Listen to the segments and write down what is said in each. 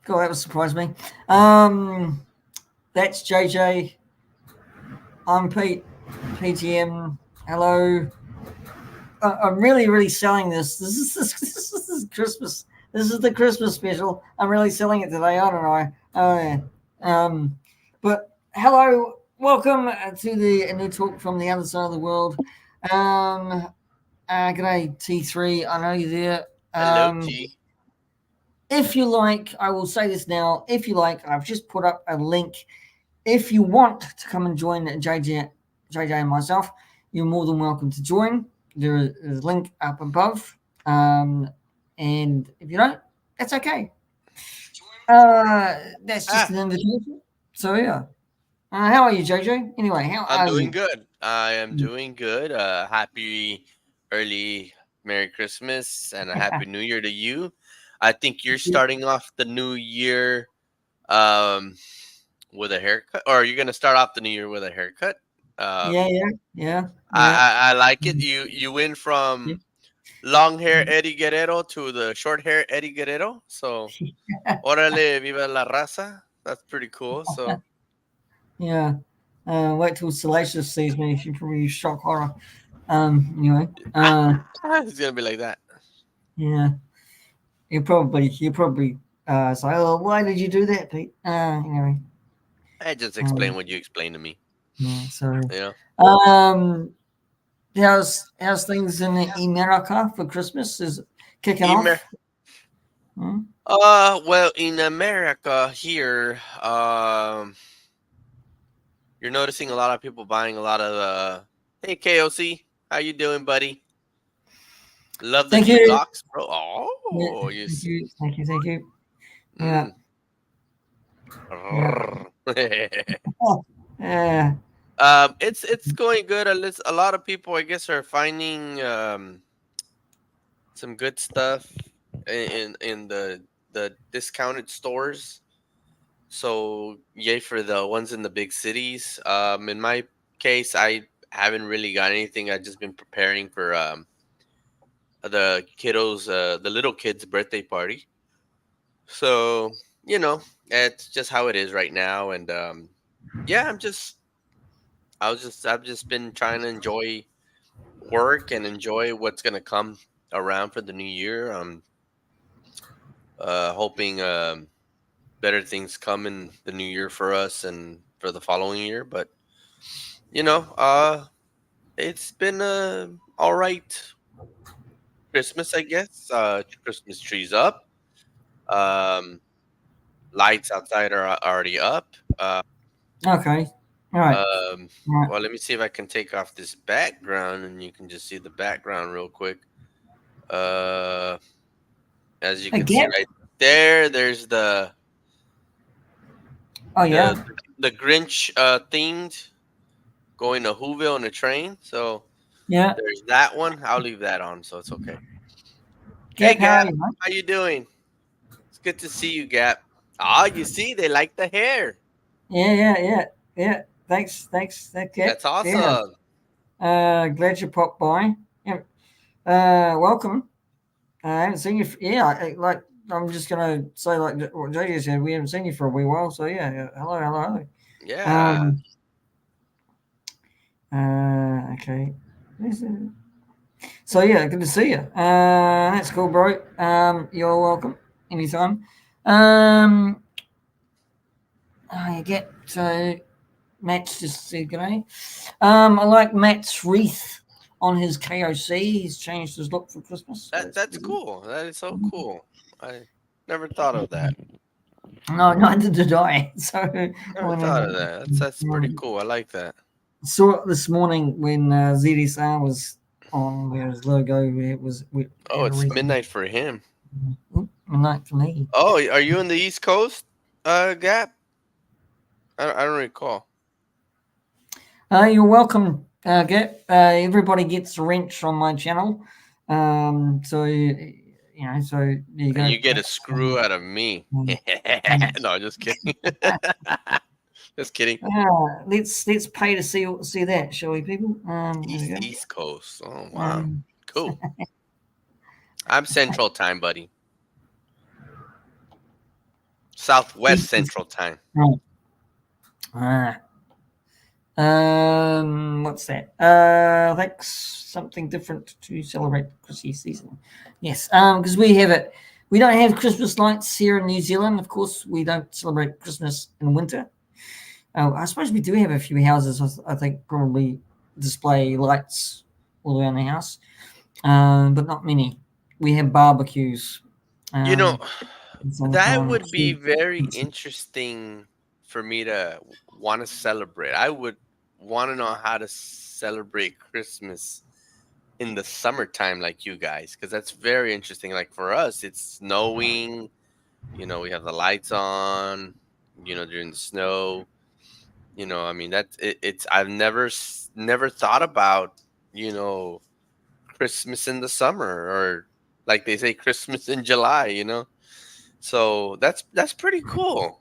God, that would surprise me. That's JJ. I'm Pete. P.G.M. Hello. I'm really selling this. This is Christmas. This is the Christmas special. I'm really selling it today, aren't I? Oh yeah. But hello, welcome to the new talk from the other side of the world. G'day T3. I know you're there. Hello, T. If you like, I will say this now. If you like, I've just put up a link. If you want to come and join JJ and myself, you're more than welcome to join. There is a link up above. And if you don't, that's okay. That's just an invitation. So, yeah. How are you, JJ? Anyway, how I'm are doing you? good. I am doing good. Happy early Merry Christmas and a Happy New Year to you. I think you're starting off the new year um, with a haircut, or you're gonna start off the new year with a haircut. Yeah. I like it. You went from long hair Eddie Guerrero to the short hair Eddie Guerrero. So, órale, viva la raza. That's pretty cool. So, Yeah. Wait till Salacious sees me. She probably shock horror. Anyway. it's gonna be like that. Yeah. You probably say, "Oh, why did you do that, Pete?" Anyway. I just explain what you explained to me. Yeah. Sorry. You know. How's things in America for Christmas? Is it kicking Emer- off? Hmm? well, in America here, you're noticing a lot of people buying a lot of hey KOC, how you doing, buddy? Love the Thank cute you. locks, bro. Yeah, Oh, you thank see. you. Thank you. Yeah. Mm. Yeah. Oh, yeah. It's going good. A lot of people, I guess, are finding some good stuff in the discounted stores. So yay for the ones in the big cities. In my case, I haven't really got anything. I've just been preparing for the kiddos, the little kids' birthday party. So it's just how it is right now. And yeah, I've just been trying to enjoy work and enjoy what's gonna come around for the new year. Hoping better things come in the new year for us and for the following year. But you know, uh, it's been a all right Christmas, I guess. Christmas trees up. Um, lights outside are already up. Okay. All right. All right. Well, let me see if I can take off this background and you can just see the background real quick. Uh, as you can see Again? right there, there's the Oh the yeah. the Grinch themed going to Whoville on a train. So Yeah. there's that one. I'll leave that on, so it's okay. Hey, Gap, how are Gap, you, mate? how you doing? It's good to see you, Gap. Ah, you see, they like the hair. Yeah. Thanks. That Gap. That's Yeah. awesome. Glad you popped by. Yeah. Welcome. I haven't seen you. Like I'm just gonna say like what JJ said. We haven't seen you for a wee while. So yeah. Hello. Yeah. Um. Okay. So yeah, good to see you. That's cool, bro. You're welcome anytime. Um, I get so Matt's just said g'day. I like Matt's wreath on his KOC. He's changed his look for Christmas. So that's That's pretty good. cool. That is so cool. I never thought of that. No, neither did I. So Never when thought of that. That's pretty cool. I like that. saw it this morning when ZDSR was on where his logo we Oh, had a it's wreath. midnight for him. Midnight for me. Oh, are you in the East Coast, Gap? I don't recall. You're welcome. Everybody gets a wrench on my channel. So there you And go. you get a screw out of me. Um, No, just kidding. Just kidding. let's pay to see that, shall we, people? There we go. East Coast. Oh wow, Um, cool. I'm Central Time, buddy. Southwest East. Central Time. Right. Ah. What's that? That's something different to celebrate Christmas season. Yes. Because we have it. We don't have Christmas lights here in New Zealand. Of course, we don't celebrate Christmas in winter. I suppose we do have a few houses. I think probably display lights all around the house, but not many. We have barbecues, You know, um, in that summertime. would be very interesting for me to want to celebrate. I would want to know how to celebrate Christmas in the summertime like you guys, because that's very interesting. Like for us, it's snowing. We have the lights on. During the snow. I mean it's. I've never thought about you know Christmas in the summer, or like they say Christmas in July. So that's pretty cool.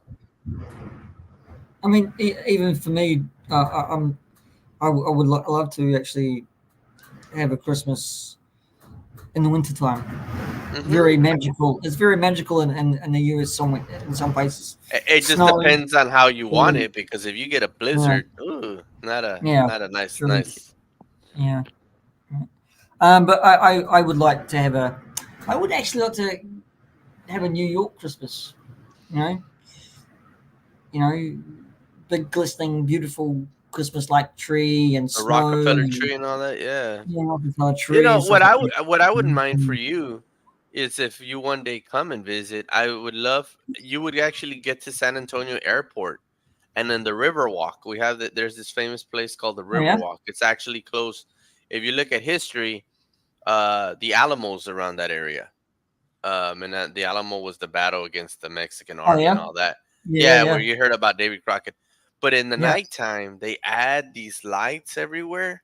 I mean, even for me, I would love to actually have a Christmas in the wintertime. Hmm. Very magical. It's very magical in the US somewhere in some places. It just Snowing. depends on how you want Yeah, it, because if you get a yeah, blizzard, ooh, not a yeah, not a nice true. nice. Yeah. But I would like to have a. I would actually like to have a New York Christmas. You know, you know, big glistening, beautiful Christmas light tree and A snow Rockefeller and tree and all that, yeah. Rockefeller tree and What stuff like I wouldn't that. mind for you is if you one day come and visit. I would love you would actually get to San Antonio Airport, and then the Riverwalk. There's this famous place called the Oh yeah, Riverwalk. It's actually close. If you look at history, the Alamos around that area. And the Alamo was the battle against the Mexican oh army and yeah, all that. yeah, Yeah, where yeah, you heard about David Crockett. But in the yeah. nighttime, they add these lights everywhere,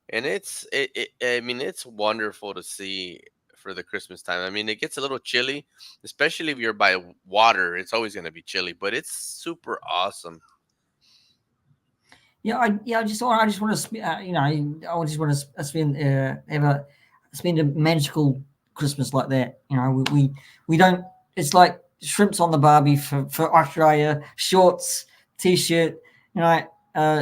and I mean, it's wonderful to see for the Christmas time. I mean, it gets a little chilly, especially if you're by water. It's always going to be chilly, but it's super awesome. I just want to, I just want to spend, have a spend a magical Christmas like that. We don't. It's like shrimps on the barbie for Australia. Shorts, t-shirt.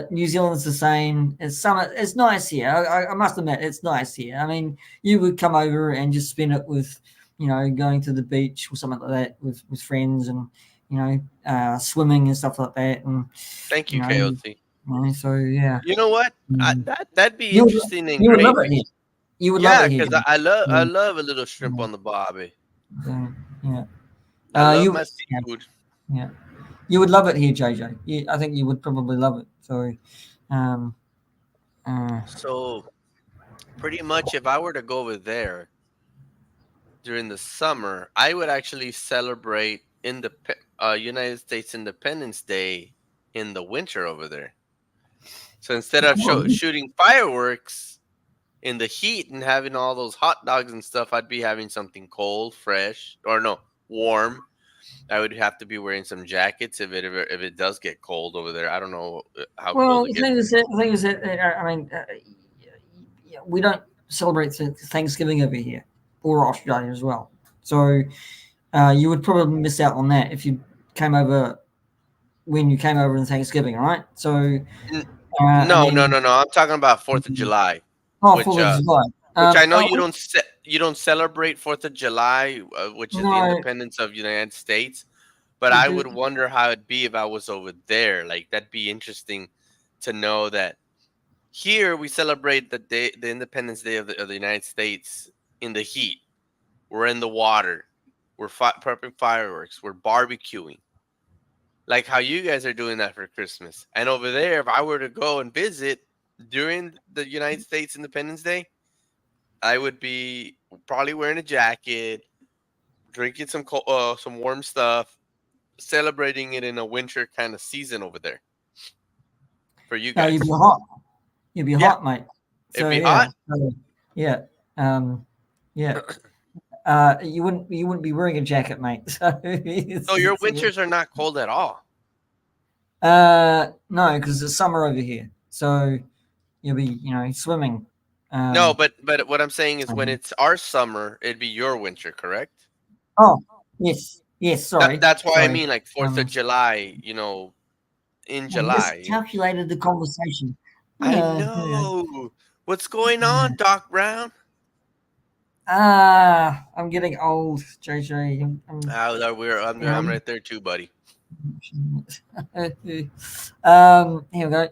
New Zealand's the same. It's summer. It's nice here. I must admit, it's nice here. I mean, you would come over and just spend it with, going to the beach or something like that with friends and swimming and stuff like that. And Thank you you, know, KOC. so yeah. You know what? Mm. That'd be You would interesting and you would love great. it here. You would love Yeah, it here, because Jim. I Yeah, love a little shrimp yeah, on the barbie. so, yeah. I love You my yeah, seafood. yeah. You would love it here, JJ. I think you would probably love it. So, um, uh, So pretty much, if I were to go over there during the summer, I would actually celebrate United States Independence Day in the winter over there. So instead of oh, shooting fireworks in the heat and having all those hot dogs and stuff, I'd be having something cold, fresh, or no, warm. I would have to be wearing some jackets if it does get cold over there. I don't know how cold well, it gets. the thing is that I mean, we don't celebrate Thanksgiving over here or Australia as well. So, you would probably miss out on that if you came over when you came over in Thanksgiving, all right? So, N- and No, no, then no, no. I'm talking about 4th of July, oh, which 4th of July. which I know Oh, you don't celebrate 4th of July, which is the no, independence of United States. But we I do. would wonder how it'd be if I was over there. Like that'd be interesting to know that here we celebrate the Independence Day of the United States in the heat. We're in the water. We're prepping fireworks. We're barbecuing. Like how you guys are doing that for Christmas. And over there, if I were to go and visit during the United States Independence Day, I would be probably wearing a jacket, drinking some warm stuff, celebrating it in a winter kind of season over there for you No, you'd be guys. hot. You'd be Yeah, hot, mate. it'd So be yeah, hot. yeah, um, yeah. You wouldn't be wearing a jacket, mate. So So your winters are not cold at all. no, because it's summer over here. So you'll be, swimming. No, Um, but what I'm saying is when um, it's our summer, it'd be your winter, correct? oh, yes, Yes, sorry, That's why I sorry. mean, like Fourth of July. In I July. miscalculated the conversation. I Yeah. know. What's going Yeah. on, Doc Brown? I'm getting old, JJ. I'm right there too, buddy. Here we go.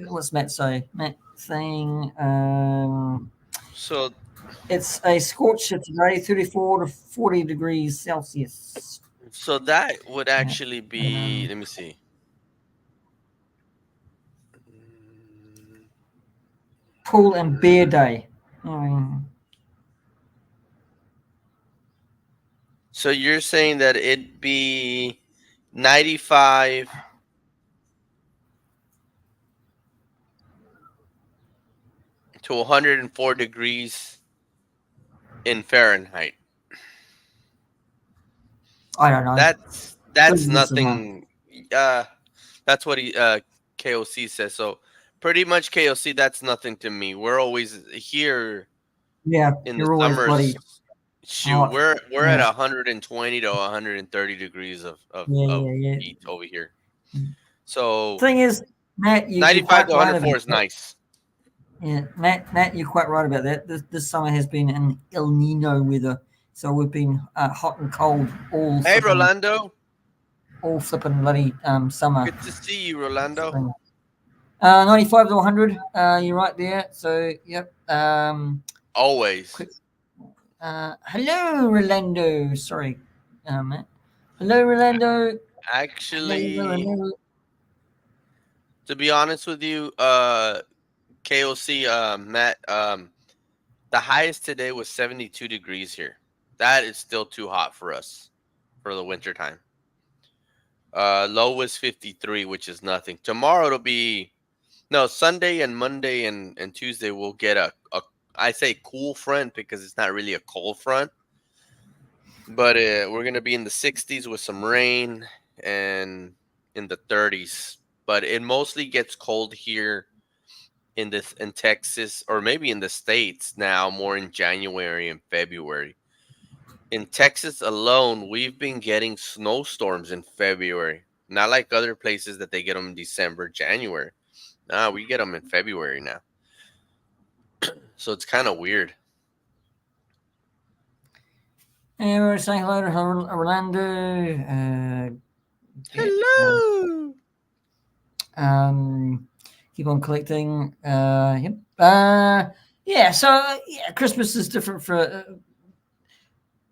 What's Matt say? Matt saying So it's a scorcher today, 34 to 40 degrees Celsius. so that would Yeah. actually be. Um, Let me see. Mm, Pool and beer day. Um, So you're saying that it'd be 95 to 104 degrees in Fahrenheit. I don't know. That's Good guess of mine. nothing. That's what he KOC says. So pretty much KOC, that's nothing to me. We're always here Yeah, in the you're always summers. bloody Shoot, hot. we're at Yeah, 120 to 130 degrees yeah, of yeah, yeah. heat over here. So Thing is, Matt, you're 95 quite to right about 104 is that. nice. Yeah, Matt, you're quite right about that. This summer has been an El Nino weather, so we've been hot and cold Hey, Rolando. all flipping bloody summer. Good to see you, Rolando. Spring. 95 to 100. You're right there. So yep. Always. Quick. Hello, Rolando. Sorry, Matt. Hello, Rolando. Hello, Actually, Rolando. to be honest with you, KOC, Matt, the highest today was 72 degrees here. That is still too hot for us for the winter time. Low was 53, which is nothing. Tomorrow it'll be no Sunday and Monday and Tuesday we'll get a I say cool front because it's not really a cold front, but we're gonna be in the 60s with some rain and in the 30s. But it mostly gets cold here in Texas or maybe in the states now more in January and February. In Texas alone, we've been getting snowstorms in February. Not like other places that they get them in December, January. Nah, we get them in February now. So it's kind of weird. Hey, we're saying hello to Orlando. Uh, Hello. um, keep on collecting. Yep. Yeah. So Christmas is different for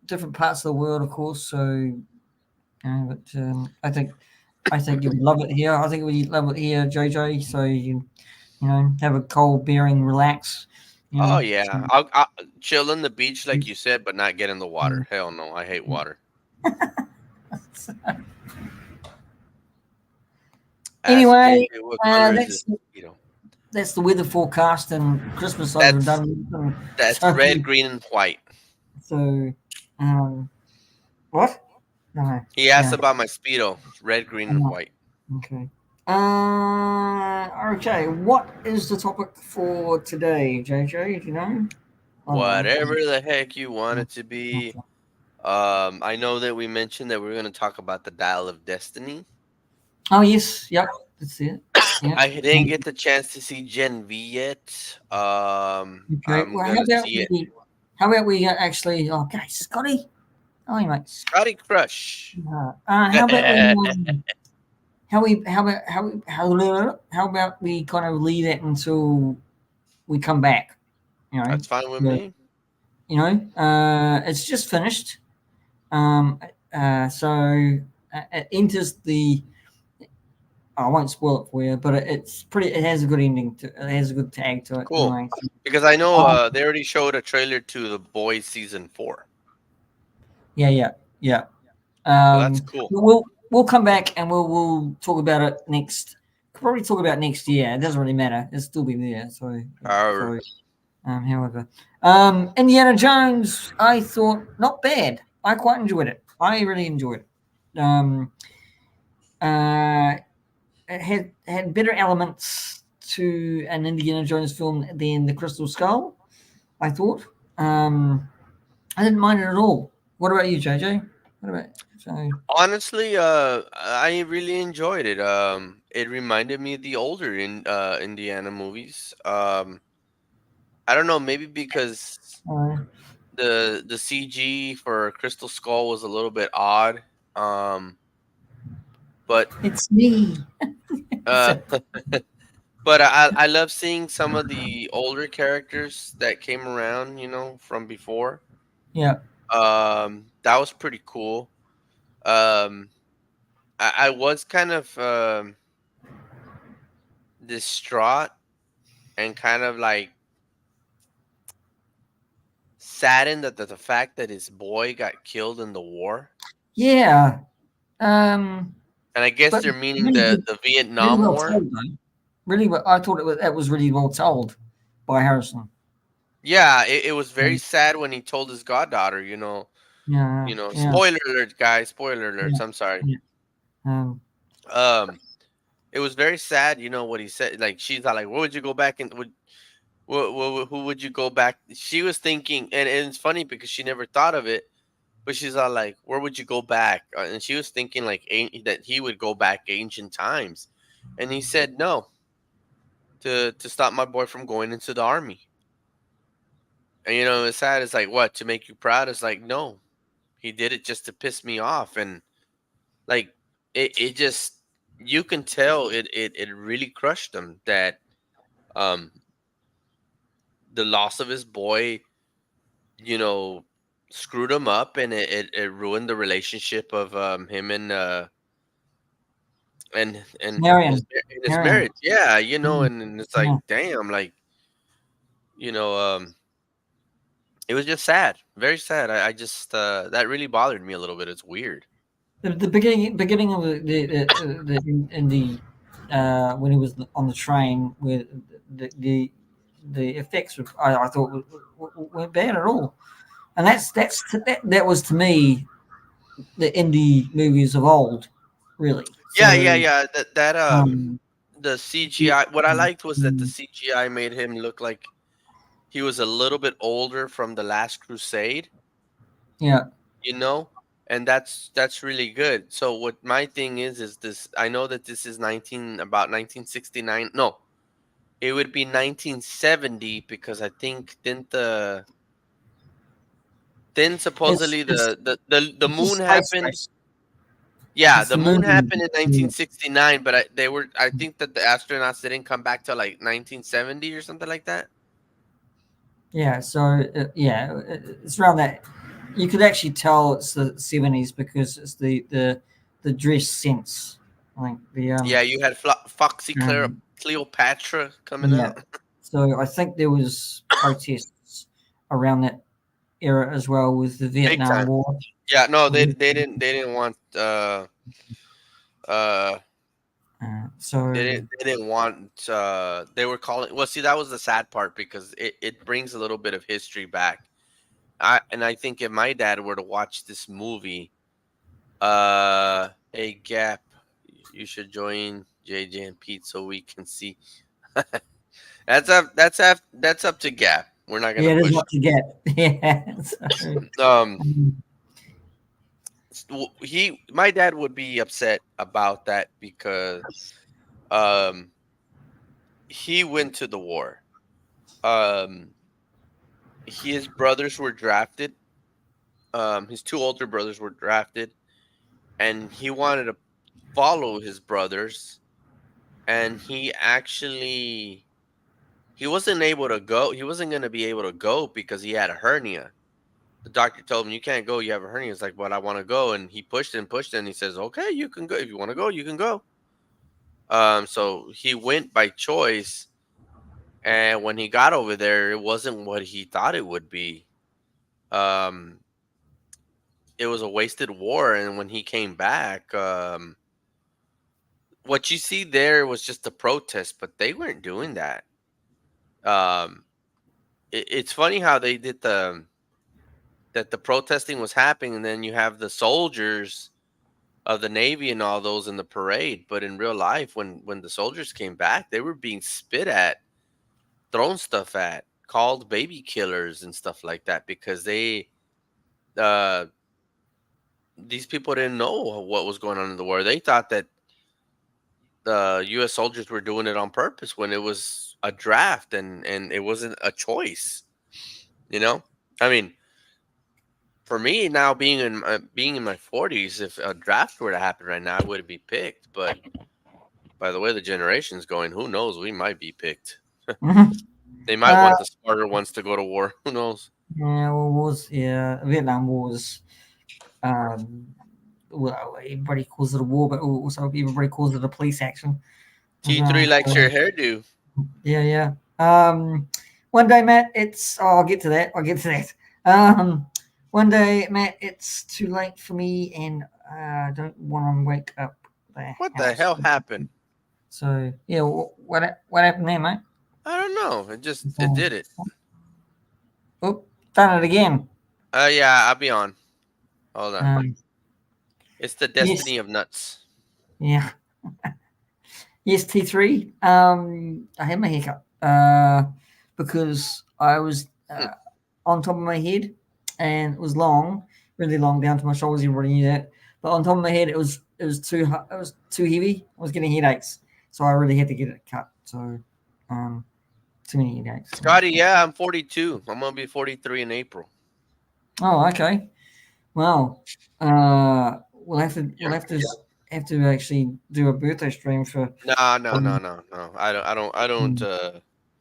different parts of the world, of course. So, but I think you would love it here. I think we love it here, JJ. So have a cold bearing, relax. Oh So, yeah, I'll chill on the beach like you said, but not get in the water. Hell no, I hate water. Ask anyway, JJ what color is this that's mosquito. that's the weather forecast and Christmas over That's done. that's So, red, green, and white. so what? No, He asked yeah, about my speedo. It's red, green, and no, white. okay. Okay, what is the topic for today, JJ? Do you know? I don't Whatever the heck you want know. it to be. Okay. I know that we mentioned that we are going to talk about the Dial of Destiny. Oh yes, yep, that's it. Yeah. I didn't get the chance to see Gen V yet. Okay. I'm Well, gonna see it. how about we actually? Okay, Scotty. Oh, mate. Scotty Crush. How about we? How about we kind of leave it until we come back? You know, That's fine with the, me. it's just finished. Um, so it enters the. I won't spoil it for you, but it's pretty. It has a good ending. It has a good tag to it. Cool. Anyway. Because I know Um, they already showed a trailer to The Boys season 4, yeah, yeah, yeah. so that's cool. We'll come back and we'll talk about it next. Probably talk about next year. It doesn't really matter. It'll still be there. Our So however, Indiana Jones, I thought not bad. I quite enjoyed it. I really enjoyed it. Uh, it had better elements to an Indiana Jones film than the Crystal Skull. I thought. I didn't mind it at all. What about you, JJ? What about so? Honestly, I really enjoyed it. It reminded me of the older Indiana movies. I don't know, maybe because Uh, the CG for Crystal Skull was a little bit odd. Um, but it's me. uh, So, but I love seeing some of the older characters that came around, from before. yeah, That was pretty cool. Um, I was kind of distraught and kind of like saddened at the fact that his boy got killed in the war. yeah. Um, And I guess but they're meaning really the good, the really Vietnam well War. told though. Really, I thought that was really well told by Harrison. Yeah, it was very Um, sad when he told his goddaughter, yeah, yeah, spoiler alert, guys, spoiler alerts. yeah, I'm sorry. yeah. Um, Um, it was very sad, what he said. Like she's not like, where would you go back and who would you go back? She was thinking, and it's funny because she never thought of it, but she's all like, where would you go back? And she was thinking like that he would go back ancient times, and he said no to stop my boy from going into the army. And it's sad. It's like what to make you proud. It's like no, he did it just to piss me off, and like it just you can tell it really crushed him that um the loss of his boy, you know, screwed him up, and it ruined the relationship of him and Marion, his Marion. marriage. Yeah, Mm, and it's like yeah. damn, like you know, um, it was just sad, very sad. I just that really bothered me a little bit. It's weird. The beginning of in the when he was on the train with the effects I thought weren't bad at all, and that was to me the indie movies of old, really. Yeah, yeah, So yeah. That um, the yeah, CGI. What I liked was that the mm, CGI made him look like he was a little bit older from the Last Crusade. yeah, you know and that's really good. So what my thing is this. I know that this is 1969. No, it would be 1970 because I think didn't the then it's supposedly it's the it's just moon space happened. race. Yeah, It's the the moon moon. happened in Yeah. 1969, but I think that the astronauts didn't come back till like 1970 or something like that. Yeah, so it's around that. You could actually tell it's the 70s because it's the dress sense. I think the Yeah, you had Foxy um Cleopatra coming yeah. out. So I think there was protests around that era as well with the Big Vietnam time. War. Yeah, no, With they didn't want uh so they didn't want they were calling. Well, see, that was the sad part because it brings a little bit of history back. I think if my dad were to watch this movie, hey Gap, you should join JJ and Pete so we can see. That's up to Gap. We're not gonna yeah, it is push. what you get. Yeah. So, um, My dad would be upset about that because um he went to the war. Um his brothers were drafted. His two older brothers were drafted, and he wanted to follow his brothers. And he wasn't able to go. He wasn't going to be able to go because he had a hernia. The doctor told him, "You can't go. You have a hernia." It's like, "But I want to go." And he pushed it, and he says, "Okay, you can go. If you want to go, you can go." So he went by choice, and when he got over there, it wasn't what he thought it would be. Um, it was a wasted war, and when he came back, what you see there was just a protest, but they weren't doing that. Um, it's funny how they did the protesting was happening, and then you have the soldiers of the Navy and all those in the parade. But in real life, when the soldiers came back, they were being spit at, thrown stuff at, called baby killers and stuff like that because uh these people didn't know what was going on in the war. They thought that the U.S. soldiers were doing it on purpose when it was a draft and it wasn't a choice. You know, I mean, for me now being in my 40s, if a draft were to happen right now, I would be picked. But by the way the generation's going, who knows? We might be picked. Mhm. They might Uh, want the smarter ones to go to war. Who knows? yeah, well, Vietnam War was um, well, everybody calls it a war, but also everybody calls it a police action as T3 well. likes So, your hairdo. yeah, yeah. One day, Matt, it's I'll get to that. I'll get to that. Um, one day, Matt, it's too late for me, and I don't want to wake up the What the house. hell happened? So yeah, what happened there, mate? I don't know. It So, did it. oh, done it again. Yeah, I'll be on. Hold on. Um, It's the yes, destiny of nuts. yeah, yes, T3. I had my haircut because I was Hmm. on top of my head, and it was long, really long, down to my shoulders. Everybody knew that. But on top of my head, it was too heavy. I was getting headaches, so I really had to get it cut. So, um, too many headaches. So. Scotty, yeah, I'm 42. I'm gonna be 43 in April. Oh, okay. Well, we'll Yeah. have to actually do a birthday stream for. No, no, no, Um, no, no. I don't.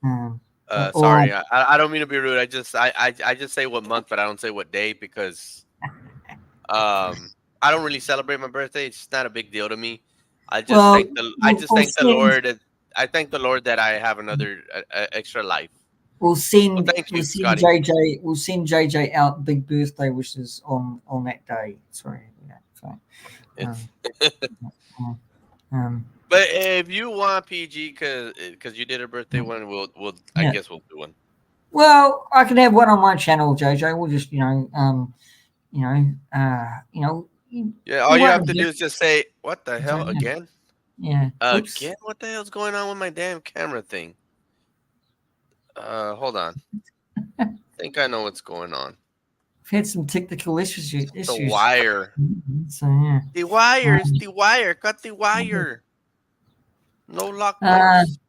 um, or Sorry, I don't mean to be rude. I just say what month, but I don't say what day because I don't really celebrate my birthday. It's not a big deal to me. well, I we'll, just we'll thank the send Lord. I thank the Lord that I have another extra life. So thank we'll you, send Scotty. JJ out big birthday wishes on that day. Sorry, yeah. So, It's um, um, but if you want PG, because you did a birthday one, we'll I yeah. guess we'll do one. Well, I can have one on my channel, JJ. We'll just Yeah, all you you won't have to do object. is just say, "What the So hell yeah, again? yeah. Oops. Again? What the hell's going on with my damn camera thing?" Hold on. Think I know what's going on. We've had some technical The issues. wire. So yeah. The wires. Um, The wire. Cut the wire. No lock uh, post.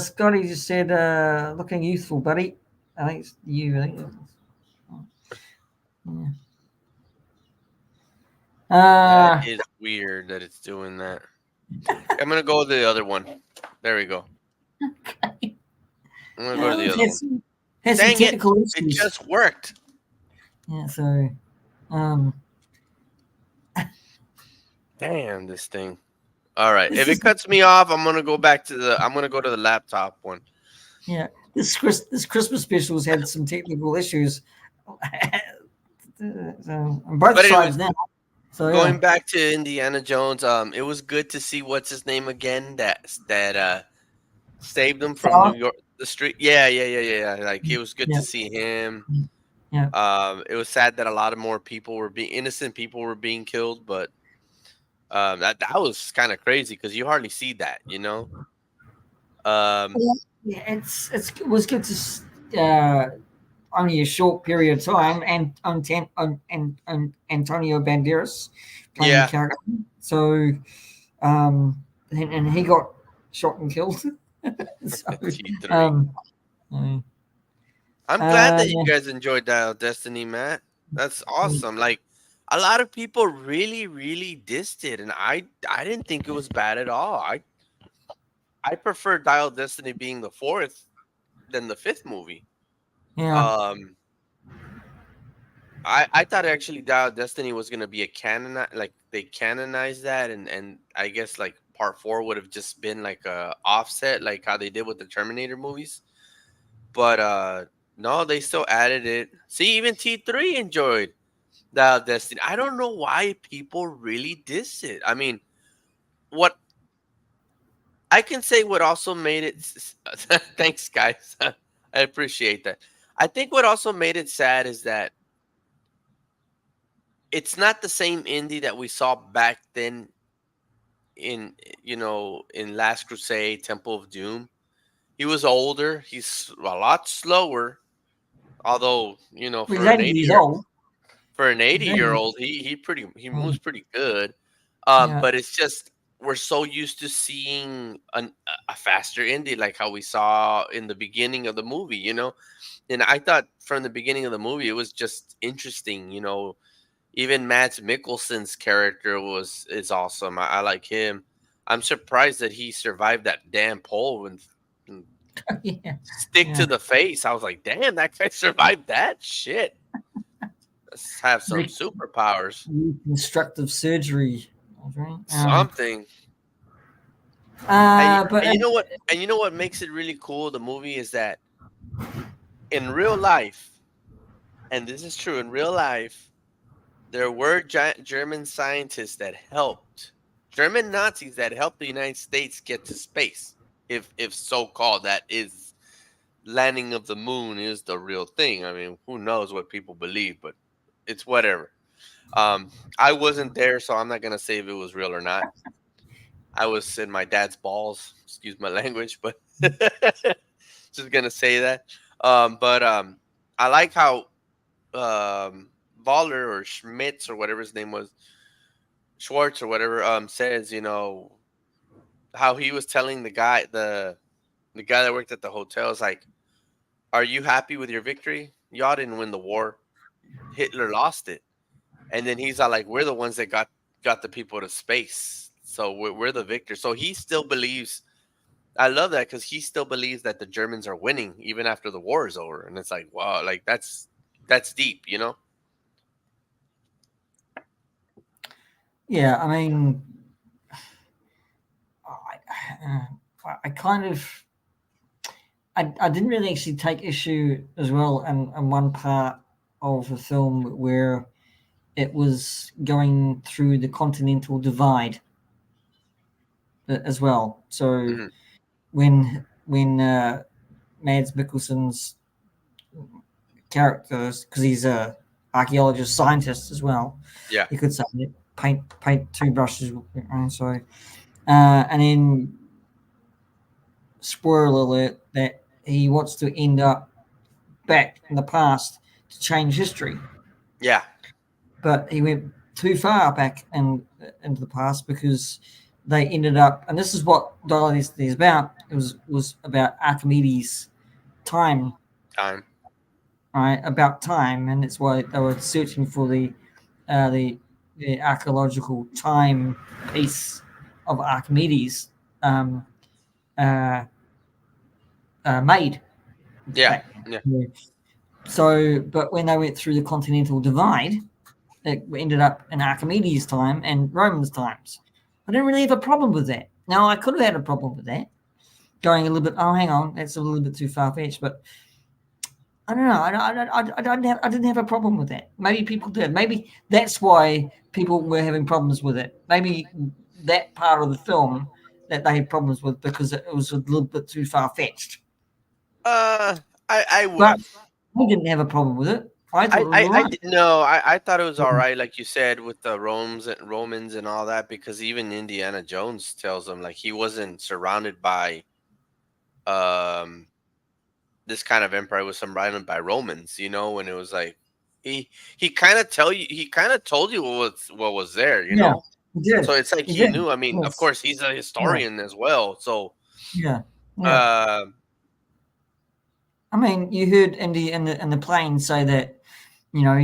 Scotty just said, "Looking youthful, buddy." I think it's you. I think. Yeah. That Uh, is weird that it's doing that. I'm gonna go with the other one. There we go. I'm gonna go to the we've other one. had some Dang it! technical It issues. just worked. Yeah. So um, Damn this thing. All right. this If it is cuts me off, I'm gonna go back to the. I'm gonna go to the laptop one. yeah. This Christmas special's had some technical issues. So on both But anyways, sides now. So yeah. going back to Indiana Jones, it was good to see what's his name again that saved him from New Far. York, the street. Yeah, yeah, yeah, yeah, yeah. Like it was good Yeah. to see him. Yeah. It was sad that a lot of more people were being innocent people were being killed, but that was kind of crazy because you hardly see that, you know. Um, Yeah, yeah, it was good to only a short period of time, and Antonio Banderas playing the yeah, character. So, and he got shot and killed. So, T3. um, uh, I'm glad uh, that you guys enjoyed Dial Destiny, Matt. That's awesome. Like a lot of people really, really dissed it, and I didn't think it was bad at all. I prefer Dial Destiny being the fourth than the fifth movie. yeah. Um, I thought actually Dial Destiny was gonna be a canon, like they canonized that, and I guess like part four would have just been like a offset, like how they did with the Terminator movies. But no, they still added it. See, even T3 enjoyed Dial Destiny. I don't know why people really diss it. I mean, what I can say what also made it. Thanks, guys. I appreciate that. I think what also made it sad is that it's not the same indie that we saw back then in in Last Crusade, Temple of Doom. He was older. He's a lot slower. Although Well, he's 80 years old. For an 80-year Indeed. old, he Mm, moves pretty good. yeah. But it's just we're so used to seeing a faster Indy like how we saw in the beginning of the movie, you know. And I thought from the beginning of the movie it was just interesting, you know. Even Mads Mikkelsen's character is awesome. I like him. I'm surprised that he survived that damn pole and Yeah. stick to Yeah. the face. I was like, damn, that guy survived that shit. Let's have some Re- superpowers. Reconstructive surgery. Okay. Something. But And you know what? And you know what makes it really cool? The movie is that in real life, and this is true in real life, there were German scientists that helped German Nazis that helped the United States get to space. If so called that is landing of the moon is the real thing. I mean, who knows what people believe, but it's whatever. I wasn't there, so I'm not gonna say if it was real or not. I was in my dad's balls. Excuse my language, but just gonna say that. But I like how Voller or Schmitz or whatever his name was, Schwartz or whatever, says, you know, how he was telling the guy that worked at the hotel is like, "Are you happy with your victory? Y'all didn't win the war. Hitler lost it." And then he's all like, "We're the ones that got the people to space, so we're the victors." So he still believes. I love that because he still believes that the Germans are winning even after the war is over, and it's like, wow, like that's deep, you know? yeah, I mean, I kind of I didn't really actually take issue as well in one part of the film where it was going through the continental divide as well. So Hmm. when Mads Mikkelsen's characters, because he's a archaeologist scientist as well, Yeah, you could say paint two brushes. So and then spoiler alert that he wants to end up back in the past to change history, yeah, but he went too far back into the past because they ended up, and this is what Dial is about. It was about Archimedes' time, time. right? About time, and it's why they were searching for uh, the the archaeological time piece of Archimedes um, uh, made. In Yeah, fact, yeah. so but when they went through the continental divide, it ended up in Archimedes' time and Romans' times. I didn't really have a problem with that. Now I could have had a problem with that, going a little bit. Oh, hang on, that's a little bit too far fetched. But I don't know. I didn't have a problem with that. Maybe people did. Maybe that's why people were having problems with it. Maybe that part of the film that they had problems with because it was a little bit too far fetched. Uh, I would. But I didn't have a problem with it. I thought it was all I right. no, I thought it was all right, like you said, with the Romans and all that, because even Indiana Jones tells them like he wasn't surrounded by um this kind of empire, was surrounded by Romans, you know, and it was like he he kind of told you what was there, you Yeah, know. he So did. it's like He he did. knew. I mean, of Yes. course, he's a Yeah. historian as well. So, Yeah. Yeah. uh, I mean, you heard in the plane say that you know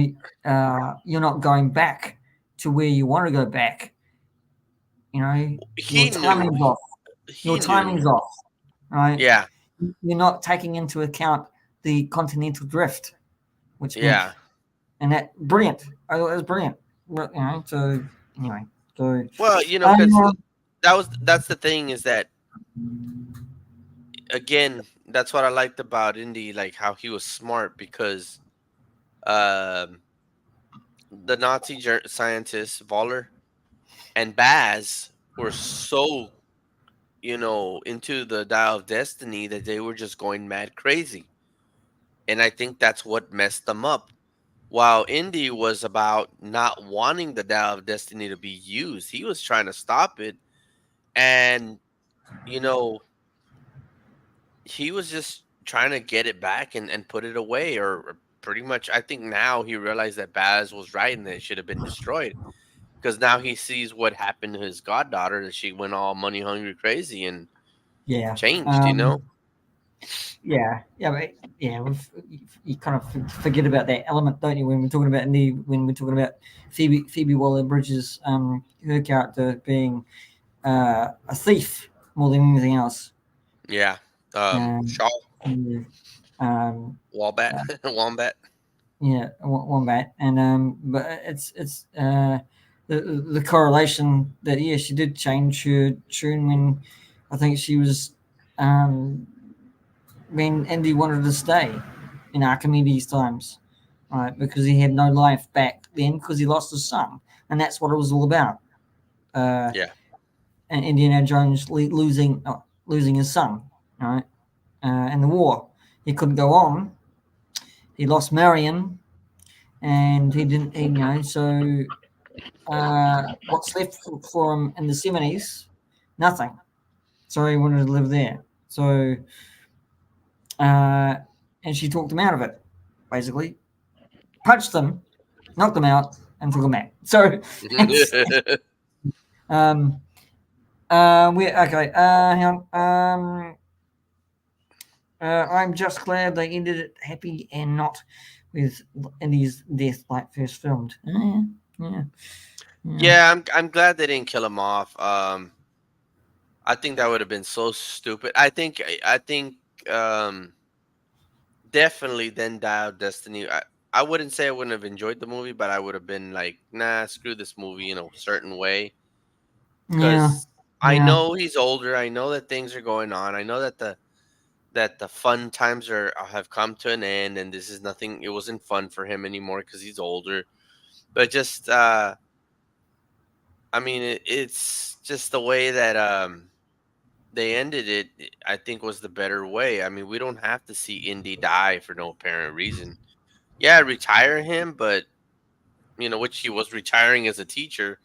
you're not going back to where you want to go back. You know, your he knew. timing's off. Your He knew. timing's off. Right? Yeah, You're not taking into account the continental drift, which meant, yeah. and that brilliant. I thought it was brilliant. You know. So anyway, so Well, you know, because um, that's the thing is that again, that's what I liked about Indy, like how he was smart because um, the scientists Voller and Baz were so, you know, into the dial of destiny that they were just going mad crazy, and I think that's what messed them up. While Indy was about not wanting the dial of destiny to be used, he was trying to stop it, and you know, he was just trying to get it back and put it away, or pretty much, I think now he realized that Baz was right and that it should have been destroyed, because now he sees what happened to his goddaughter, that she went all money hungry crazy and Yeah. changed. You know? Yeah, yeah, but yeah, you kind of forget about that element, don't you? When we're talking about when we're talking about Phoebe Waller-Bridges, her character being a thief more than anything else. Yeah. Um, Shaw yeah, um, Wombat uh, Wombat. yeah, Wombat, and but it's the correlation that yeah, she did change her tune when I think she was um when Indy wanted to stay in Archimedes times, right? Because he had no life back then because he lost his son, and that's what it was all about. Uh, Yeah. and Indiana Jones losing his son, right? In the war, he couldn't go on. He lost Marion, and he didn't. He, you know, so what's left for him in the 70s? Nothing. So he wanted to live there. So uh, and she talked him out of it, basically punched them, knocked them out, and took them back. So that's um we okay. Hang on. I'm just glad they ended it happy and not with Indy's death like first filmed. Yeah, yeah, yeah. Yeah, I'm glad they didn't kill him off. I think that would have been so stupid. I think um definitely then Dial of Destiny. I wouldn't say I wouldn't have enjoyed the movie, but I would have been like, nah, screw this movie in a certain way. Yeah, Because I yeah, know he's older. I know that things are going on. I know that the fun times are have come to an end, and this is nothing. It wasn't fun for him anymore because he's older. But just, I mean, it's just the way that they ended it. I think was the better way. I mean, we don't have to see Indy die for no apparent reason. Yeah, retire him, but which he was retiring as a teacher.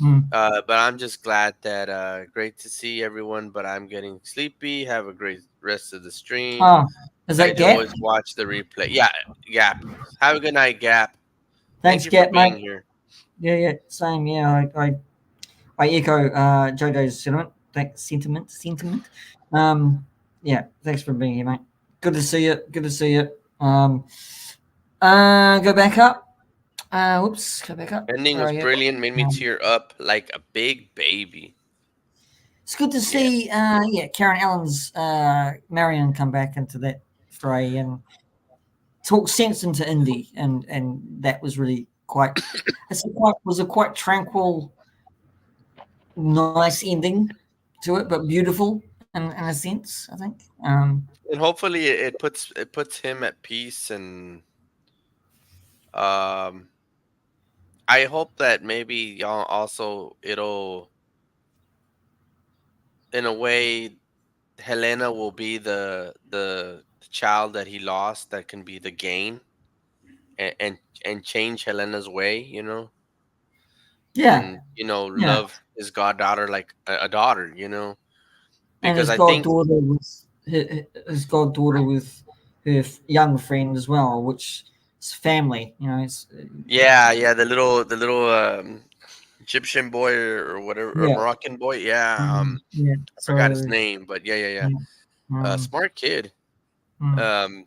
mm. But I'm just glad that great to see everyone. But I'm getting sleepy. Have a great rest of the stream. Oh, is I that can Gap? always watch the replay. Yeah, Gap. Have a good night, Gap. Thank Thanks, you for Gap, mate. being here. Yeah, yeah, same. Yeah, I echo JoJo's sentiment. Thanks, sentiment. Um, yeah, thanks for being here, mate. Good to see you. Good to see you. Go back up. Whoops, go back up. Ending Where was are you? brilliant. Made me Um, tear up like a big baby. it's good to Yeah. see. Yeah, Karen Allen's Marion come back into that fray and talk sense into Indy, and that was really quite. Was a quite tranquil, nice ending to it, but beautiful in a sense. I think. And hopefully it puts him at peace, and um I hope that maybe y'all also it'll, in a way, Helena will be the child that he lost, that can be the gain, and change Helena's way, Yeah, and yeah. love his goddaughter like a daughter, And because his I think, goddaughter with his goddaughter with her young friend as well, which is family. You know, it's yeah, yeah, the little Egyptian boy, or whatever, or yeah, Moroccan boy, yeah. yeah. I forgot his So name, but yeah, yeah, yeah. yeah, um, Smart kid. mm, Um,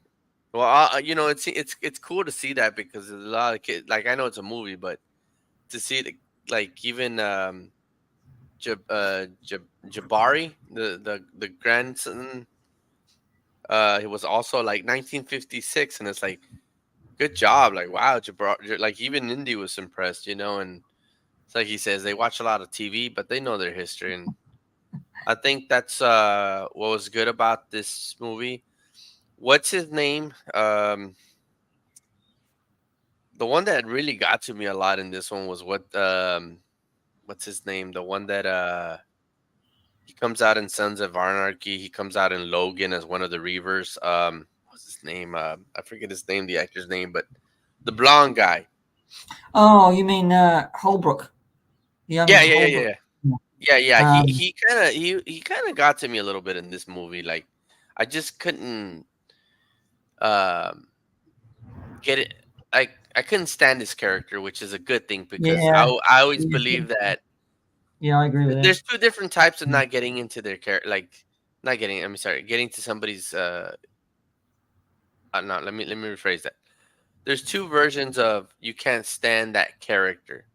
well, it's cool to see that, because there's a lot of kids. Like, I know it's a movie, but to see it, like, even Jabari, the grandson, he was also like 1956, and it's like, good job, like, wow, Jabari, like, even Indy was impressed, and it's like he says, they watch a lot of TV, but they know their history, and I think that's what was good about this movie. What's his name? The one that really got to me a lot in this one was what's his name? The one that he comes out in Sons of Anarchy. He comes out in Logan as one of the Reavers. What's his name? I forget his name, the actor's name, but the blonde guy. oh, you mean Holbrook, young Yeah, yeah, yeah, yeah, Holbrook? yeah. Yeah, yeah. He Um, he kind of he kind of got to me a little bit in this movie. Like, I just couldn't. Um, get it. I couldn't stand his character, which is a good thing because Yeah, I always yeah, believe that yeah, I agree with that. there's two different types of Mm. not getting into their character, like not getting. I'm sorry, getting to somebody's. No, let me rephrase that. There's two versions of you can't stand that character.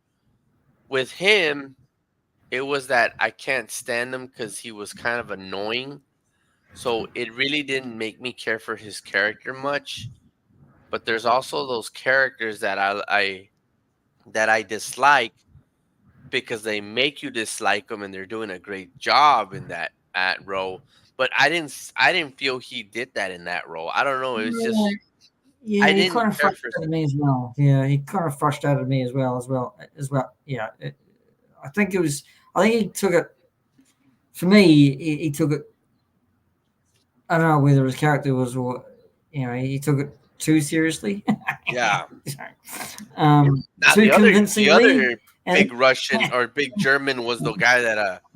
With him, it was that I can't stand him because he was kind of annoying. So it really didn't make me care for his character much. But there's also those characters that I dislike because they make you dislike them and they're doing a great job in that at role. But I didn't feel he did that in that role. I don't know. It was Yeah, just yeah, I he didn't kind of care for. frustrated me as well. Yeah, he kind of frustrated me as well. Yeah, I think it was. I think he took it. For me, he took it. I don't know whether his character was or, he took it too seriously. Yeah. Now Too the convincingly, other and big Russian or big German was the guy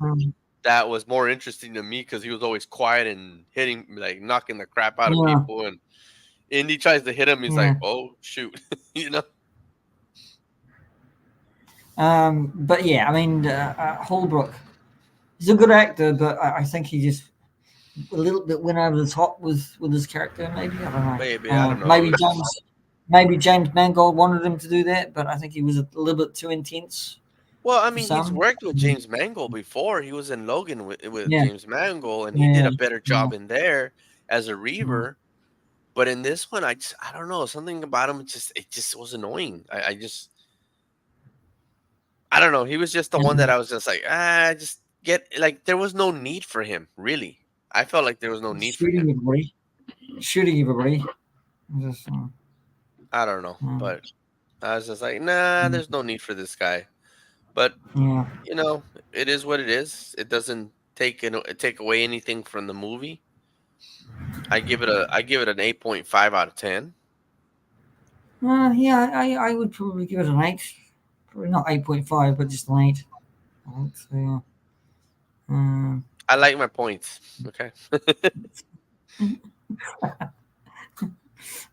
um, that was more interesting to me because he was always quiet and hitting, like knocking the crap out of yeah, people. And Indy tries to hit him, he's like, yeah. "Oh shoot," you know. But yeah, I mean, Holbrook, he's a good actor, but I think he just a little bit went over the top with his character. Maybe I don't know. Maybe I don't know. Maybe James Mangold wanted him to do that, but I think he was a little bit too intense Well, I for mean, he's some. worked with Mm. James Mangold before. He was in Logan with Yeah, James Mangold, and he did yeah, a better yeah, job in there as a yeah. Reaver. But in this one, I don't know, something about him it just was annoying. I don't know. He was just the one that And I was just like, just get like there was no need for him, really. I felt like there was no need for him. shooting everybody. Just, I don't know, uh, but I was just like, nah, there's no need for this guy. But yeah. it is what it is. It doesn't take away anything from the movie. I give it an 8.5 out of 10. Yeah, I would probably give it an 8. Probably not 8.5, but just an 8. I think so, yeah. Um, I like my points. Okay.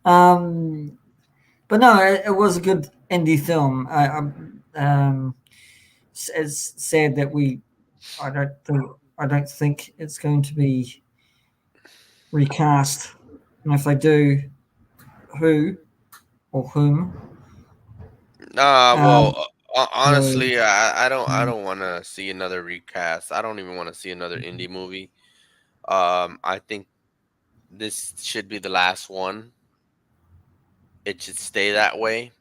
um, but no, it was a good indie film. It's sad that I don't think it's going to be recast, and if they do, who or whom? Um, Well, so honestly, I mm, don't want to see another recast. I don't even want to see another indie movie. I think this should be the last one. It should stay that way.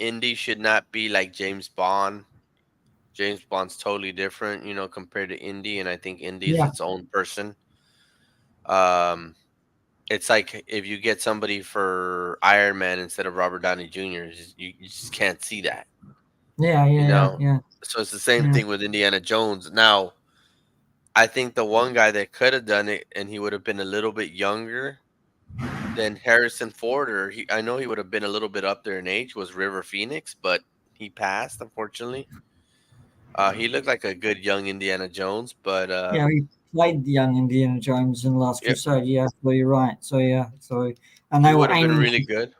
Indie should not be like James Bond. James Bond's totally different, compared to Indy, and I think Indy is yeah, its own person. Um, it's like if you get somebody for Iron Man instead of Robert Downey Jr., you just can't see that, yeah, you yeah, know. yeah, So it's the same yeah, thing with Indiana Jones. Now, I think the one guy that could have done it, and he would have been a little bit younger than Harrison Ford, or I know he would have been a little bit up there in age, was River Phoenix, but he passed unfortunately. He looked like a good young Indiana Jones, but yeah. He played the young Indiana Jones in the Last yeah, Crusade. Yeah, so you're right. So yeah, so and he would have been really good.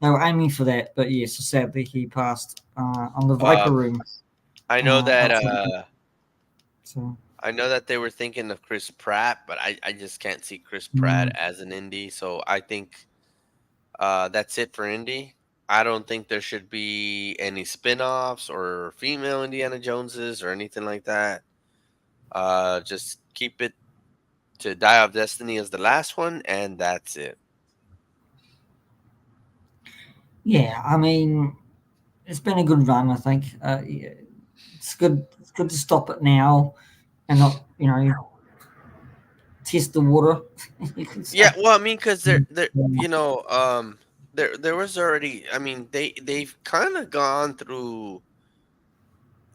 they were aiming for that, but yes, sadly he passed on the Viper Um, Room I know that outside. So I know that they were thinking of Chris Pratt, but I just can't see Chris Pratt mm, as an indie. So I think that's it for indie. I don't think there should be any spin-offs or female Indiana Joneses or anything like that. Just keep it to Die of Destiny as the last one, and that's it. yeah, I mean it's been a good run. I think yeah, it's good. It's good to stop it now and not test the water. You can Yeah, say. well, I mean, because they're Yeah. there was already. I mean, they've kind of gone through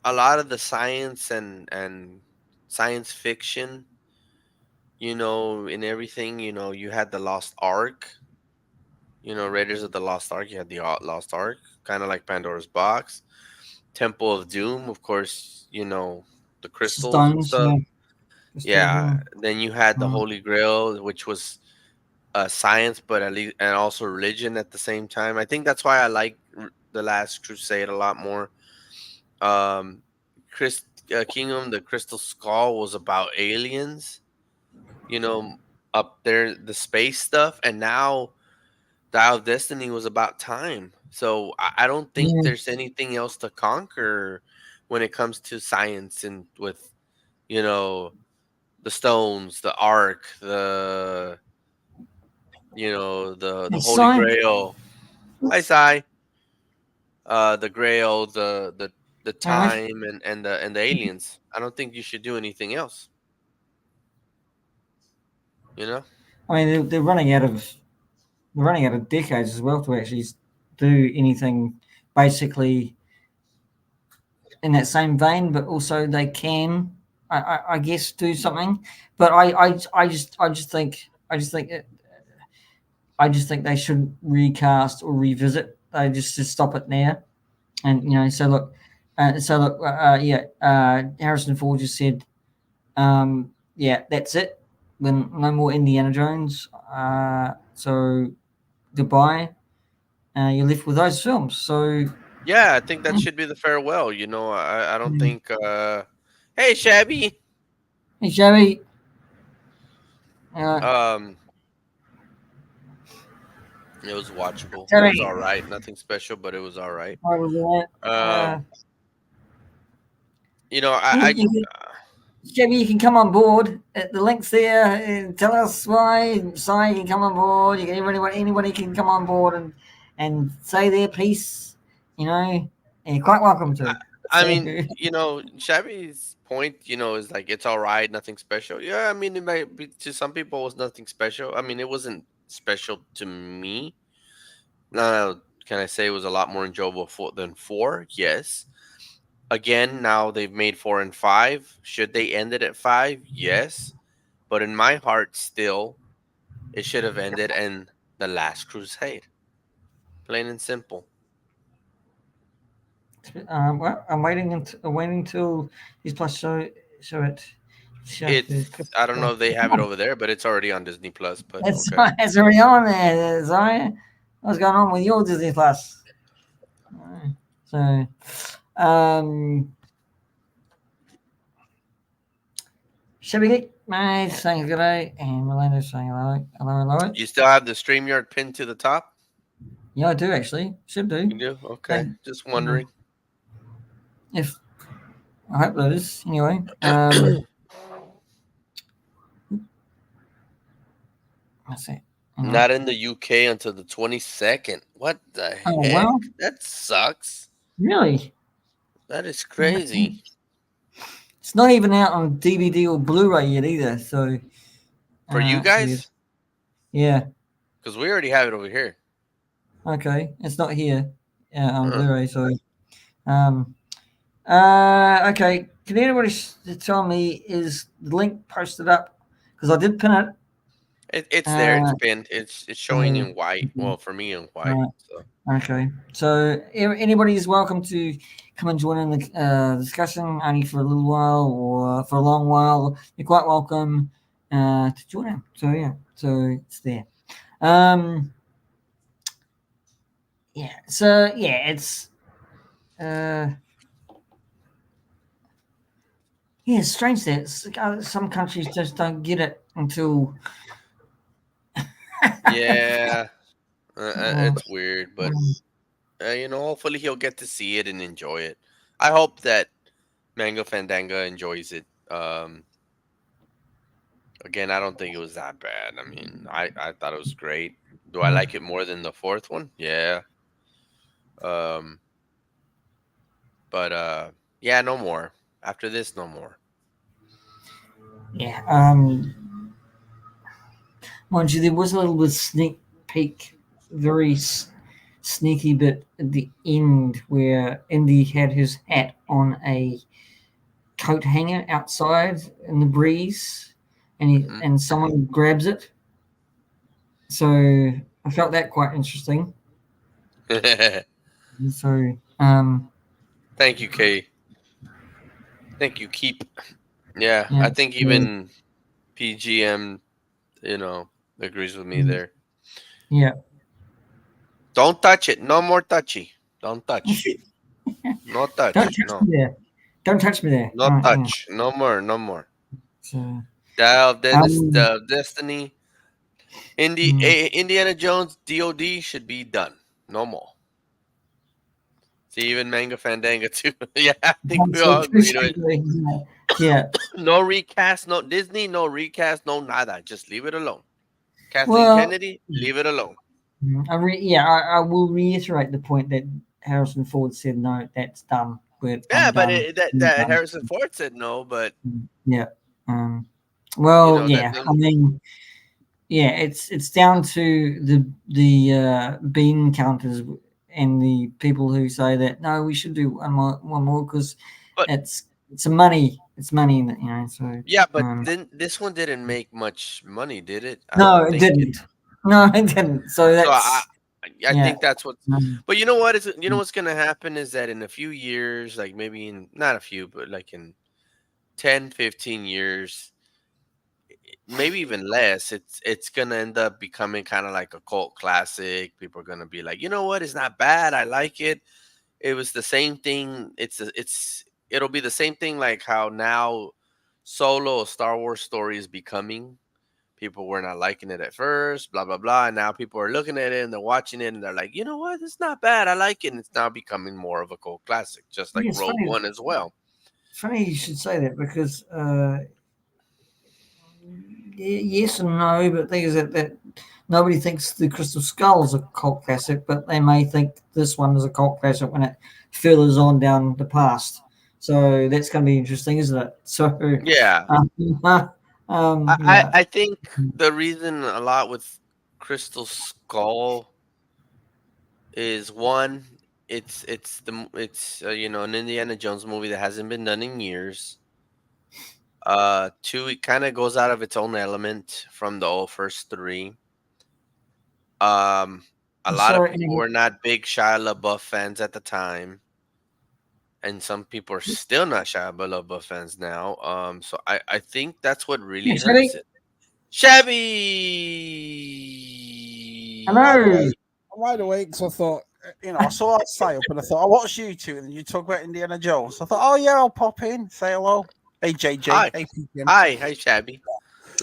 a lot of the science and science fiction, in everything. You had the Lost Ark, Raiders of the Lost Ark. You had the Lost Ark, kind of like Pandora's Box, Temple of Doom, of course. The crystals and Stones, stuff. yeah, crystals, Yeah. yeah. Then you had the Uh, Holy Grail, which was science, but at least and also religion at the same time. I think that's why I like the Last Crusade a lot more. Um, Chris Kingdom, the Crystal Skull was about aliens, you know, up there, the space stuff, and now Dial of Destiny was about time. So I don't think Mm. there's anything else to conquer when it comes to science and with you know the stones, the Ark, the It's Holy so. Grail. Hi, Sai. The Grail, the All right. time, and the aliens. I don't think you should do anything else. You know. I mean, they're running out of decades as well to actually do anything basically in that same vein, but also they can, I guess, do something. But I just think they should recast or revisit. They just stop it there, and so look, yeah, Harrison Ford just said, yeah, that's it. Then no more Indiana Jones. So goodbye. You're left with those films. So, Yeah, I think that should be the farewell. I don't mm, think. Hey, Shabby. hey, Shabby, uh, Um, it was watchable. It was Shabby, all right. Nothing special, but it was all right. what was that? Um, You, I you Shabby, you can come on board. The link's there. Tell us why. Si, you can come on board. Anybody can come on board and say their piece. You know, and you're quite welcome I, to. I So, mean, Shabby's point, is like it's all right, nothing special. Yeah, I mean, it might be to some people it was nothing special. I mean, it wasn't special to me. Now, can I say it was a lot more enjoyable than four? Yes. Again, now they've made four and five. Should they end it at five? Yes. But in my heart, still, it should have ended in the Last Crusade. Plain and simple. well, I'm waiting till these plus show it. Show It's I don't know if they have it over there, but it's already on Disney Plus. But It's okay. it's already on there. Sorry, what's going on with your Disney Plus? So, um, Shabby mate saying good day, and Melinda saying hello, hello, hello. You still have the StreamYard pinned to the top? Yeah, I do actually. Should do. You do? Okay. And, Just uh, wondering. if I hope that is anyway. Let's see. Hang on. Not in the UK until the 22nd. What the Oh heck? well, That sucks. really? That is Uh, crazy. It's not even out on DVD or Blu-ray yet either. So For you it's weird. guys? Yeah. Because we already have it over here. Okay. It's not here. On Huh. Blu-ray. So um. Okay. Can anybody tell me, is the link posted up? Because I did pin it. It's there. It's Uh. pinned. It's showing So, in white. okay. Well, for me in white. Right. So Okay. So anybody is welcome to come and join in the discussion, only for a little while or for a long while. You're quite welcome to join in. So yeah. So it's there. Um. Yeah. So yeah, it's uh. Yeah, it's strange that some countries just don't get it until. yeah, uh, it's weird, but hopefully he'll get to see it and enjoy it. I hope that Mango Fandanga enjoys it. Again, I don't think it was that bad. I mean, I thought it was great. Do I like it more than the fourth one? Yeah. Um, but yeah, no more. After this, no more. yeah. Mind you, there was a little bit of sneak peek, very sneaky bit at the end where Indy had his hat on a coat hanger outside in the breeze, and Hmm. someone grabs it. So I felt that quite interesting. So Thank you, Kay. Thank you, Keep. Yeah, yeah, I think so, even PGM, you know. agrees with me Mm, there. yeah. Don't touch it. No more touchy. Don't touch. No Don't touch. touch No. me there. Don't touch me there. No Right, yeah. touch. No more. No more. So, um, The Destiny. mm, Indiana Jones DOD should be done. No more. See, even Manga Fandango too. Yeah, I think we so all agree to appreciate it. the, yeah. No recast, no Disney, no recast, no nada. Just leave it alone. Kathleen Well, Kennedy, leave it alone. I will reiterate the point that Harrison Ford said, no, that's done. I'm Yeah, but done. We're that done. Harrison Ford said no, but Yeah. Um, you well, know that yeah. I thing. mean, yeah. It's down to the bean counters and the people who say that no, we should do one more because But it's a money. It's money, you know. So yeah, but um, then this one didn't make much money, did it? I no, don't it think it. didn't. No, it didn't. So So I yeah. think that's what's. Um, But you know what is you know what's gonna happen is that in a few years, like maybe in not a few, but like in 10, 15 years, maybe even less, it's gonna end up becoming kind of like a cult classic. People are gonna be like, you know what, it's not bad. I like it. It was the same thing. It'll be the same thing like how now Solo, a Star Wars story is becoming. People were not liking it at first, blah blah blah, and now people are looking at it and they're watching it and they're like, you know what, it's not bad. I like it. And it's now becoming more of a cult classic, just like yeah, it's Rogue funny. One as well. Funny you should say that because yes and no, but the thing is that nobody thinks the Crystal Skull is a cult classic, but they may think this one is a cult classic when it furthers on down the past. So that's going to be interesting, isn't it? So, Yeah, um, yeah, I think the reason a lot with Crystal Skull is one, it's you know, an Indiana Jones movie that hasn't been done in years. Two, it kind of goes out of its own element from the old first three. Um, a lot of sorry, people were not big Shia LaBeouf fans at the time, and some people are still not Shia LaBeouf fans now. So I think that's what yeah, really hurts Shelly, it. Shabby. Wide hello. awake. I'm wide awake because I thought, I saw that stay up and I thought, I watched you two and then you talk about Indiana Jones. I thought, oh yeah, I'll pop in, say hello. Hey JJ, Hi, hey P.G.M. hi, Shabby.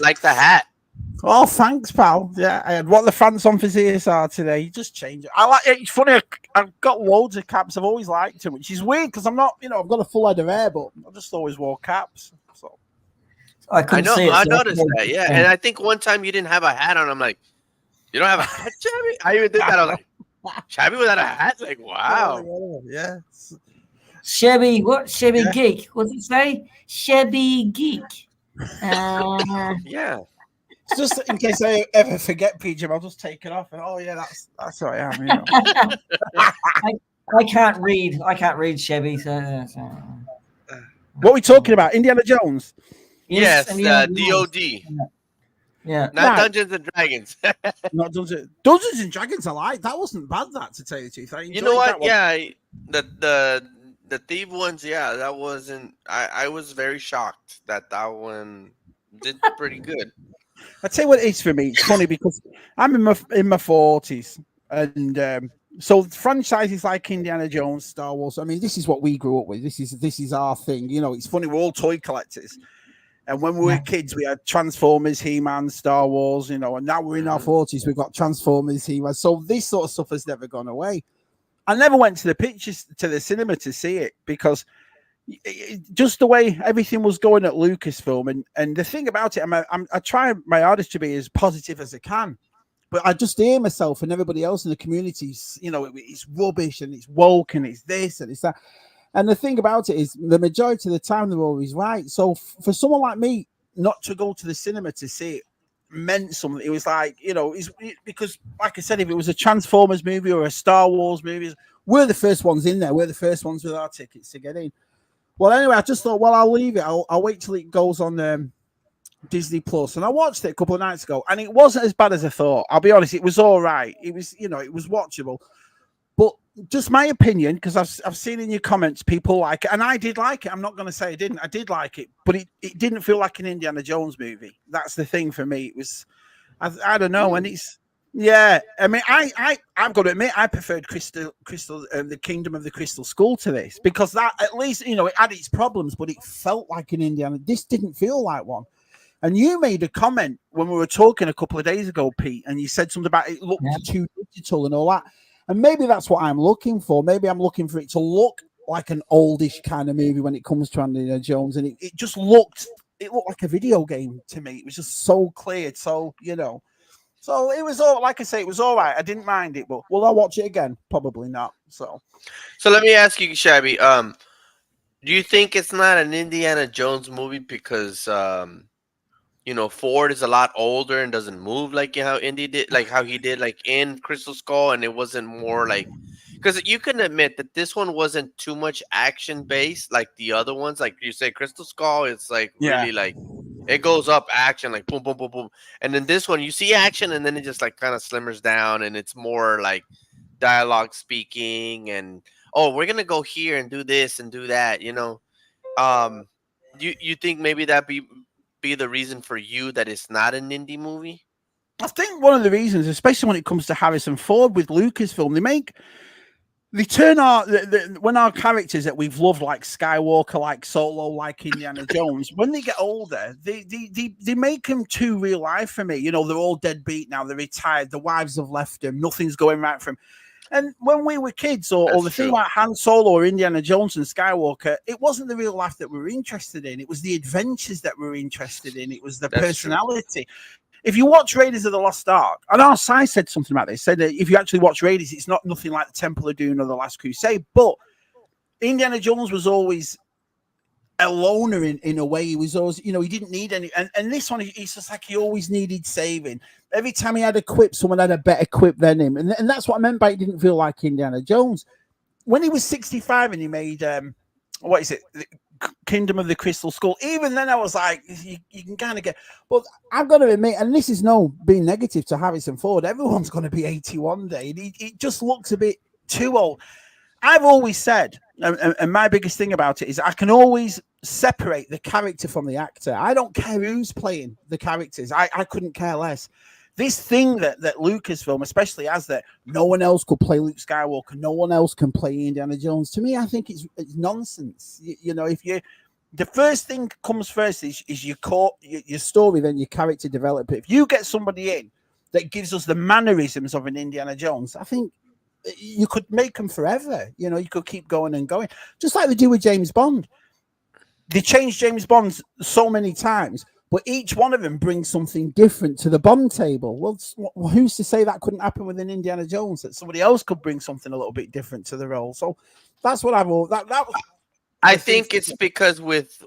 Like the hat. Oh, thanks, pal. Yeah, and what the France on for CSR today? You just change it. I like it. It's funny. I've got loads of caps. I've always liked them, which is weird because I'm not, I've got a full head of hair, but I just always wore caps. So I I couldn't know. see it. I So noticed that. Yeah, and I think one time you didn't have a hat on. I'm like, you don't have a hat, Shabby? I even did that. I was like, Shabby without a hat? Like, wow. yeah, Shabby, what? Shabby yeah. geek. What's it say? Shabby geek. Uh, Yeah. It's just in case I ever forget PJ, I'll just take it off. And, oh yeah, that's who I am. I, I can't read. I can't read Chevy. So. What are we talking about? Indiana Jones. Yes, Yes, Indiana Jones. DOD. Yeah. Not Right. Dungeons and Dragons. Not Dungeons and Dragons. I like that. Wasn't bad. That to tell you the truth, I You know enjoyed what? that one. Yeah, the thief ones. Yeah, that wasn't. I was very shocked that that one did pretty good. I tell you what it is for me. It's funny because I'm in my 40s, and so franchises like Indiana Jones, Star Wars. I mean, this is what we grew up with. This is our thing. It's funny. We're all toy collectors. And when we were Yeah. kids, we had Transformers, He-Man, Star Wars, and now we're in our Mhm. 40s, we've got Transformers, He-Man. So this sort of stuff has never gone away. I never went to the cinema to see it because just the way everything was going at Lucasfilm. And the thing about it, I try my hardest to be as positive as I can. But I just hear myself and everybody else in the community, it's rubbish and it's woke and it's this and it's that. And the thing about it is, the majority of the time they're always right. So for someone like me not to go to the cinema to see it meant something. It was like, because, like I said, if it was a Transformers movie or a Star Wars movie, we're the first ones in there. We're the first ones with our tickets to get in. Well, anyway, I just thought, well, I'll leave it. I'll wait till it goes on Disney Plus. And I watched it a couple of nights ago, and it wasn't as bad as I thought. I'll be honest, it was all right. It was, it was watchable. But just my opinion, because I've seen in your comments people like it, and I did like it. I'm not going to say I didn't. I did like it, but it didn't feel like an Indiana Jones movie. That's the thing for me. It was I don't know, and it's yeah. I mean, I've got to admit, I preferred the Kingdom of the Crystal Skull to this because that at least it had its problems, but it felt like an Indiana. This didn't feel like one. And you made a comment when we were talking a couple of days ago, Pete, and you said something about it looked too digital and all that. And maybe that's what I'm looking for. Maybe I'm looking for it to look like an oldish kind of movie when it comes to Indiana Jones, and it just looked like a video game to me. It was just so clear, so So it was all, like I say, it was all right. I didn't mind it, but will I watch it again? Probably not. So let me ask you, Shabby. Do you think it's not an Indiana Jones movie because Ford is a lot older and doesn't move like how Indy did, like how he did, like in Crystal Skull, and it wasn't more like because you can admit that this one wasn't too much action based like the other ones. Like you say, Crystal Skull, it's like yeah, really like it goes up action like boom, boom, boom, boom, and then this one you see action and then it just like kind of slimmers down and it's more like dialogue speaking and oh we're gonna go here and do this and do that. Um, you think maybe that be the reason for you that it's not an indie movie? I think one of the reasons, especially when it comes to Harrison Ford with Lucasfilm, they turn when our characters that we've loved, like Skywalker, like Solo, like Indiana Jones, when they get older, they make them too real life for me. They're all deadbeat now. They're retired. The wives have left them. Nothing's going right for them. And when we were kids, or the thing like Han Solo or Indiana Jones and Skywalker, it wasn't the real life that we were interested in. It was the adventures that we were interested in. It was the personality. True. If you watch Raiders of the Lost Ark, and our side said something about this, said that if you actually watch Raiders, it's not nothing like the Temple of Doom or the Last Crusade. But Indiana Jones was always a loner in a way. He was always, he didn't need any. And this one, he's just like he always needed saving. Every time he had a quip, someone had a better quip than him. And that's what I meant by it didn't feel like Indiana Jones. When he was 65 and he made, what is it? Kingdom of the Crystal Skull. Even then, I was like, you can kind of get. But I've got to admit, and this is no being negative to Harrison Ford, everyone's going to be 80 one day. It just looks a bit too old. I've always said, and my biggest thing about it is I can always separate the character from the actor. I don't care who's playing the characters. I couldn't care less. This thing that Lucasfilm especially has, that no one else could play Luke Skywalker, no one else can play Indiana Jones. To me, I think it's nonsense. If the first thing comes first is your story, then your character development. If you get somebody in that gives us the mannerisms of an Indiana Jones, I think you could make them forever. You could keep going and going, just like they do with James Bond. They changed James Bond so many times, but each one of them brings something different to the Bond table. Well, who's to say that couldn't happen with an Indiana Jones, that somebody else could bring something a little bit different to the role? So that's what I think it's because with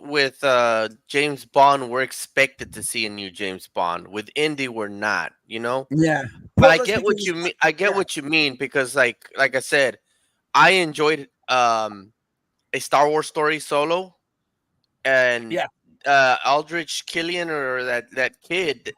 James Bond, we're expected to see a new James Bond. With Indy, we're not. Yeah. But I get what you mean. I get what you mean because, like I said, I enjoyed a Star Wars story, Solo, and Aldrich Killian, or that kid.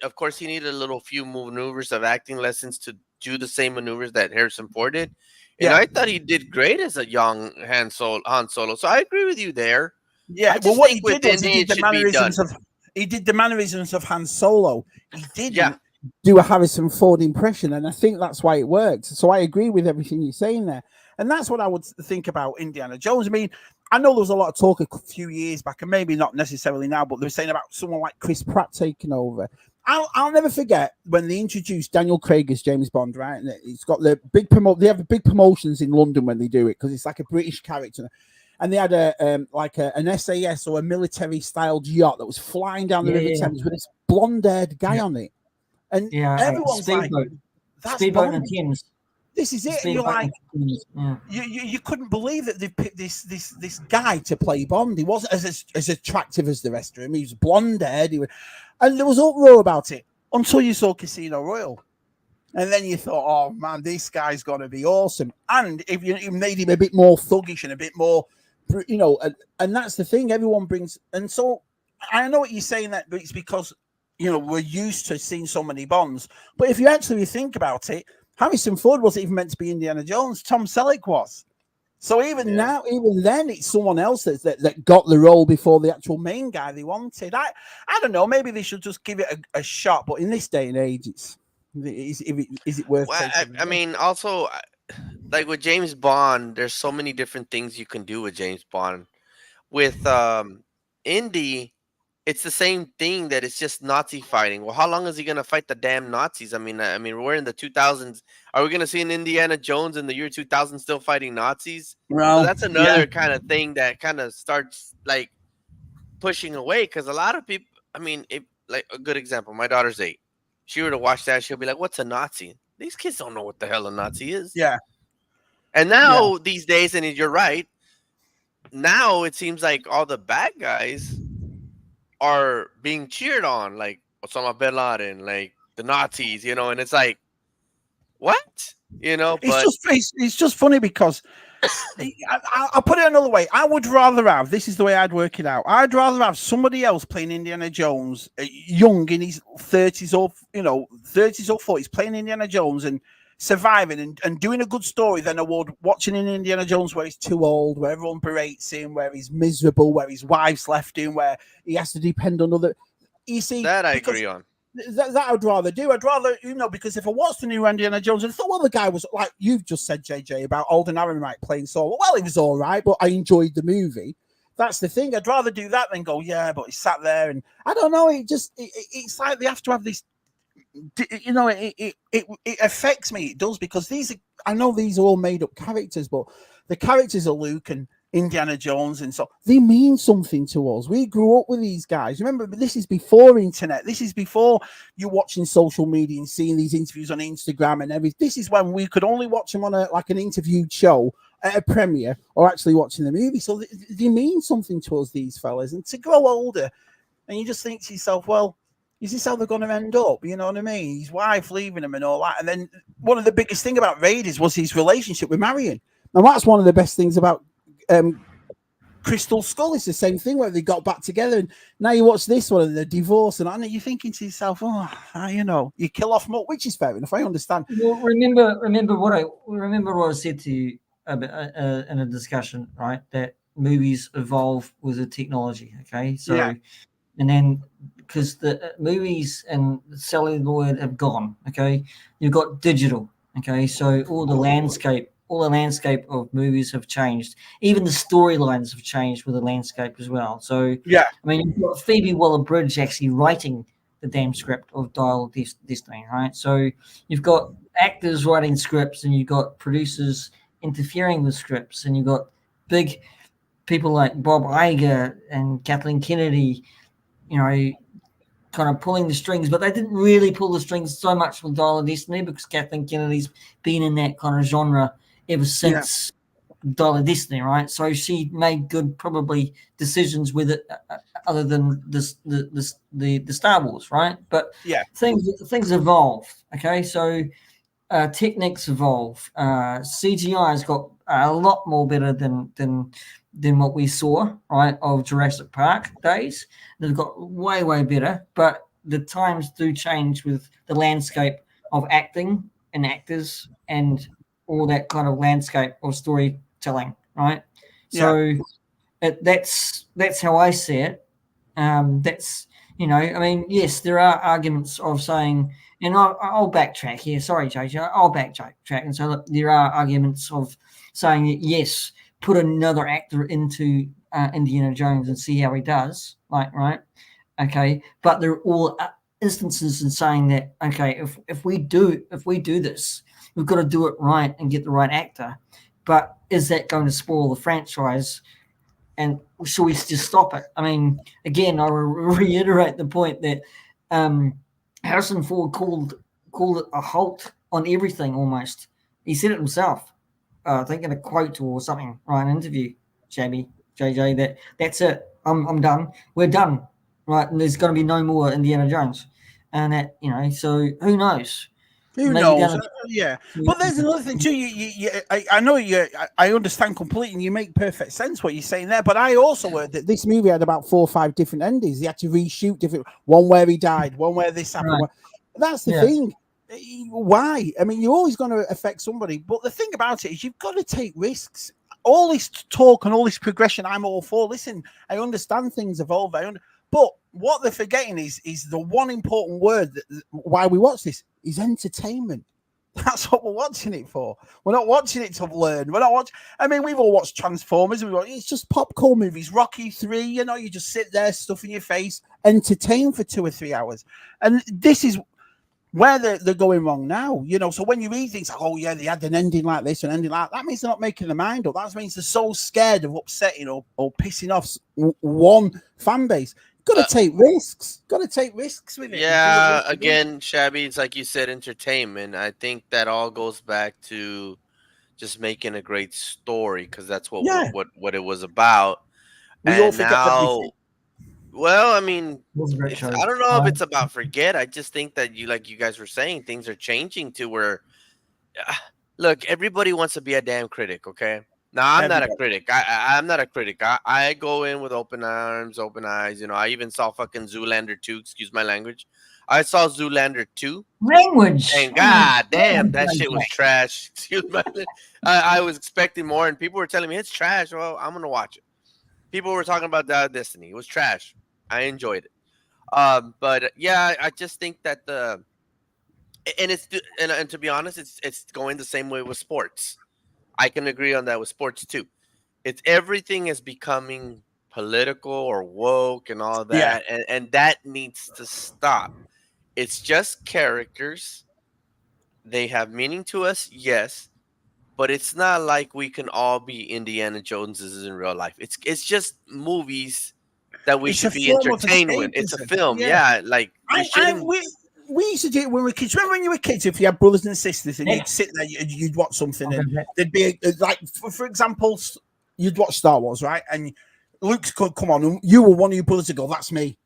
Of course, he needed a few maneuvers of acting lessons to do the same maneuvers that Harrison Ford did. And I thought he did great as a young Han Solo. So I agree with you there. Yeah, well, what he did was he did the mannerisms of Han Solo. He didn't do a Harrison Ford impression, and I think that's why it worked. So I agree with everything you're saying there. And that's what I would think about Indiana Jones. I mean, I know there was a lot of talk a few years back, and maybe not necessarily now, but they were saying about someone like Chris Pratt taking over. I'll never forget when they introduced Daniel Craig as James Bond, right? And it's got the big they have big promotions in London when they do it because it's like a British character. And they had an SAS or a military styled yacht that was flying down the River Thames with this blonde-haired guy on it. And everyone's like, that's Speedboat in the Thames. This is it. And you're like, you couldn't believe that they picked this guy to play Bond. He wasn't as attractive as the rest of him. He was blonde-haired. And there was uproar about it until you saw Casino Royale. And then you thought, oh, man, this guy's going to be awesome. And if you made him a bit more thuggish and a bit more, and that's the thing, everyone brings. And so I know what you're saying, that, but it's because, we're used to seeing so many Bonds. But if you actually think about it, Harrison Ford wasn't even meant to be Indiana Jones. Tom Selleck was. So even Yeah. now, even then, it's someone else that got the role before the actual main guy they wanted. I don't know. Maybe they should just give it a shot. But in this day and age, is it worth Well, taking? I mean, also, like with James Bond, there's so many different things you can do with James Bond. With Indy, it's the same thing that it's just Nazi fighting. Well, how long is he gonna fight the damn Nazis? I mean, we're in the 2000s. Are we gonna see an Indiana Jones in the year 2000 still fighting Nazis? So Well, that's yeah, another kind of thing that kind of starts like pushing away because a lot of people. I mean, if like a good example, my daughter's 8. She were to watch that, she'll be like, "What's a Nazi?" These kids don't know what the hell a Nazi is. yeah, And yeah. now these days, and you're right. Now it seems like all the bad guys are being cheered on, like Osama bin Laden, like the Nazis, and it's like, what? It's But it's just funny because I'll put it another way. I would rather have this is the way I'd work it out. I'd rather have somebody else playing Indiana Jones, young in his 30s or 30s or 40s, playing Indiana Jones and surviving and doing a good story than I would watching an Indiana Jones where he's too old, where everyone berates him, where he's miserable, where his wife's left him, where he has to depend on other. You see, that I because agree on. that I'd rather do. I'd rather, because if I watched the new Indiana Jones and I thought, well, the guy was like you've just said, JJ, about Alden Ehrenreich playing Solo. Well, he was all right, but I enjoyed the movie. That's the thing. I'd rather do that than go, yeah, but he sat there and I don't know. It's like they have to have this. It affects me. It does because I know these are all made up characters, but the characters are Luke and Indiana Jones, and so they mean something to us. We grew up with these guys. Remember, this is before internet. This is before you watching social media and seeing these interviews on Instagram and everything. This is when we could only watch them on an interviewed show at a premiere or actually watching the movie. So they mean something to us, these fellas. And to grow older, and you just think to yourself, well, is this how they're going to end up? You know what I mean? His wife leaving him and all that. And then one of the biggest thing about Raiders was his relationship with Marion. And that's one of the best things about Crystal Skull. It's the same thing where they got back together. And now you watch this one and the divorce and you're thinking to yourself, you kill off more, which is fair enough. I understand. Well, remember what I said to you in a discussion, right? That movies evolve with the technology. Okay, so Yeah. and then because the movies and celluloid have gone, okay, you've got digital. Okay, so all the landscape of movies have changed. Even the storylines have changed with the landscape as well. So Yeah. I mean, you've got Phoebe Waller-Bridge actually writing the damn script of Dial of Destiny, right? So you've got actors writing scripts, and you've got producers interfering with scripts, and you've got big people like Bob Iger and Kathleen Kennedy, kind of pulling the strings, but they didn't really pull the strings so much with Dial of Destiny because Kathleen Kennedy's been in that kind of genre ever since Dial of Destiny, right? So she made good probably decisions with it, other than the Star Wars, right? But things evolve. Okay, so techniques evolve. CGI has got a lot more better than what we saw, right, of Jurassic Park days. They've got way better, but the times do change with the landscape of acting and actors and all that kind of landscape of storytelling, right? So that's how I see it. That's I mean, yes, there are arguments of saying, and I'll backtrack here. Sorry, JJ, I'll backtrack and say, look, there are arguments of saying that yes, put another actor into Indiana Jones and see how he does, like, right? Okay, but there are all instances in saying that okay, if we do this, we've got to do it right and get the right actor. But is that going to spoil the franchise? And should we just stop it? I mean, again, I will reiterate the point that Harrison Ford called it a halt on everything almost. He said it himself. I think in a quote or something, right? An interview, Shabby, JJ. That's it. I'm done. We're done, right? And there's going to be no more Indiana Jones, and that So who knows? Who Maybe knows? Yeah, but there's another thing too. I know you. I understand completely, and you make perfect sense what you're saying there. But I also heard that this movie had about 4 or 5 different endings. They had to reshoot different. One where he died, one where this happened. Right. That's the thing. Why? I mean, you're always going to affect somebody. But the thing about it is, you've got to take risks. all this talk and all this progression, I'm all for. Listen, I understand things evolve. But what they're forgetting is the one important word that why we watch this is entertainment. That's what we're watching it for. We're not watching it to learn. We're not watching. I mean, we've all watched Transformers. It's just popcorn movies. Rocky 3. You just sit there, stuff in your face, entertain for 2 or 3 hours. And this is where they're going wrong now. So when you read things like, oh yeah, they had an ending like this and ending like that means they're not making their mind up. That means they're so scared of upsetting or pissing off one fan base. Got to take risks. Got to take risks with it. Yeah, again, Shabby, it's like you said, entertainment. I think that all goes back to just making a great story, because that's what it was about. We all forget everything. Well, I mean, I don't know if it's about forget. I just think that you guys were saying, things are changing to where, look, everybody wants to be a damn critic, okay? Now, I'm not a critic. I'm not a critic. I go in with open arms, open eyes. I even saw fucking Zoolander 2. Excuse my language. I saw Zoolander 2. Language. And god damn, that shit was trash. Excuse my. I was expecting more, and people were telling me it's trash. Well, I'm gonna watch it. People were talking about Destiny. It was trash. I enjoyed it. But yeah, I just think that and to be honest, it's going the same way with sports. I can agree on that with sports too. Everything is becoming political or woke and all that, and that needs to stop. It's just characters. They have meaning to us, yes, but it's not like we can all be Indiana Joneses in real life. It's just movies that we should be entertained with. It's a film, yeah. Like we used to do it when we were kids. Remember when you were kids, if you had brothers and sisters and you'd sit there, you'd watch something, and there'd be like, for example, you'd watch Star Wars, right? And Luke could come on, and you were one of your brothers to go, that's me,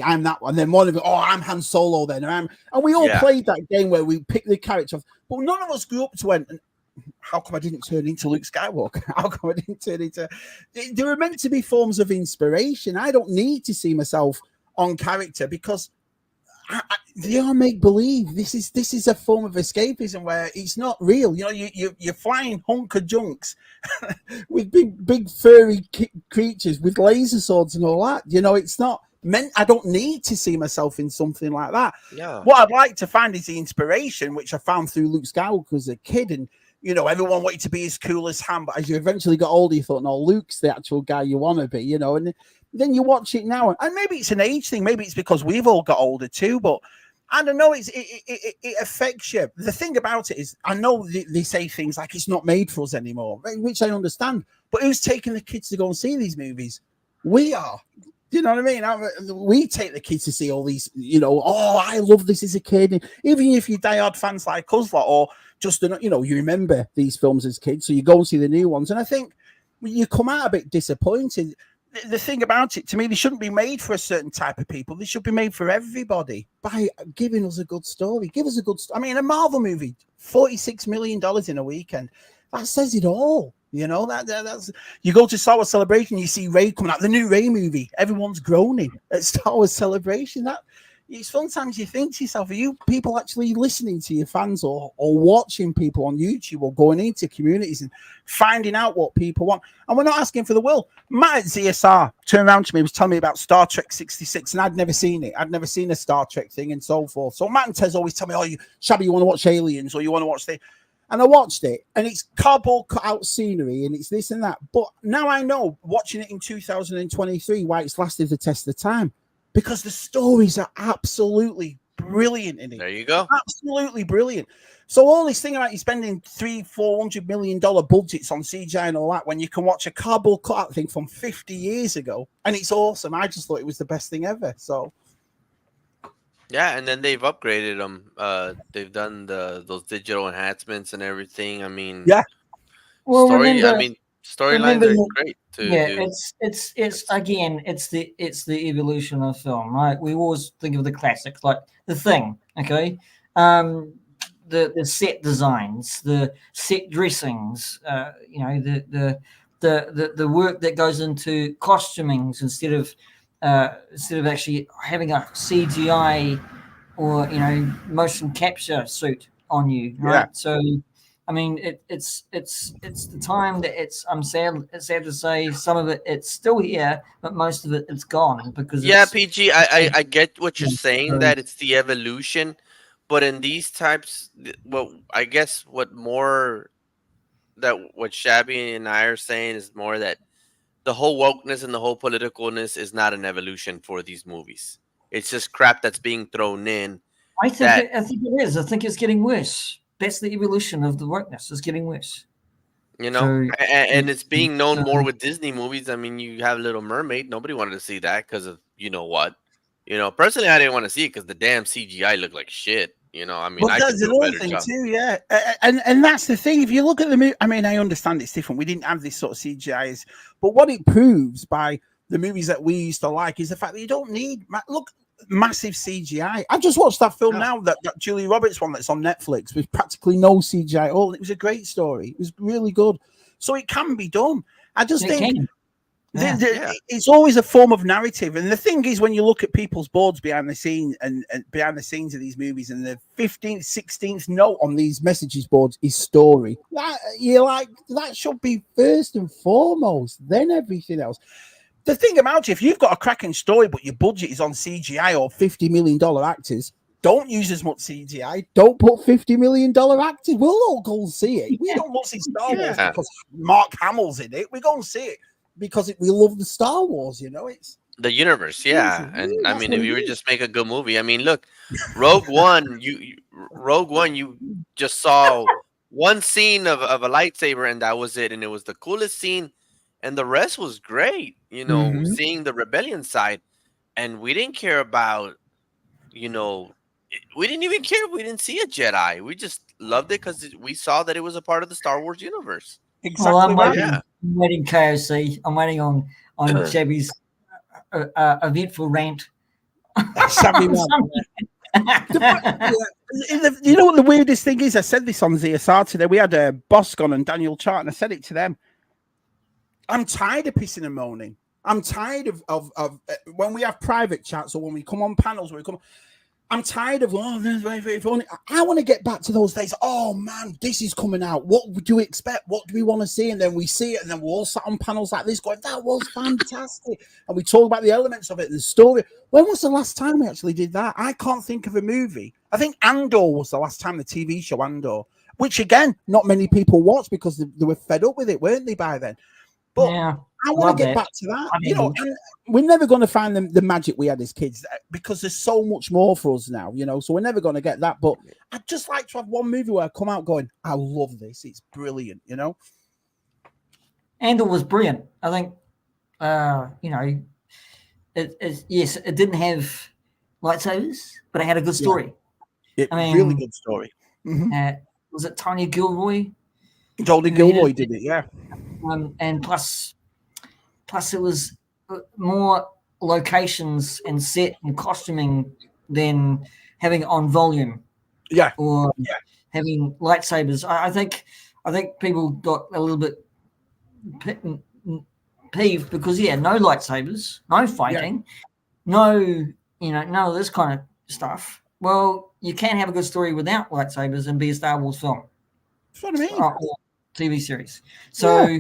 I'm that one. And then one of them, oh, I'm Han Solo then. And we all played that game where we picked the character, but none of us grew up to went, how come I didn't turn into Luke Skywalker? How come I didn't turn into... They were meant to be forms of inspiration. I don't need to see myself on character because they are make-believe. This is a form of escapism where it's not real. You're flying hunk of junks with big furry creatures with laser swords and all that. It's not meant. I don't need to see myself in something like that. Yeah. What I'd like to find is the inspiration, which I found through Luke Skywalker as a kid, and everyone wanted to be as cool as Han, but as you eventually got older, you thought, no, Luke's the actual guy you want to be, and then you watch it now, and maybe it's an age thing, maybe it's because we've all got older too, but I don't know, it affects you. The thing about it is, I know they say things like it's not made for us anymore, which I understand, but who's taking the kids to go and see these movies? We are. Do you know what I mean? We take the kids to see all these, oh, I love this as a kid. Even if you're diehard fans like us, or just, you remember these films as kids, so you go and see the new ones. And I think you come out a bit disappointed. The thing about it, to me, they shouldn't be made for a certain type of people. They should be made for everybody by giving us a good story. Give us a good story. I mean, a Marvel movie, $46 million in a weekend. That says it all. That's you go to Star Wars Celebration, you see Rey coming out, the new Rey movie. Everyone's groaning at Star Wars Celebration. It's sometimes you think to yourself, are you people actually listening to your fans or watching people on YouTube or going into communities and finding out what people want? And we're not asking for the world. Matt at ZSR turned around to me, was telling me about Star Trek 66, and I'd never seen it. I'd never seen a Star Trek thing and so forth. So Matt and Tez always tell me, oh, Shabby, you want to watch Aliens or you want to watch this? And I watched it, and it's cardboard cut out scenery, and it's this and that. But now I know, watching it in 2023, why it's lasted the test of time. Because the stories are absolutely brilliant in it. There you go. Absolutely brilliant. So all this thing about you spending $300-400 million budgets on CGI and all that, when you can watch a cardboard cut out thing from 50 years ago, and it's awesome. I just thought it was the best thing ever. So. Yeah, and then they've upgraded them. They've done those digital enhancements and everything. I mean, yeah. Well, storylines are great too. Yeah, it's again, it's the evolution of film, right? We always think of the classics, like The Thing, okay? The set designs, the set dressings, the work that goes into costumings instead of actually having a CGI or motion capture suit on you, right? Yeah. So I mean, it's the time that it's sad to say some of it's still here, but most of it's gone because Yeah, it's PG, I get what you're saying, so, that it's the evolution, but in these types, well, I guess what Shabby and I are saying is more that the whole wokeness and the whole politicalness is not an evolution for these movies. It's just crap that's being thrown in that, I think it is. I think it's getting worse. That's the evolution of the wokeness. It's getting worse. you know, So, and it's being known so more with Disney movies. I mean, you have Little Mermaid. Nobody wanted to see that because of you know what. Personally, I didn't want to see it because the damn CGI looked like shit. I mean, But I could that's do a another better thing job. too, yeah. And that's the thing. If you look at the movie, I mean, I understand it's different. We didn't have this sort of CGIs, but what it proves by the movies that we used to like is the fact that you don't need look massive CGI. I just watched that film No. now, that Julie Roberts one that's on Netflix with practically no CGI at all. It was a great story. It was really good. So it can be done. I just it think can. Yeah. it's always a form of narrative, and the thing is, when you look at people's boards behind the scene and behind the scenes of these movies, and the 15th, 16th note on these messages boards is story. You're like, that should be first and foremost, then everything else. The thing about it, if you've got a cracking story, but your budget is on CGI or $50 million actors, don't use as much CGI. Don't put $50 million actors. We'll all go and see it. We don't want to see Star Wars Yeah. because Mark Hamill's in it. We go and see it because we love the Star Wars. It's The universe, yeah. And I that's mean, what if it you would is. just make a good movie, I mean, look, Rogue One, you just saw one scene of a lightsaber, and that was it, and it was the coolest scene, and the rest was great. Mhm. Seeing the rebellion side, and we didn't care about, you know, we didn't even care. We didn't see a Jedi. We just loved it because we saw that it was a part of the Star Wars universe. Well, Exactly right. Yeah. I'm waiting KOC. I'm waiting on Shabby's eventful rant. Savvy man. You know what the weirdest thing is? I said this on ZSR today. We had Boscon and Daniel Chart, and I said it to them. I'm tired of pissing and moaning. I'm tired of when we have private chats or when we come on panels where we come. I'm tired of I want to get back to those days. Oh man, this is coming out. What do we expect? What do we want to see? And then we see it, and then we're all sat on panels like this going, that was fantastic. And we talk about the elements of it and the story. When was the last time we actually did that? I can't think of a movie. I think Andor was the last time, the TV show Andor, which again, not many people watched because they were fed up with it, weren't they, by then? But Yeah, I want to get back to that. And we're never going to find the magic we had as kids because there's so much more for us now, so we're never going to get that. But I'd just like to have one movie where I come out going, I love this. It's brilliant, Andor was brilliant. I think, yes, it didn't have lightsabers, but it had a good story. Yeah. Really good story. Was it Tanya Gilroy? Tony Gilroy did it, yeah. And plus it was more locations and set and costuming than having it on volume. Yeah. Or having lightsabers. I think people got a little bit peeved because no lightsabers, no fighting, no none of this kind of stuff. Well, you can't have a good story without lightsabers and be a Star Wars film. That's what I mean. Or TV series. So,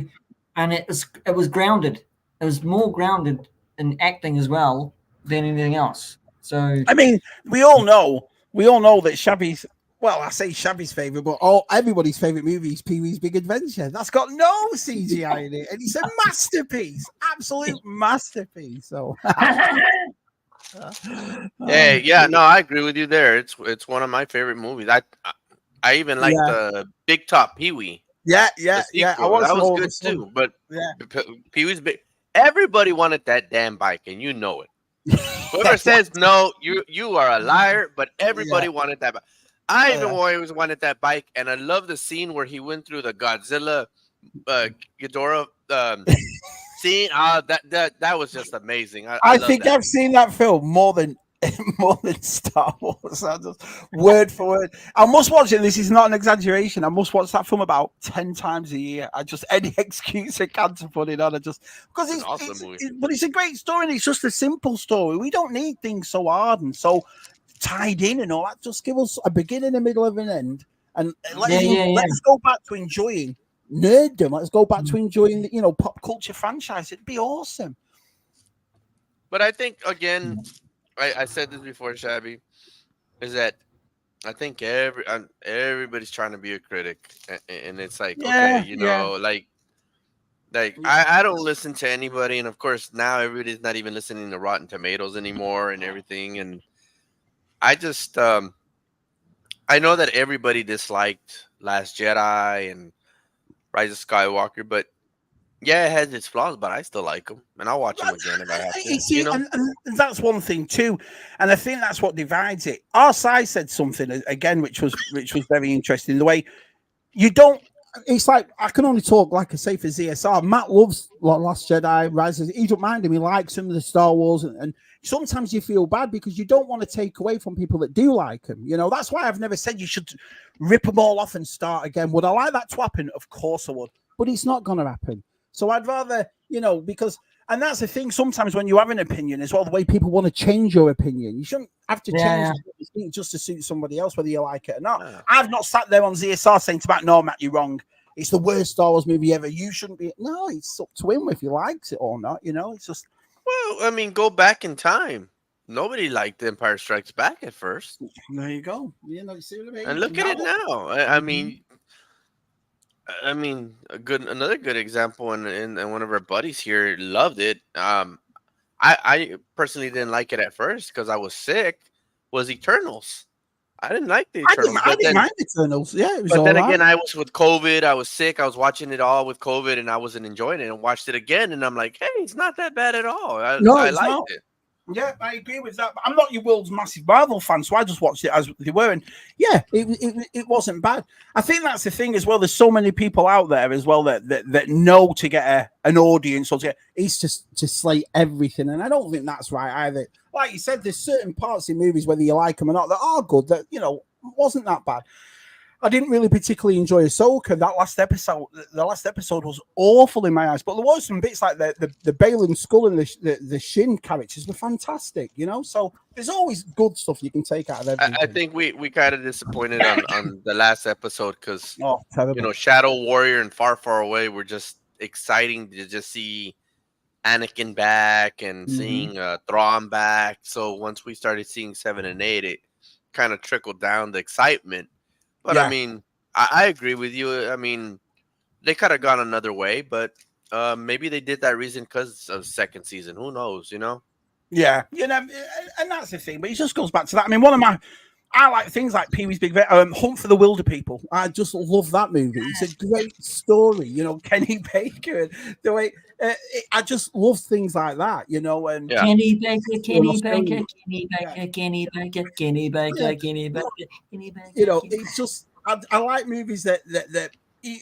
and it was grounded. It was more grounded in acting as well than anything else. So, I mean, we all know that Shabby's. Well, I say Shabby's favorite, but everybody's favorite movie is Pee-wee's Big Adventure. That's got no CGI in it, and it's a masterpiece, absolute masterpiece. So, Hey, yeah, no, I agree with you there. It's one of my favorite movies. I even like the Big Top Pee Wee. Yeah. I That was good too. But Pee Wee's big. Everybody wanted that damn bike, and you know it. Whoever says no, you are a liar. But everybody wanted that bike. I even always wanted that bike, and I love the scene where he went through the Godzilla Ghidorah scene. That was just amazing. I think I've seen that film more than Star Wars. I just, word for word. I must watch it. This is not an exaggeration. I must watch that film about 10 times a year. I just any excuse I can to put it on. I just because it's awesome movie. But it's a great story, and it's just a simple story. We don't need things so hard and so tied in and all that. Just give us a beginning, a middle, and an end, And Yeah. let's go back to enjoying nerddom. Let's go back to enjoying the pop culture franchise. It'd be awesome. But I think again, I said this before, Shabby, is that I think everybody's trying to be a critic, and it's like, okay, Yeah. like I don't listen to anybody, and of course now everybody's not even listening to Rotten Tomatoes anymore and everything, and I just I know that everybody disliked Last Jedi and Rise of Skywalker, but yeah, it has its flaws, but I still like them, and I'll watch them again if I have to. You see, and that's one thing too, and I think that's what divides it. Our side said something again, which was very interesting. The way you don't. It's like I can only talk, like I say, for ZSR. Matt loves Last Jedi, Rises. He don't mind him. He likes some of the Star Wars, and sometimes you feel bad because you don't want to take away from people that do like them. That's why I've never said you should rip them all off and start again. Would I like that to happen? Of course I would, but it's not going to happen. So I'd rather, because, and that's the thing. Sometimes when you have an opinion as well, the way people want to change your opinion, you shouldn't have to change it just to suit somebody else, whether you like it or not. Yeah. I've not sat there on ZSR saying to Matt, no, Matt, you're wrong. It's the worst Star Wars movie ever. You shouldn't be. No, it's up to him if he likes it or not. It's just. Well, I mean, go back in time. Nobody liked Empire Strikes Back at first. There you go. You see what I mean? And look at it now. I mean, another good example, and one of our buddies here loved it. I personally didn't like it at first because I was sick. Was Eternals? I didn't like the Eternals. I didn't mind Eternals. Yeah, it was. But then again, I was with COVID. I was sick. I was watching it all with COVID, and I wasn't enjoying it. And watched it again, and I'm like, hey, it's not that bad at all. I liked it. Yeah, I agree with that. But I'm not your world's massive Marvel fan, so I just watched it as they were. And yeah, it wasn't bad. I think that's the thing as well. There's so many people out there as well that know to get an audience or it's just to slay everything. And I don't think that's right either. Like you said, there's certain parts in movies, whether you like them or not, that are good, that, wasn't that bad. I didn't really particularly enjoy Ahsoka. The last episode was awful in my eyes. But there was some bits like the Balin Skull and the Shin characters were fantastic, So there's always good stuff you can take out of everything. I think we kind of disappointed on the last episode because terrible. Shadow Warrior and Far Far Away were just exciting to just see Anakin back and seeing Thrawn back. So once we started seeing 7 and 8, it kind of trickled down the excitement. But I mean, I agree with you. I mean, they could have gone another way, but maybe they did that reason because of second season. Who knows, Yeah, and that's the thing. But it just goes back to that. I mean, I like things like Pee-wee's Big Hunt for the Wilder People. I just love that movie. It's a great story, Kenny Baker. The way I just love things like that, And Kenny Baker. It's just I like movies that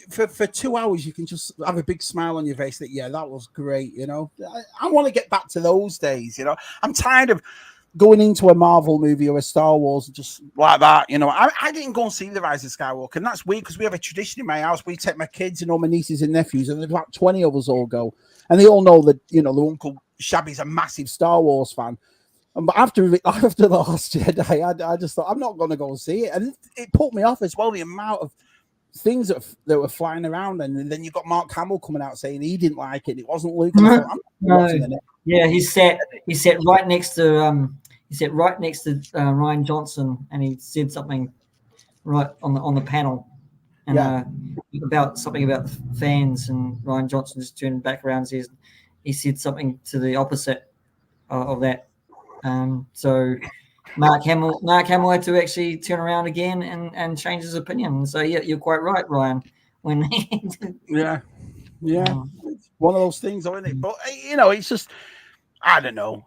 for 2 hours you can just have a big smile on your face that that was great. I want to get back to those days. I'm tired of going into a Marvel movie or a Star Wars just like that. I didn't go and see The Rise of Skywalker, and that's weird because we have a tradition in my house. We take my kids and all my nieces and nephews, and there's about 20 of us all go, and they all know that the Uncle Shabby's a massive Star Wars fan. But after the Last Jedi, I just thought I'm not going to go and see it, and it put me off as well. The amount of things that were flying around, and then you got Mark Hamill coming out saying he didn't like it. It wasn't Luke. Yeah, he sat right next to Ryan Johnson, and he said something right on the panel, and about something about fans, and Ryan Johnson just turned back around and says he said something to the opposite of that. So Mark Hamill had to actually turn around again and change his opinion. So yeah, you're quite right, Ryan. When yeah, one of those things, isn't it? But it's just I don't know.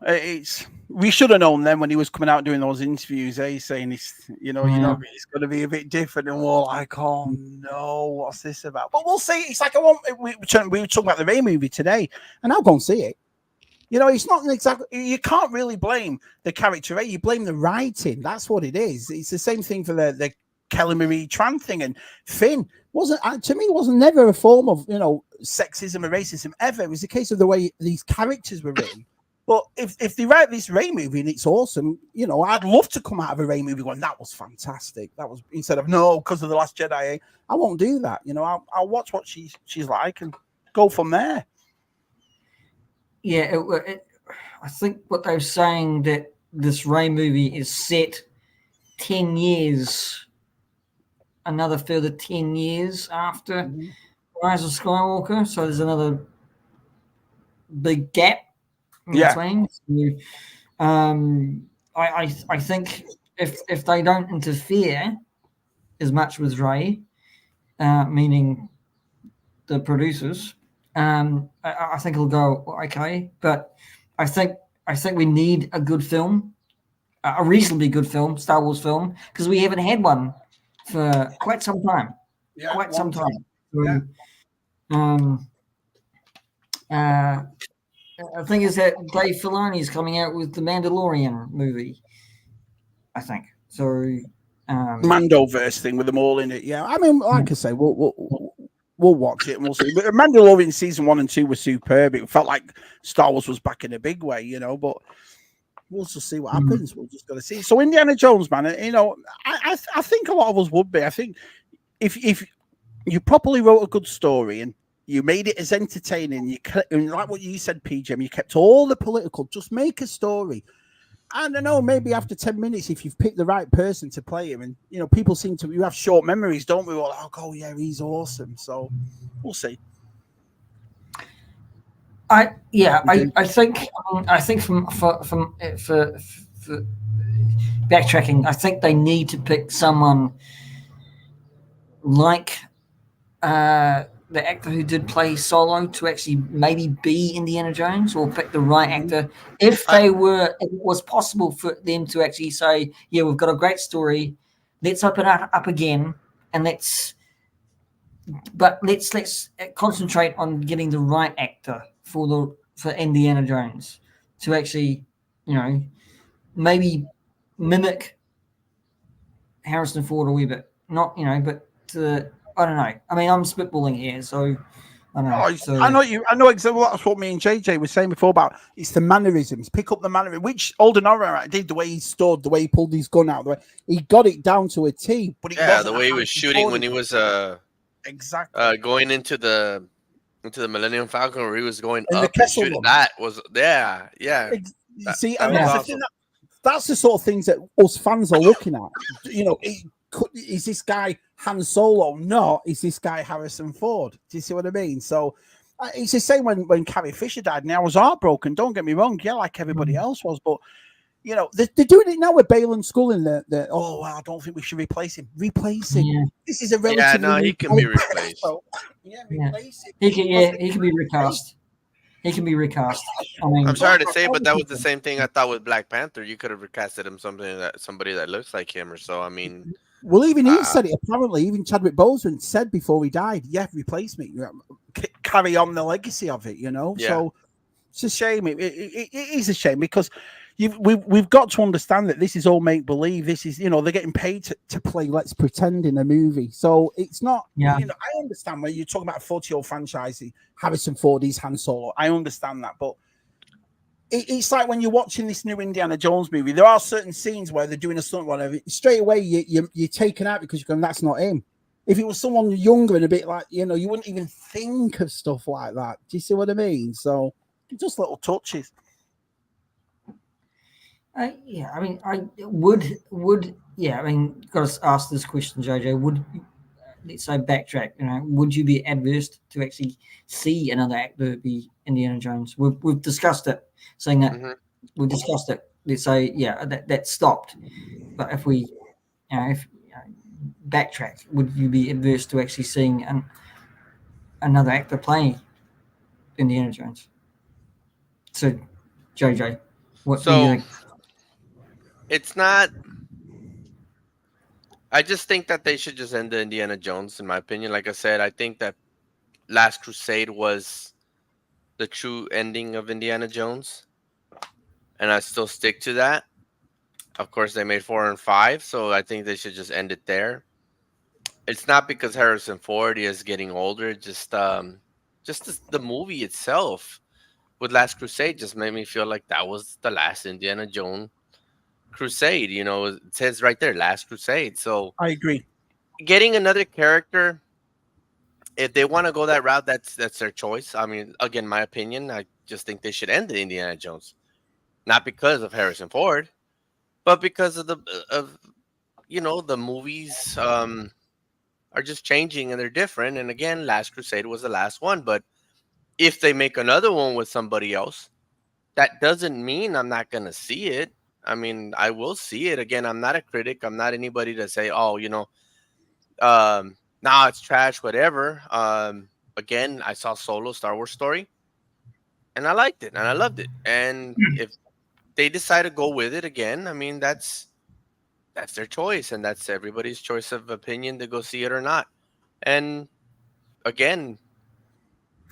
We should have known then when he was coming out doing those interviews. Saying it's it's going to be a bit different, and we're like, oh no, what's this about? But we'll see. It's like we were talking about the Ray movie today, and I'll go and see it. It's not exactly. You can't really blame the character Ray. You blame the writing. That's what it is. It's the same thing for the Kelly Marie Tran thing, and Finn wasn't never a form of sexism or racism ever. It was a case of the way these characters were written. But if they write this Ray movie and it's awesome, you know, I'd love to come out of a Ray movie going, that was fantastic. That was, instead of no, because of the Last Jedi. I won't do that. You know, I'll watch what she's like and go from there. Yeah, I think what they're saying that this Ray movie is set 10 years, another further 10 years after Rise of Skywalker. So there's another big gap in Yeah. between. So, I think if they don't interfere as much with Ray, meaning the producers, I think it'll go okay. But I think I think we need a good film, a reasonably good film, Star Wars film, because we haven't had one for quite some time. Yeah, Quite some long time. So, Yeah. The thing is that Dave Filoni is coming out with the Mandalorian movie, I think. So, Mandoverse thing with them all in it. Yeah, I mean, like I say, we'll watch it and we'll see. But Mandalorian season 1 and 2 were superb. It felt like Star Wars was back in a big way, you know. But we'll just see what happens. We'll just got to see. So Indiana Jones, man, you know, I think a lot of us would be. I think if you properly wrote a good story and you made it as entertaining, and like what you said, P.G.M, you kept all the political. Just make a story. I don't know, maybe after 10 minutes, if you've picked the right person to play him, and you know, people seem to, you have short memories, don't we? Well, oh yeah, he's awesome. So we'll see. I think for backtracking, I think they need to pick someone like the actor who did play Solo to actually maybe be Indiana Jones, or pick the right actor. If it was possible for them to actually say, yeah, we've got a great story, let's open it up again, and let's concentrate on getting the right actor for Indiana Jones to actually, you know, maybe mimic Harrison Ford a wee bit. Not, you know, but I don't know. I mean, I'm spitballing here, so I don't know. I know you. I know exactly. That's what me and JJ were saying before about it's the mannerisms. Pick up the mannerism, which Alden Ehrenreich did. The way he stood, the way he pulled his gun out, the way he got it down to a T. But it wasn't the way he was shooting when he was exactly going into the Millennium Falcon, where he was going in up the and Kessel shooting. Run. That was that See, that and was that's the awesome. thing that's the sort of things that us fans are looking at. You know, is this guy Han Solo? No, is this guy Harrison Ford? Do you see what I mean? So it's the same when Carrie Fisher died, and I was heartbroken. Don't get me wrong, yeah, like everybody else was, but you know they're doing it now with Bale and Skull in the. Oh, well, I don't think we should replace him. Replace him. Yeah. This is a relatively he can be replaced. So, replace him. He can be recast. He can be recast. I mean, I'm sorry to say, but that was the same thing I thought with Black Panther. You could have recasted him somebody that looks like him or so. I mean, well, even he said it. Apparently, even Chadwick Boseman said before he died, "Yeah, replace me. Carry on the legacy of it." You know, so it's a shame. It is a shame because we've got to understand that this is all make believe. This is, you know, they're getting paid to play Let's Pretend in a movie, so it's not. Yeah. You know, I understand when you're talking about a 40-year-old franchise, Harrison Ford is Han Solo. I understand that, but it's like when you're watching this new Indiana Jones movie, there are certain scenes where they're doing a stunt, whatever. Straight away, you're taken out because you're going, that's not him. If it was someone younger and a bit like, you know, you wouldn't even think of stuff like that. Do you see what I mean? So just little touches. Yeah, I mean, I would yeah, I mean, got to ask this question, JJ. Would, let's say, backtrack? You know, would you be adverse to actually see another actor be Indiana Jones? We've discussed it, saying that we've discussed it. Let's say, yeah, that stopped. But if we, you know, backtrack, would you be adverse to actually seeing another actor playing Indiana Jones? So, JJ, what do you think? It's not. I just think that they should just end the Indiana Jones, in my opinion. Like I said, I think that Last Crusade was the true ending of Indiana Jones, and I still stick to that. Of course, they made 4 and 5, so I think they should just end it there. It's not because Harrison Ford is getting older, just the movie itself with Last Crusade just made me feel like that was the last Indiana Jones crusade. You know, it says right there, Last Crusade. So I agree. getting another character, if they want to go that route, that's their choice. I mean, again, my opinion, I just think they should end the Indiana Jones, not because of Harrison Ford, but because of the movies are just changing and they're different. And again, Last Crusade was the last one, but if they make another one with somebody else, that doesn't mean I'm not gonna see it. I mean, I will see it. Again, I'm not a critic. I'm not anybody to say, oh, nah, it's trash, whatever. Again, I saw Solo Star Wars story and I liked it and I loved it. And if they decide to go with it again, I mean that's their choice and that's everybody's choice of opinion to go see it or not. And again,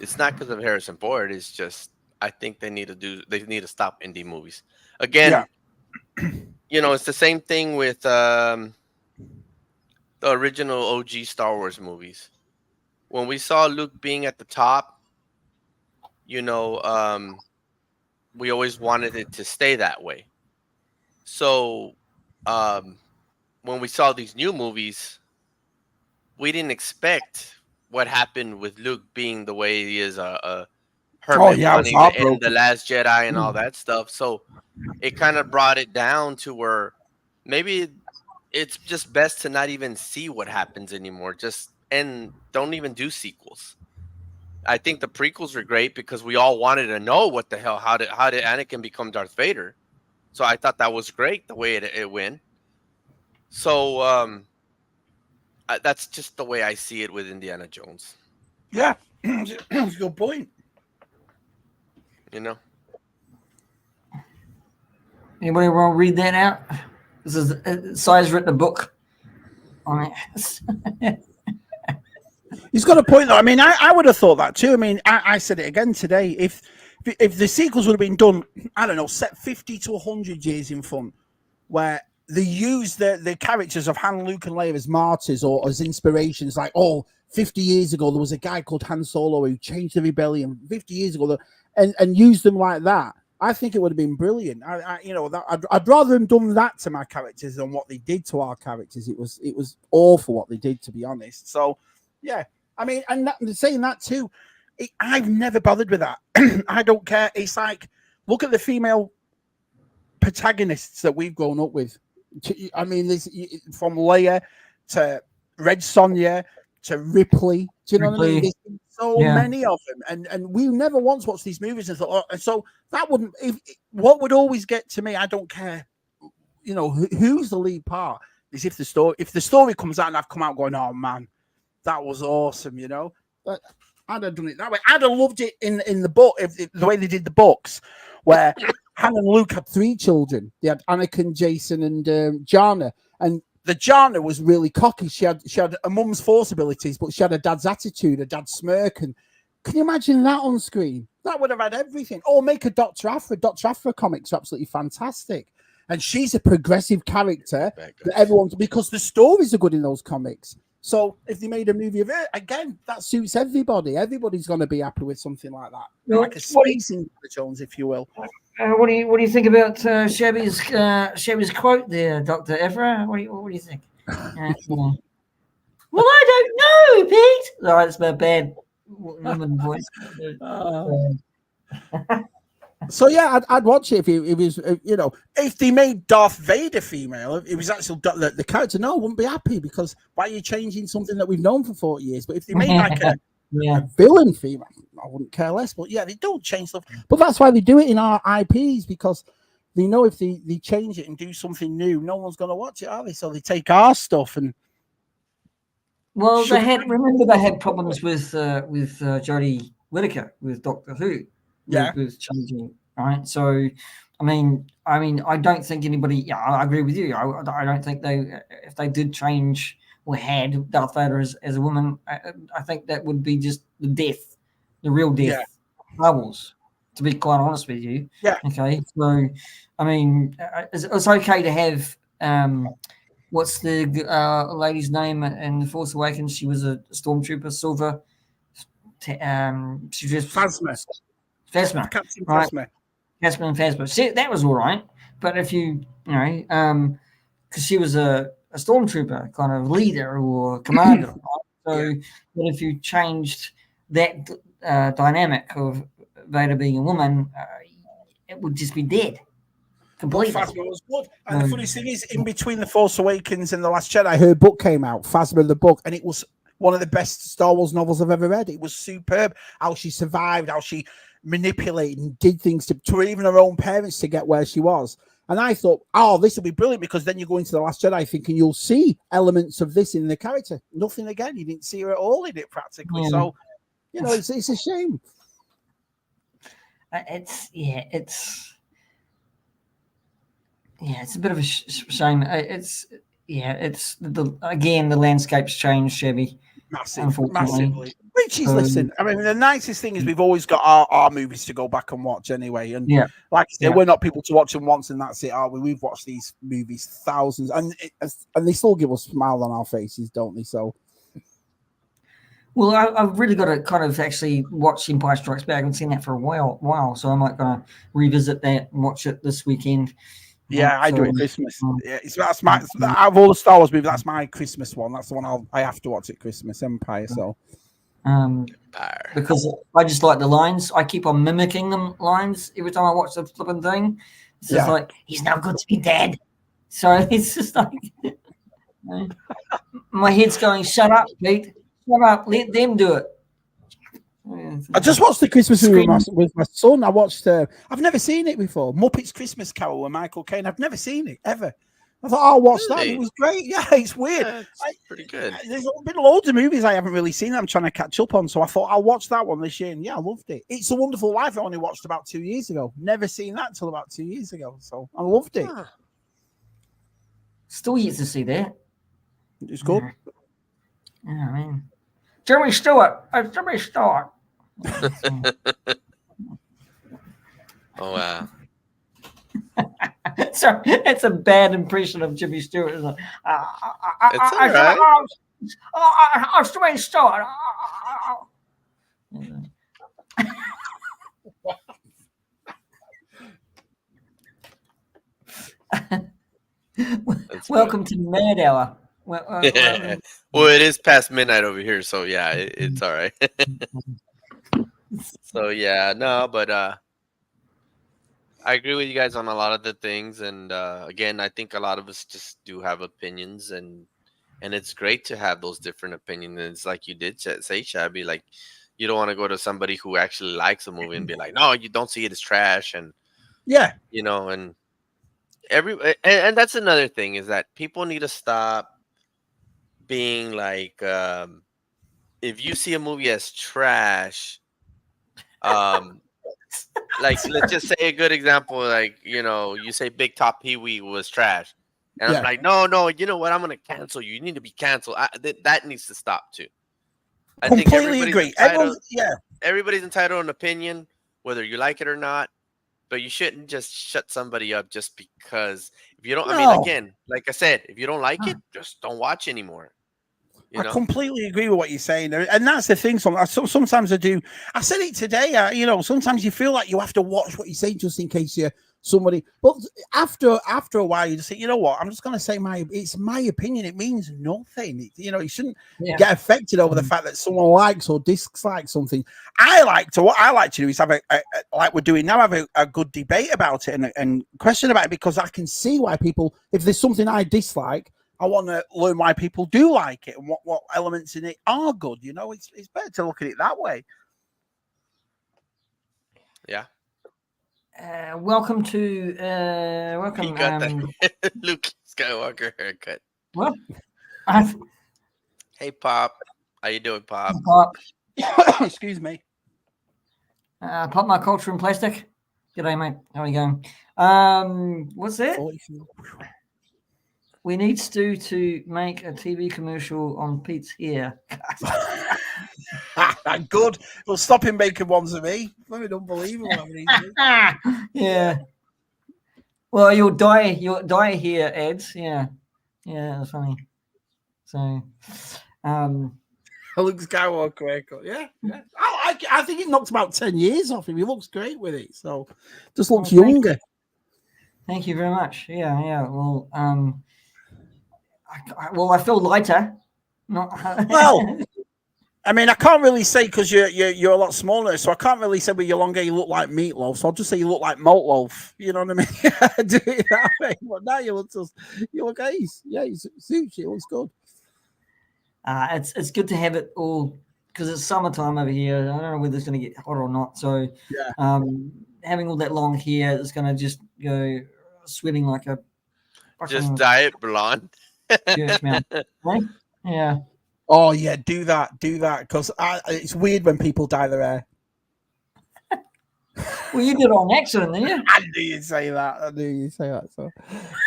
it's not because of Harrison Ford. It's just I think they need to stop indie movies. Yeah. Again, it's the same thing with the original OG Star Wars movies. When we saw Luke being at the top, you know, we always wanted it to stay that way. So um, when we saw these new movies, we didn't expect what happened with Luke being the way he is, a Oh hermit yeah, I was wanting to end the heartbroken. Last Jedi and all that stuff. So it kind of brought it down to where maybe it's just best to not even see what happens anymore. Just and don't even do sequels. I think the prequels were great because we all wanted to know what the hell how did Anakin become Darth Vader. So I thought that was great the way it went. So that's just the way I see it with Indiana Jones. Yeah, that's a good point. You know. Anybody want to read that out? This is Si's written a book on it. He's got a point though. I mean, I would have thought that too. I mean, I said it again today. If the sequels would have been done, I don't know, set 50 to 100 years in front, where they use the characters of Han, Luke, and Leia as martyrs or as inspirations, like, 50 years ago there was a guy called Han Solo who changed the rebellion 50 years ago, and used them like that. I think it would have been brilliant. I'd rather have done that to my characters than what they did to our characters. It was awful what they did, to be honest. So, yeah, I mean, and saying that too, I've never bothered with that. I don't care. It's like, look at the female protagonists that we've grown up with. I mean, there's from Leia to Red Sonja to Ripley. Do you know what I mean? There's been so many of them, and we never once watched these movies and thought, and so that wouldn't. What would always get to me, I don't care. Who's the lead part? Is if the story comes out and I've come out going, oh man, that was awesome. But I'd have done it that way. I'd have loved it in the book, the way they did the books, where Han and Luke had 3 children. They had Anakin, Jason, and Jana. And the Jana was really cocky. She had a mum's force abilities, but she had a dad's attitude, a dad's smirk. And can you imagine that on screen? That would have had everything. Or make a Dr. Aphra. Dr. Aphra comics are absolutely fantastic. And she's a progressive character that because the stories are good in those comics. So if they made a movie of it, again, that suits everybody. Everybody's going to be happy with something like that. Like a space Indiana Jones, if you will. What do you think about Shabby's quote there, Dr. Evra? What do you think? Well, I don't know, Pete. All right, it's my bad woman voice. So yeah, I'd watch it if it was, if they made Darth Vader female, if it was actually the character. No, I wouldn't be happy because why are you changing something that we've known for 40 years? But if they made like a villain female, I wouldn't care less. But yeah, they don't change stuff. But that's why they do it in our IPs, because they know if they change it and do something new, no one's going to watch it, are they? So they take our stuff and. Well, they had problems with Jodie Whittaker with Doctor Who. With changing, right? So, I mean, I don't think anybody. Yeah, I agree with you. I don't think if they did change or had Darth Vader as a woman, I think that would be just the real death levels. To be quite honest with you, Okay, so, I mean, it's okay to have. What's the lady's name in The Force Awakens? She was a stormtrooper, Silver. She just Phasma, Captain right? Phasma. Phasma and Phasma. See, that was all right. But if you know, because she was a stormtrooper kind of leader or commander, right? So, but if you changed that dynamic of Vader being a woman, it would just be dead completely. But Phasma was good. And the funny thing is, in between The Force Awakens and The Last Jedi, her book came out, Phasma the book, and it was one of the best Star Wars novels I've ever read. It was superb. How she survived, how she manipulated and did things to even her own parents to get where she was. And I thought, oh, this will be brilliant, because then you go into The Last Jedi thinking you'll see elements of this in the character. Nothing again. You didn't see her at all in it practically. So, you know, it's a shame. It's a bit of a shame. It's the landscape's changed, Chevy. Massively. Which is, listen, I mean, the nicest thing is we've always got our movies to go back and watch anyway. And like I said, we're not people to watch them once and that's it, are we? We've watched these movies thousands, and they still give us a smile on our faces, don't they? So, well, I've really got to kind of actually watch Empire Strikes Back. I haven't seen that for a while, so I might gonna revisit that and watch it this weekend. Yeah, I do it Christmas. That's my out of all the Star Wars movies, that's my Christmas one. That's the one I have to watch at Christmas. Empire. So, because I just like the lines. I keep on mimicking them lines every time I watch the flipping thing. It's just like, he's now good to be dead. So it's just like my head's going, shut up, Pete. Shut up. Let them do it. I just watched the Christmas movie with my son. I watched. I've never seen it before. Muppets Christmas Carol with Michael Caine. I've never seen it ever. I thought, I'll watch that. It was great. Yeah, it's weird. Yeah, it's pretty good. There's been loads of movies I haven't really seen that I'm trying to catch up on. So I thought I'll watch that one this year. And yeah, I loved it. It's a Wonderful Life. I only watched about 2 years ago. Never seen that until about 2 years ago. So I loved it. Still yet to see that. It's good. Yeah, I mean, Jimmy Stewart. Jimmy Stewart. Oh wow. Sorry, it's a bad impression of Jimmy Stewart, isn't it? It's all right. I'm Jimmy Stewart. Welcome to Mad Hour. Well, it is past midnight over here, so yeah, it's all right. So yeah, no, but I agree with you guys on a lot of the things, and again, I think a lot of us just do have opinions, and it's great to have those different opinions. It's like you did say, Shabby, like you don't want to go to somebody who actually likes a movie and be like, no, you don't see it as trash, and you know, and and that's another thing is that people need to stop being like, if you see a movie as trash, like let's just say a good example, like you say Big Top Pee Wee was trash, and I'm like, no, you know what? I'm gonna cancel you. You need to be canceled. That needs to stop too. I completely agree. Everybody's entitled to an opinion, whether you like it or not. But you shouldn't just shut somebody up just because if you don't. I mean, again, like I said, if you don't like it, just don't watch anymore. I completely agree with what you're saying, and that's the thing. Sometimes I do. I said it today. Sometimes you feel like you have to watch what you say just in case you're somebody. But after a while, you just say, you know what? I'm just going to say it's my opinion. It means nothing. You shouldn't get affected over the fact that someone likes or dislikes something. What I like to do is have like we're doing now, have a good debate about it and question about it, because I can see why people, if there's something I dislike, I want to learn why people do like it and what elements in it are good. It's better to look at it that way. Yeah. Welcome. He got that Luke Skywalker haircut. What? Hey, Pop. How you doing, Pop? Pop. Excuse me. Pop my culture in plastic. G'day, mate. How are you going? What's that? We need Stu to make a TV commercial on Pete's hair. Good. Well, stop him making ones of me. I mean, unbelievable. Yeah. Well, you'll die here ads. Yeah. Yeah, that's funny. So, Luke Skywalker. Yeah. I think it knocked about 10 years off him. He looks great with it. So just looks Well, younger. Thank you very much. Yeah. Well, I feel lighter. Not Well, I mean, I can't really say because you're a lot smaller, so I can't really say with your long hair you look like meatloaf. So I'll just say you look like malt loaf. You know what I mean? Do it that way. But now you look ace. Yeah, you suits you. It looks good. it's good to have it all because it's summertime over here. I don't know whether it's going to get hot or not. So Yeah. having all that long hair is going to just go sweating like a Just fucking dye it blonde. church man. Right? Yeah. Oh yeah, do that because it's weird when people dye their hair. Well, you did it on accident, didn't you? I knew you'd say that. So,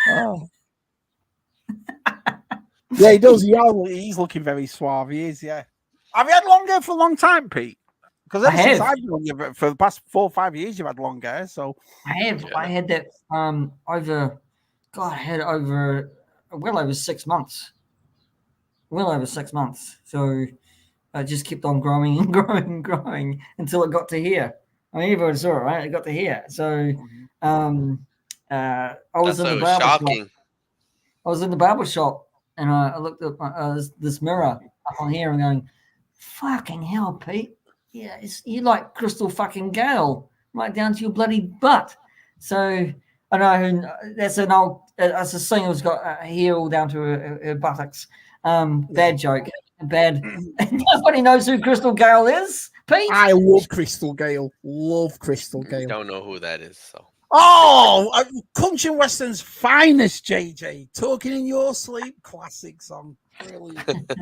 oh. Yeah, he does. He's looking very suave. He is. Yeah. Have you had long hair for a long time, Pete? Because ever since I've known you, for the past 4 or 5 years, you've had long hair. So I have. Yeah. I had that over. God, I had over 6 months. Well over 6 months. So I just kept on growing and growing and growing until it got to here. I mean, everyone saw it, right? It got to here. So I was in the barber shop. I was in the barber shop and I looked at this mirror up on here and going, fucking hell, Pete. Yeah, you like Crystal fucking Gale right down to your bloody butt. So I know that's a singer who's got hair all down to her buttocks. Bad joke. Bad. Nobody knows who Crystal Gale is, Pete. I love Crystal Gale. Love Crystal Gale. Don't know who that is. So. Oh, country and western's finest, JJ. Talking in Your Sleep, classic song. Brilliant.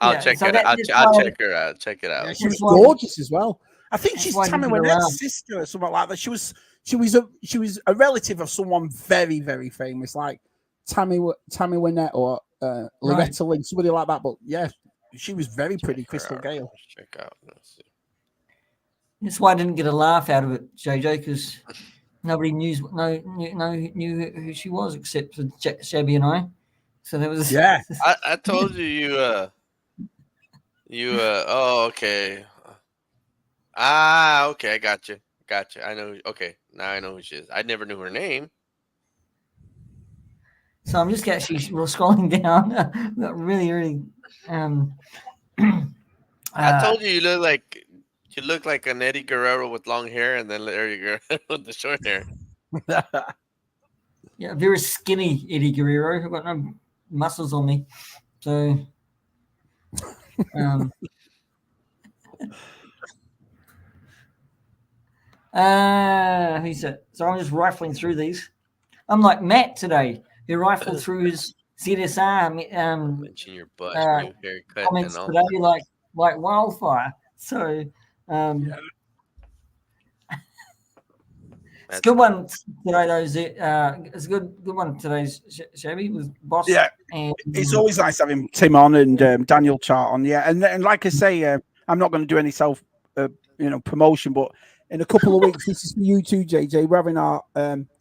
I'll check it. I'll check her out. Check it out. Yeah, she was gorgeous as well. I think she's Tammy Wynette's sister or something like that. She was a relative of someone very, very famous, like Tammy Wynette or Loretta Lynn, somebody like that. But yeah, she was very pretty, Crystal Gale. Check out. Let's see. That's why I didn't get a laugh out of it, JJ, because nobody knew who she was except for Shabby and I. So that was I told you. Oh, okay. Okay. I got you. I know. Okay, now I know who she is. I never knew her name. So I'm just actually scrolling down. Really. I told you you look like an Eddie Guerrero with long hair, and then Eddie Guerrero with the short hair. Yeah, very skinny Eddie Guerrero. I've got no muscles on me, so. Who's it? So I'm just rifling through these. I'm like Matt today, who rifled through his ZSR Mention your butt, new haircut, comments and all today that. like wildfire. So it's a good one today, though. It's a good one today, Shabby, with Boss. Yeah, and it's always nice having Tim on and Daniel Chart on. Yeah, and like I say, I'm not going to do any self, promotion, but in a couple of weeks, this is for you too, JJ. We're having our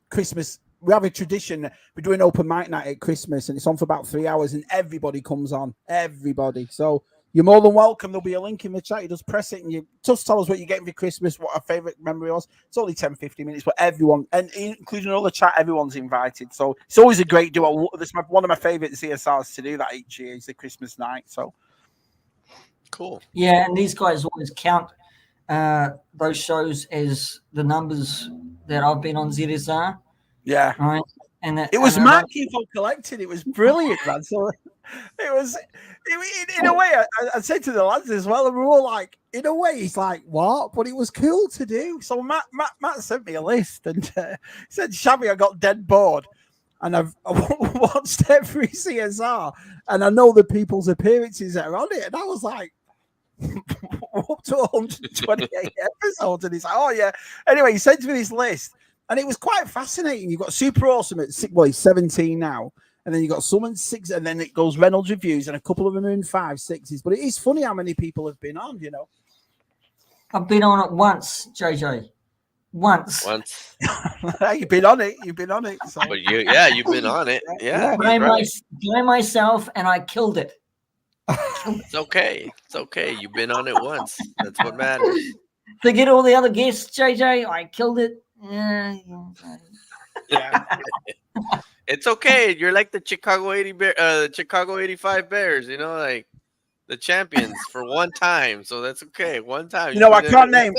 Christmas. We have a tradition. We're doing open mic night at Christmas, and it's on for about 3 hours, and everybody comes on. Everybody. So you're more than welcome. There'll be a link in the chat. You just press it, and you just tell us what you're getting for Christmas, what our favourite memory was. It's only 10, 15 minutes, but everyone, and including all the chat, everyone's invited. So it's always a great duo. This is one of my favourite CSRs to do that each year. It's the Christmas night. So cool. Yeah, and these guys always count those shows as the numbers that I've been on ZSR. Yeah, right. And it was Marky for collected. It was brilliant, man. So it was, in a way, I said to the lads as well, and we were all like, in a way, he's like, what? But it was cool to do. So Matt sent me a list and said, Shabby, I got dead bored. And I've watched every CSR, and I know the people's appearances that are on it. And I was like, up to 128 episodes. And he's like, oh, yeah. Anyway, he sent me this list. And it was quite fascinating. You've got Super Awesome at 17 now. And then you've got some in 6. And then it goes Reynolds Reviews. And a couple of them are in 5, 6s. But it is funny how many people have been on, I've been on it once, JJ. Once. You've been on it. So. But you've been on it. Yeah. Blame myself, and I killed it. It's okay. It's okay. You've been on it once. That's what matters. Forget all the other guests, JJ. I killed it. Yeah. It's okay. You're like the Chicago 85 Bears, like the champions for one time. So that's okay. One time. You know, You've been in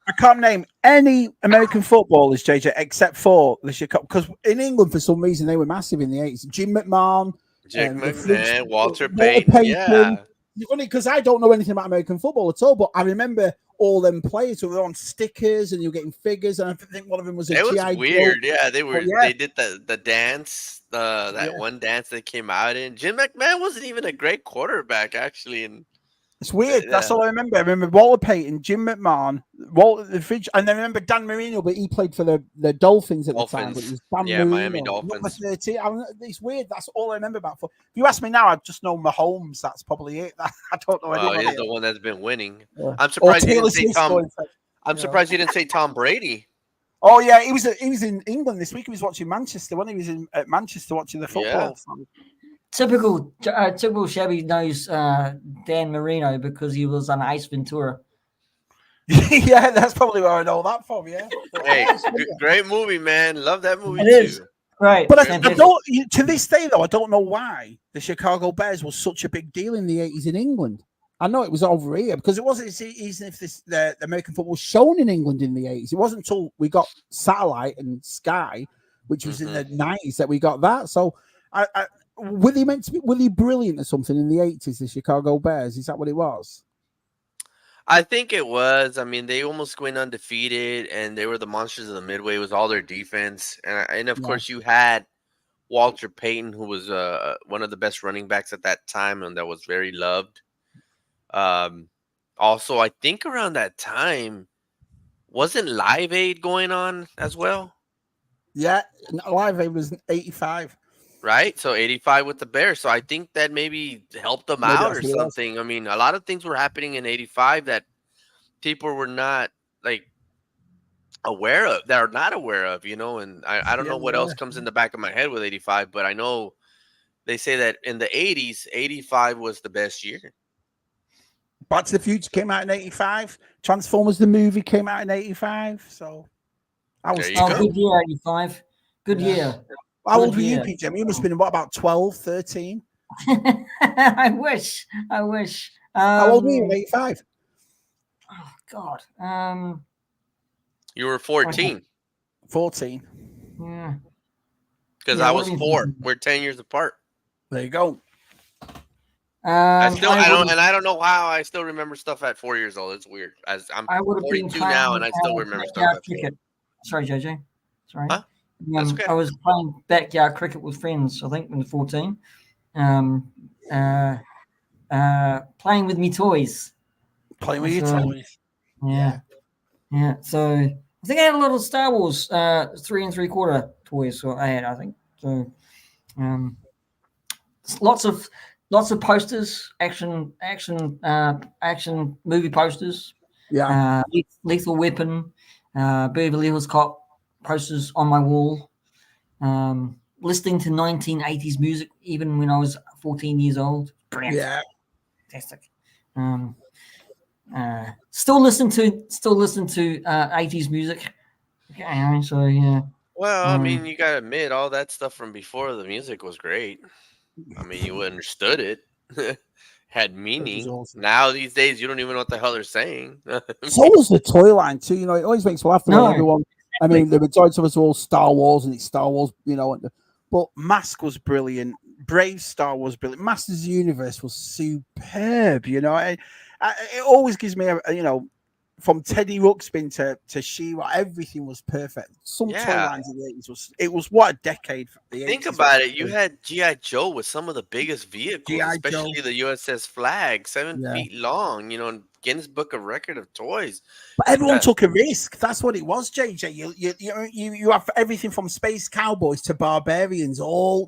I can't name any American footballers, JJ, except for the Chicago. Because in England, for some reason, they were massive in the 80s. Jim McMahon, Jake the Fridge, McMahon, Walter Walter Payton. Payton. Yeah. It's funny because I don't know anything about American football at all, but I remember all them players who were on stickers and you were getting figures. And I think one of them was a It was GI weird. Joe. Yeah, But yeah, they did the dance, that yeah. one dance they came out in. Jim McMahon wasn't even a great quarterback actually, and It's weird. That's yeah, all I remember. I remember Walter Payton, Jim McMahon, Walter the Fridge, and then I remember Dan Marino, but he played for the Dolphins at the time. But it was Dan Yeah, Miami Marino, number Dolphins. 13. It's weird. That's all I remember about. If you ask me now, I just know Mahomes. That's probably it. I don't know Well, anybody he's the else. one that's been winning. Yeah. I'm Or surprised you Taylor didn't say Swift Tom. going for- I'm Yeah. surprised you didn't say Tom Brady. Oh yeah, he was in England this week. He was watching Manchester when he was at Manchester watching the Yeah. football. Typical Shabby knows Dan Marino because he was on Ace Ventura. Yeah, that's probably where I know that from. Yeah. Hey, great movie, man. Love that movie It too. is. Right. But I fantastic. don't. To this day, though, I don't know why the Chicago Bears was such a big deal in the 80s in England. I know it was over here because it wasn't even if the American football was shown in England in the 80s. It wasn't until we got satellite and Sky, which was in the 90s, that we got that. So, were they brilliant or something in the 80s? The Chicago Bears, is that what it was? I think it was. I mean, they almost went undefeated, and they were the monsters of the Midway. It was all their defense, and of course, you had Walter Payton, who was one of the best running backs at that time, and that was very loved. Also, I think around that time, wasn't Live Aid going on as well? Yeah, Live Aid was 85. Right? So 85 with the Bears. So I think that maybe helped them Maybe out that's or what it was. something. I mean, a lot of things were happening in 85 that people were not like aware of, that are not aware of, and I don't know what else comes in the back of my head with 85, but I know they say that in the 80s, 85 was the best year. Back to the Future came out in 85. Transformers the movie came out in 85. So I was There you go. Good year, 85. Good year. How old Good were you, year. P.G.M? You must have been, what, about 12, 13? I wish. How old were you in 85? Oh God. You were 14 14. Yeah. because Yeah, I what was do you 4. think? We're 10 years apart. There you go. I would've- don't know how I still remember stuff at 4 years old. It's weird. As I'm I would have been 42 now, and I still playing remember stuff backyard at 4. cricket. Sorry, JJ. Sorry. Huh? That's okay. I was playing backyard cricket with friends, I think, when I was 14. Playing with me toys. Playing with your So, toys. Yeah. So I think I had a lot of Star Wars 3 3/4 toys. So I think so. Lots of posters, action movie posters. Yeah. Lethal Weapon, Beverly Hills Cop posters on my wall. Listening to 1980s music even when I was 14 years old. Brilliant. Yeah. Fantastic. Still listen to 80s music. Okay, so yeah. Well, I mean, you gotta admit, all that stuff from before the music was great. I mean, you understood it, had meaning. awesome. Now these days, you don't even know what the hell they're saying. So was the toy line too. It always makes me laugh when everyone. I mean, the majority of us are all Star Wars, and it's Star Wars, But Mask was brilliant. Brave Star was brilliant. Masters of the Universe was superb. It always gives me from Teddy Ruxpin to She-Ra, everything was perfect. Some toy lines in the 80s was what a decade. For the Think 80s about it. You had G.I. Joe with some of the biggest vehicles, G.I. especially Joe. the USS Flag, 7 feet long, and Guinness Book of Record of toys. But everyone took a risk. That's what it was, JJ. You have everything from Space Cowboys to Barbarians, all,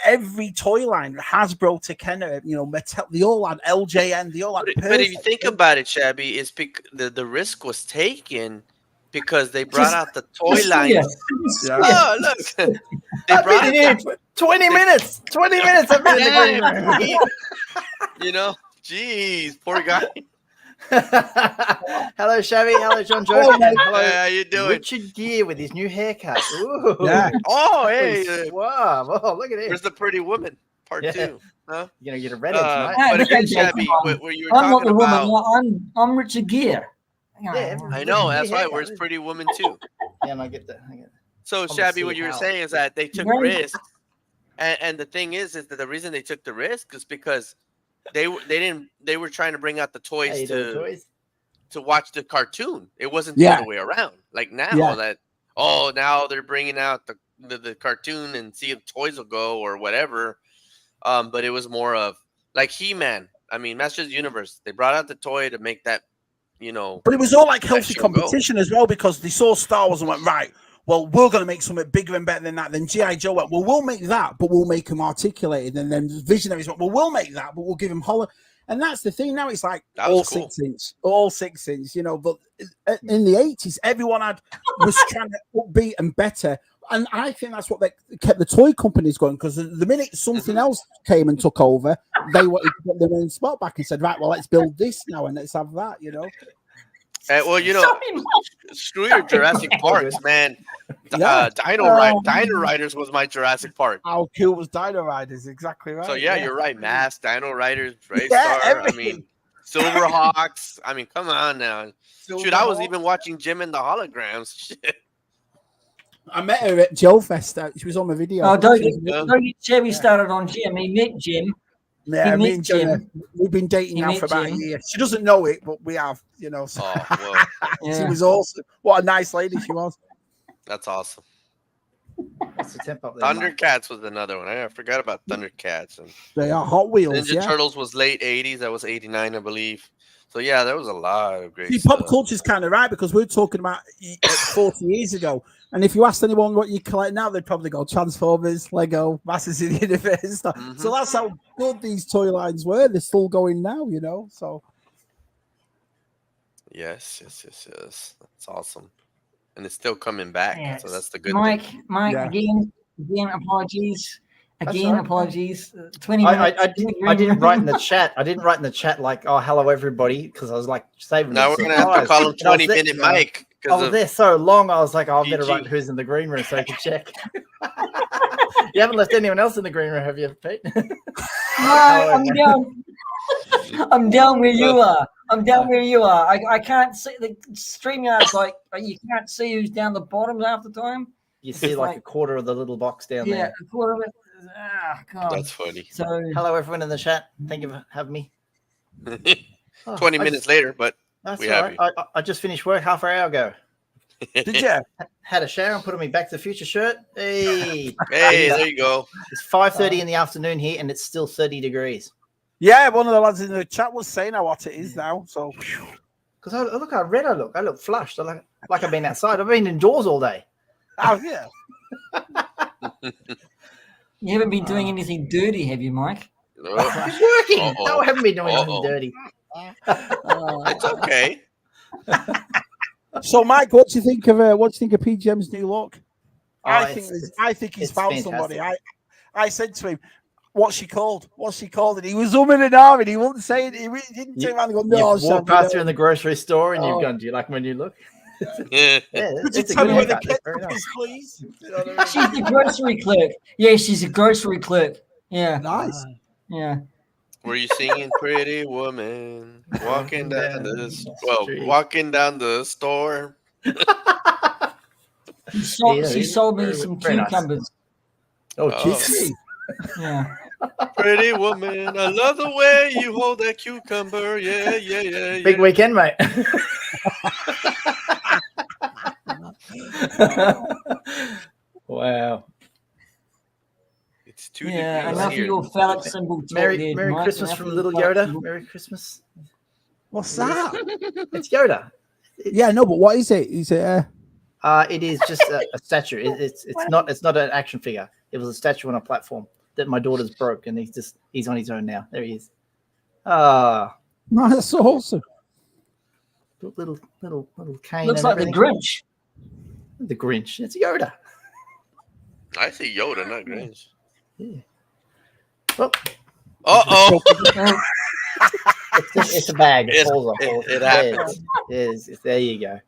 every toy line, Hasbro to Kenner, Mattel, they all had LJN, they all had But if you think about it, Shabby, it's the risk was taken because they brought out the toy line. Yeah. Oh, look. They brought it in 20 minutes. 20 minutes. I've been in the green room. You know, jeez, poor guy. Hello, Shabby. Hello, John Joe. Hello, mate. And hello, How you doing? Richard Gere with his new haircut. Ooh. Yeah. Oh, hey, Wow. Oh, look at him. where's the Pretty Woman Part Yeah. 2? Huh? You're going to get a redhead tonight. Ah, But no, again, Jake, Shabby, come on. where you were I'm not talking the woman. about, I'm Richard Gere. Yeah, I Richard know Gere that's right. haircut. Where's Pretty Woman 2? Yeah, and I get that. So, to Shabby, see what you were how. saying is that they took Right. risks, and the thing is that the reason they took the risk is because they were trying to bring out the How you toys doing, toys? to watch the cartoon. It wasn't the Yeah. other way around. Like now Yeah. that now they're bringing out the cartoon and see if toys will go or whatever. But it was more of like He-Man. I mean, Masters of the Universe. They brought out the toy to make that, But it was all like healthy show go. competition as well, because they saw Star Wars and went, right, well, we're going to make something bigger and better than that. Then G.I. Joe went, well, we'll make that, but we'll make them articulated. And then Visionaries went, well, we'll make that, but we'll give them hollow. And that's the thing now. It's like That was all cool. 6 inch, all 6 inch, you know. But in the 80s, everyone was trying to upbeat and better. And I think that's what they kept the toy companies going, because the minute something else came and took over, they wanted to get their main spot back and said, right, well, let's build this now and let's have that, you know. Well, you know, Sorry, screw your Jurassic Parks, man. Yeah. Dino Riders was my Jurassic Park. How cool was Dino Riders? Exactly right. So yeah, you're right. Mask, Dino Riders, Race Yeah, Star. I everything. mean, Silverhawks. I mean, come on now. Shoot, I was Silverhawks. even watching Jim and the Holograms. Shit. I met her at Joe Fest. She was on my video. Oh, don't Yeah. get Chevy started on Jim. He met Jim. Yeah, He me met and Jenna, Jim. we've been dating He now met for about a Jim. year. She doesn't know it, but we have, you know. So Oh, well, she Yeah. was awesome. What a nice lady she was. that's awesome. What's the temp up there, Mike? Thundercats was another one. I forgot about Thundercats. And They are Hot Wheels, Ninja yeah. Turtles was late 80s. That was 89, I believe. So yeah, there was a lot of great See, stuff. pop culture's kind of right, because we're talking about 40 years ago. And if you asked anyone what you collect now, they'd probably go Transformers, Lego, Masters of the Universe and stuff. Mhm. So that's how good these toy lines were. They're still going now, you know. So Yes. That's awesome. And it's still coming back. Yes. So that's the good Mike, thing. Yeah. again, apologies. That's Again, all right. apologies. 20 I minutes. didn't write in the chat. I didn't write in the chat like, "Oh, hello everybody," because I was like saving. Now the we're gonna have to surprise. call him And I was 20-minute there- Mike. I was there so long. I was like, "Oh, I better PG. write who's in the green room so I can check." You haven't left anyone else in the green room, have you, Pete? No, I'm down. I'm down where you are. I'm down where you are. I can't see the StreamYard's like you can't see who's down the bottom half the time. You see like a quarter of the little box down Yeah, there. a quarter of it. Ah, God. That's funny. So Hello, everyone in the chat. Thank you for having me. Oh, 20 I minutes just- later, but That's we all have right. I just finished work half an hour ago. did you? Had a shower and put on my Back to the Future shirt. Hey, hey, there you go. it's 5:30 in the afternoon here, and it's still 30 degrees. Yeah, one of the lads in the chat was saying how hot it is now. So Because look how red I look. I look flushed. I look like I've been outside. I've been indoors all day. oh yeah. you haven't been doing anything dirty, have you, Mike? Oh, It's working. Uh-oh. No, I haven't been doing Uh-oh. anything dirty. it's okay. So Mike, what do you think of P.G.M's new look? Oh, I think he's it's found fantastic. somebody. I said to him, "What's she called? What's she called?" And he was umming and ahhing. He wouldn't say it. He didn't turn around and go, "No, You've walked past her in the grocery store and you've Oh. gone, "Do you like my new look?" Yeah. Yeah, Could you it's a tell good me where the haircut. It's very ketchup nice. is, please?" You know what I She's the grocery clerk. Yeah, she's a grocery clerk. Yeah, mean? Nice. yeah. Were you singing "Pretty Woman" walking down the street. walking down the store? She sold, Yeah, she he's sold me very- some very nice. cucumbers. Oh, Oh. Jesus. Yeah. Pretty woman, I love the way you hold that cucumber. Yeah. Big weekend, mate. Wow. It's 2 Yeah, degrees enough of here. your phallic symbol talk Merry there, Mike. Christmas Enough from of Little your phallic Yoda. symbol. Merry Christmas. What's that? It's Yoda. Yeah, no, but what is it? Is it? It is just a statue. It's not an action figure. It was a statue on a platform that my daughter's broke, and he's on his own now. There he is. No, that's so awesome. Little cane. Looks and like the everything. Grinch. The Grinch. It's Yoda. I see Yoda, not Grinch. Yeah. Well, Uh-oh. It's a bag. It It- falls off. it Yeah, happens. there you go.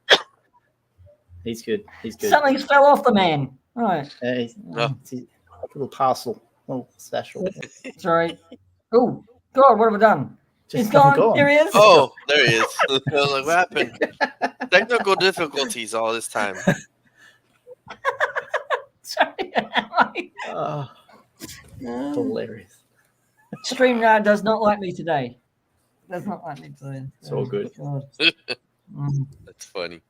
He's good. He's good. Something's fell off the man. Right. No. It's a little parcel, little satchel. Sorry. Oh, God, what have I done? Just He's gone. gone. There he is. Oh, there he is. I was like, what happened? Technical difficulties all this time. Sorry. Oh, hilarious. StreamYard does not like me today. Does not like me today. It's all good. God. That's funny.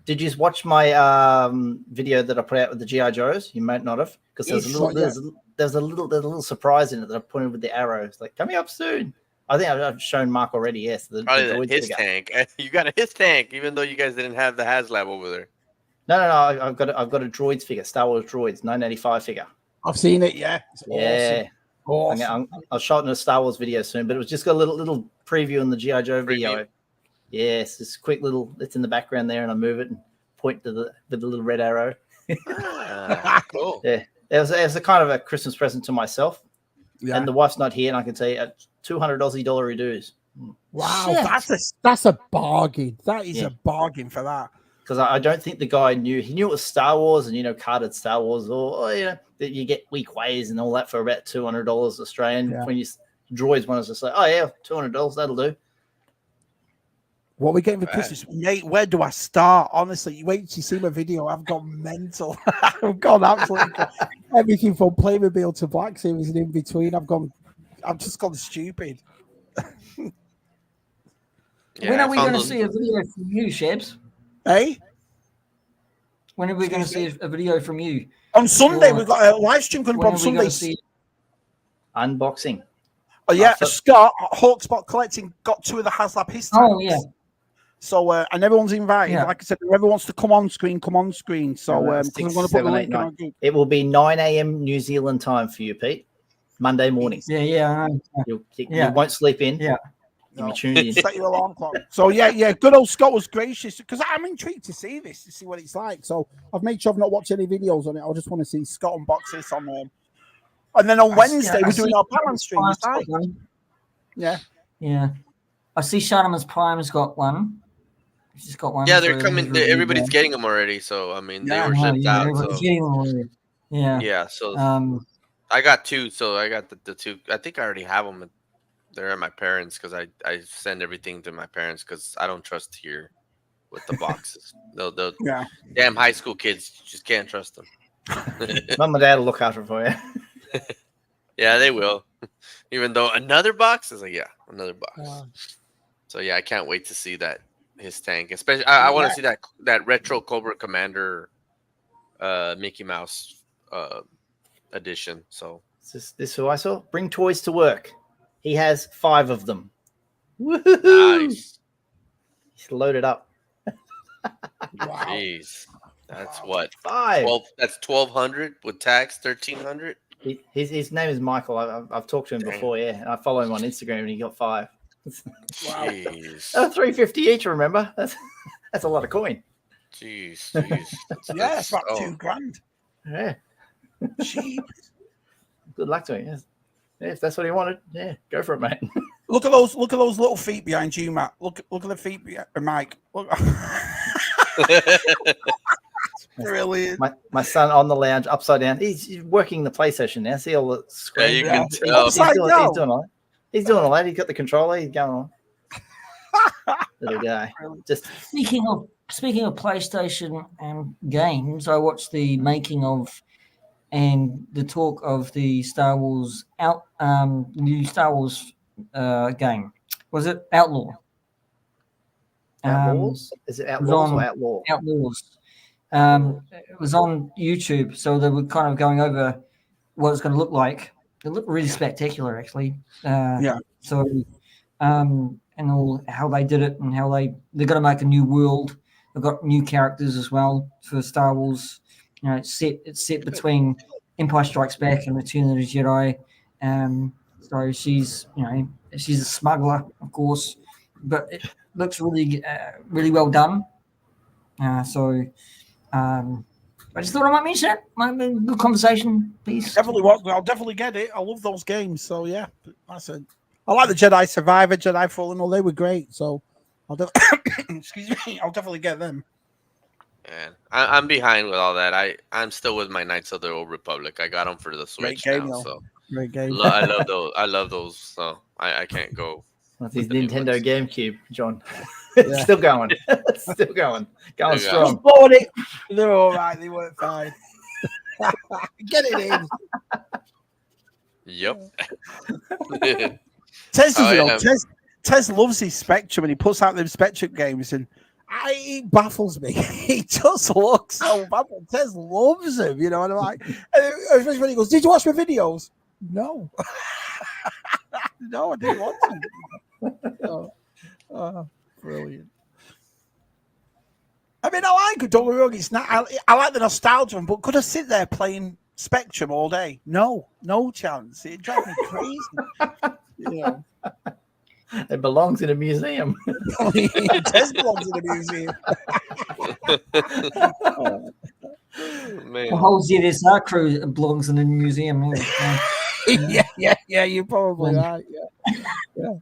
Did you watch my video that I put out with the GI Joes? You might not have, because there's a little surprise in it that I put in with the arrows, like coming up soon. I think I've shown Mark already. Yes, Probably the droid his figure. tank. You got a his tank, even though you guys didn't have the HasLab over there. No. I've got a droids figure, Star Wars droids, 1985 figure. I've seen it. Yeah, it's Yeah, awesome. I'll show it in a Star Wars video soon, but it was just got a little preview in the GI Joe video. Yes, just quick little. It's in the background there, and I move it and point to with the little red arrow. Cool. Yeah, it was a kind of a Christmas present to myself. Yeah. And the wife's not here, and I can tell you at $200 Aussie dollar dues. Wow, Shit. that's a bargain. That is Yeah. a bargain for that. Because I don't think the guy knew. He knew it was Star Wars, and carded Star Wars, or that you get weak ways and all that for about $200 Australian. Yeah. When you droids want us to say, oh yeah, $200, that'll do. What are we getting for Right. Christmas, mate? Where do I start? Honestly, you wait till you see my video. I've gone mental. I've gone absolutely everything from Playmobil to Black Series and in between. I've just gone stupid. Yeah, When I are we found going to those- see a video from you, Shebs? Hey, When are we going to see a video from you? on Sunday Sure. we've got a live stream going When on are we going Sunday. to see? Unboxing. Oh yeah, so- Scott Hawkspot Collecting got 2 of the HasLab his Oh, tanks. yeah. So and everyone's invited. Yeah. Like I said, whoever wants to come on screen, come on screen. So Yeah, because I'm 6, going to put the 7, 8, link in 9. our group. It will be 9 a.m. New Zealand time for you, Pete. Monday morning. Yeah. I know. You Yeah. won't sleep in. Yeah. You'll be tuned in. Set your alarm clock. So yeah. Good old Scott was gracious because I'm intrigued to see this, to see what it's like. So I've made sure I've not watched any videos on it. I just want to see Scott unbox this on there. And then on Wednesday we're doing our balance stream. Prime's Right? got one. Yeah. Yeah. I see Shanaman's Prime's got one. She's got one. Yeah, they're for coming. his review Everybody's there. getting them already. So I mean, they Yeah. were shipped yeah, out. everybody's So getting them already. Yeah. yeah, so Um, I got 2. So I got the 2. I think I already have them. They're at my parents because I send everything to my parents because I don't trust here with the boxes. They'll Yeah. damn high school kids just can't trust them. Mum and Dad will look after it for you. Yeah, they will. Even though another box is like, yeah, another box. So yeah, I can't wait to see that his tank. Especially, I want to see that retro Cobra Commander, Mickey Mouse, edition. So Is this who I saw? Bring toys to work. He has 5 of them. Woohoo! nice. He's loaded up. Wow. Jeez, that's what 5. 12. That's 1,200 with tax. 1,300. His name is Michael. I've talked to him Damn. before. Yeah, and I follow him on Instagram, and he got 5. Jeez, $350 each. Remember, that's a lot of coin. jeez. Yeah, it's about Oh. $2,000. Yeah. Cheap. Good luck to him. Yes. Yeah, if that's what he wanted, yeah, go for it, mate. Look at those little feet behind you, Matt. Look at the feet behind Mike. Look. Brilliant. My son on the lounge, upside down. He's working the PlayStation now. See all the Yeah, screen. you Yeah. can tell. He's Upside doing, down. he's doing all right. He's doing all right. He's got the controller. He's going on. Little guy. Just speaking of PlayStation and games, I watched the making of and the talk of the Star Wars new Star Wars game. Was it Outlaw? Outlaws. Is it Outlaws or Outlaw? Outlaws. It was on YouTube, so they were kind of going over what it's going to look like. It looked really spectacular, actually. Yeah. So, and all how they did it, and how they're going to make a new world. They've got new characters as well for Star Wars. You know, it's set between Empire Strikes Back and Return of the Jedi. So she's a smuggler, of course, but it looks really really well done. I just thought I might mention it. Might be a good conversation piece. Definitely, I'll definitely get it. I love those games. So yeah, that's it. I like the Jedi Survivor, Jedi Fallen, all they were great. So I'll excuse me, I'll definitely get them. Yeah, I'm behind with all that. I'm still with my Knights of the Old Republic. I got them for the Switch game, now, though. so Great game. I love those. I love those. So I can't go. That's his with the new Nintendo ones. GameCube, John. Yeah. Still going. Still going. Going Still strong. Just bought it. They're all right. They weren't fine. Get it in. Yep. Tez doesn't know. am. Tez loves his Spectrum, and he puts out them Spectrum games, and it baffles me. He just looks so baffled. Tez loves him, you know. And I'm like, especially when he goes, "Did you watch my videos?" No, no, I didn't watch them. Brilliant. I mean, I like it. Don't get me wrong. It's not. I like the nostalgia, but could I sit there playing Spectrum all day? No chance. It drives me crazy. You know. It belongs in a museum. Tez belongs in a museum. Man. The whole ZSR crew belongs in a museum. Yeah. You're probably right. Yeah.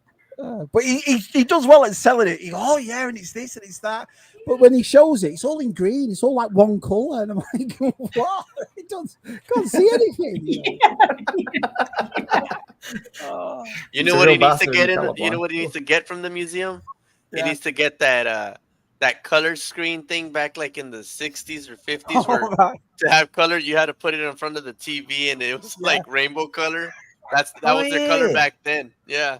But he does well at selling it. Oh yeah, and it's this and it's that. But when he shows it, it's all in green. It's all like one color, and I'm like, what? It can't see anything. You know what he needs to get in? You know what he needs to get from the museum? He needs to get that color screen thing back like in the 60s or 50s, where to have color you had to put it in front of the TV and it was like rainbow color. That was their color back then. Yeah.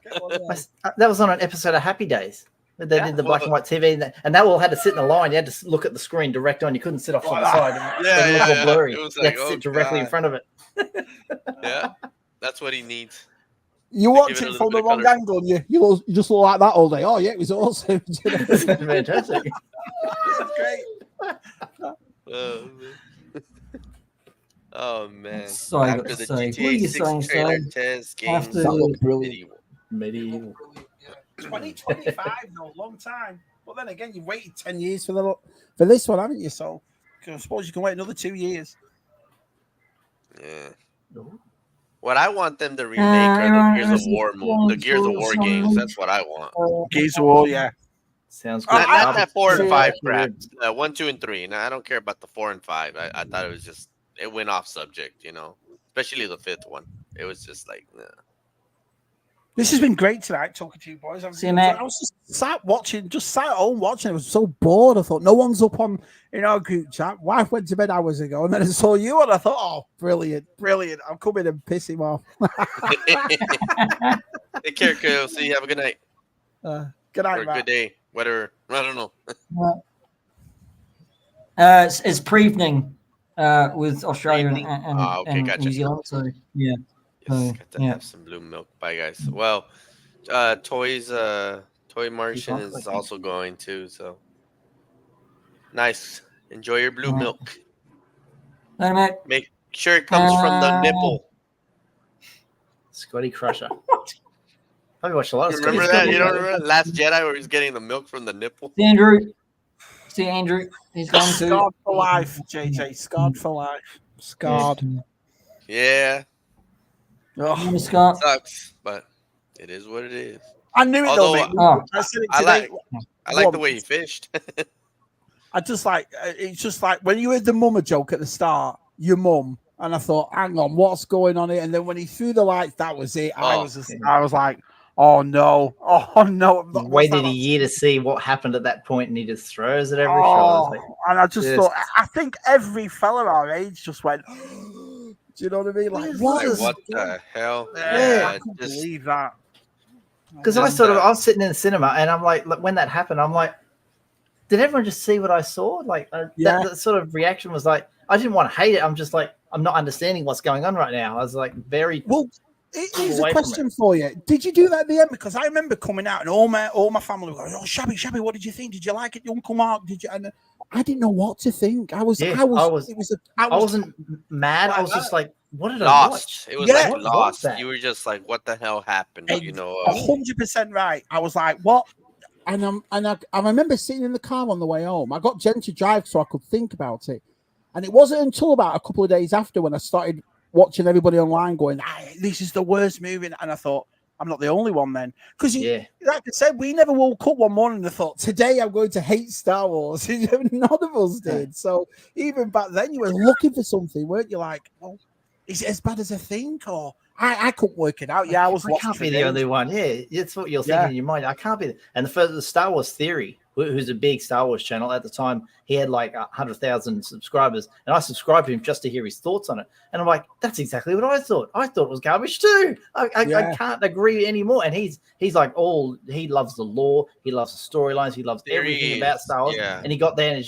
That was on an episode of Happy Days. They did the black and white TV, and that all had to sit in a line. You had to look at the screen direct on. You couldn't sit off to the side. It was all blurry. It was like, you had to sit directly in front of it. Yeah, that's what he needs. You watch it from the wrong angle, and you just look like that all day. Oh yeah, it was awesome. Fantastic. Great. Oh man! Sorry, after the GTA 6 trailer, Tez games medieval. 2025, no, long time. But then again, you've waited 10 years for this one, haven't you? So I suppose you can wait another 2 years. Yeah. What I want them to remake are the Gears of War the Gears of War games. That's what I want. Gears of War, yeah. Sounds good. Not that 4 and 5 crap. 1, 2, and 3. Now I don't care about the 4 and 5. I thought it was just it went off subject, you know. Especially the 5th one. It was just like, nah. This has been great tonight, talking to you boys. I was just sat at home watching. I was so bored. I thought no one's up on our group chat. Wife went to bed hours ago, and then I saw you, and I thought, oh, brilliant. I'm coming and piss him off. Take care, Kyle. See you. Have a good night. Good night, or a good day. Whatever. I don't know. It's pre-evening with Australia and gotcha. New Zealand. So yeah. Got to have some blue milk. Bye, guys. Well, Toy Martian is also going too. So nice. Enjoy your blue milk. Make sure it comes from the nipple. Scotty Crusher. I watched a lot of Remember that? You don't remember Last Jedi where he's getting the milk from the nipple? See Andrew. He's gone too. Scarred for life, JJ. Scarred for life. Scarred. Yeah. Oh, Scott. Sucks, but it is what it is. I knew it. Although, I said it today. I like the way he fished. I just like it's just like when you heard the mama joke at the start, your mum, and I thought, hang on, what's going on here? And then when he threw the lights, that was it. I was like, oh no. Waited a year to see what happened at that point, and he just throws it every shot. And I just thought, I think every fella our age just went. Do you know what I mean? Like, what the hell? Yeah, I couldn't believe that. Because I was sitting in the cinema, and I'm like, when that happened, I'm like, did everyone just see what I saw? Like, that sort of reaction was like, I didn't want to hate it. I'm just like, I'm not understanding what's going on right now. I was like, very well. Here's a question for you. Did you do that at the end? Because I remember coming out and all my family were going, "Oh, Shabby, what did you think? Did you like it, Uncle Mark? Did you?" And I didn't know what to think. I wasn't mad. I was just like, "What did I watch?" It was like lost. You were just like, "What the hell happened?" 100% right. I was like, "What?" And I remember sitting in the car on the way home. I got Jen to drive so I could think about it, and it wasn't until about a couple of days after when I started watching everybody online going, "This is the worst movie," and I thought, I'm not the only one then. Because, Yeah. like I said, we never woke up one morning and thought, today I'm going to hate Star Wars. None of us did. So even back then, you were looking for something, weren't you? Like, well, is it as bad as I think? Or I couldn't work it out. Yeah, I was I lost can't for be the days. only one. Yeah, it's what you're thinking in your mind. I can't be. And the Star Wars Theory, who's a big Star Wars channel at the time, he had like 100,000 subscribers, and I subscribed to him just to hear his thoughts on it. And I'm like, that's exactly what I thought. I thought it was garbage too. I can't agree anymore. And he's like he loves the lore, he loves the storylines, he loves everything about Star Wars. Yeah. And he got there, and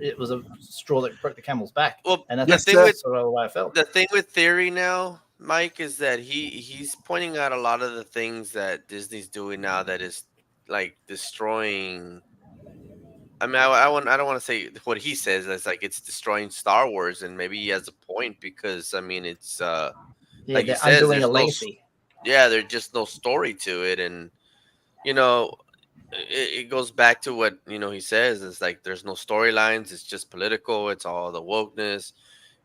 it was a straw that broke the camel's back. Well, and the thing with sort of the way I felt. the thing with Theory now, Mike, is that he's pointing out a lot of the things that Disney's doing now that is like destroying. I mean, I don't want to say what he says. It's like it's destroying Star Wars, and maybe he has a point because I mean it's like he they're says, undoing a there's legacy. there's just no story to it, and you know it goes back to what he says. It's like there's no storylines. It's just political. It's all the wokeness.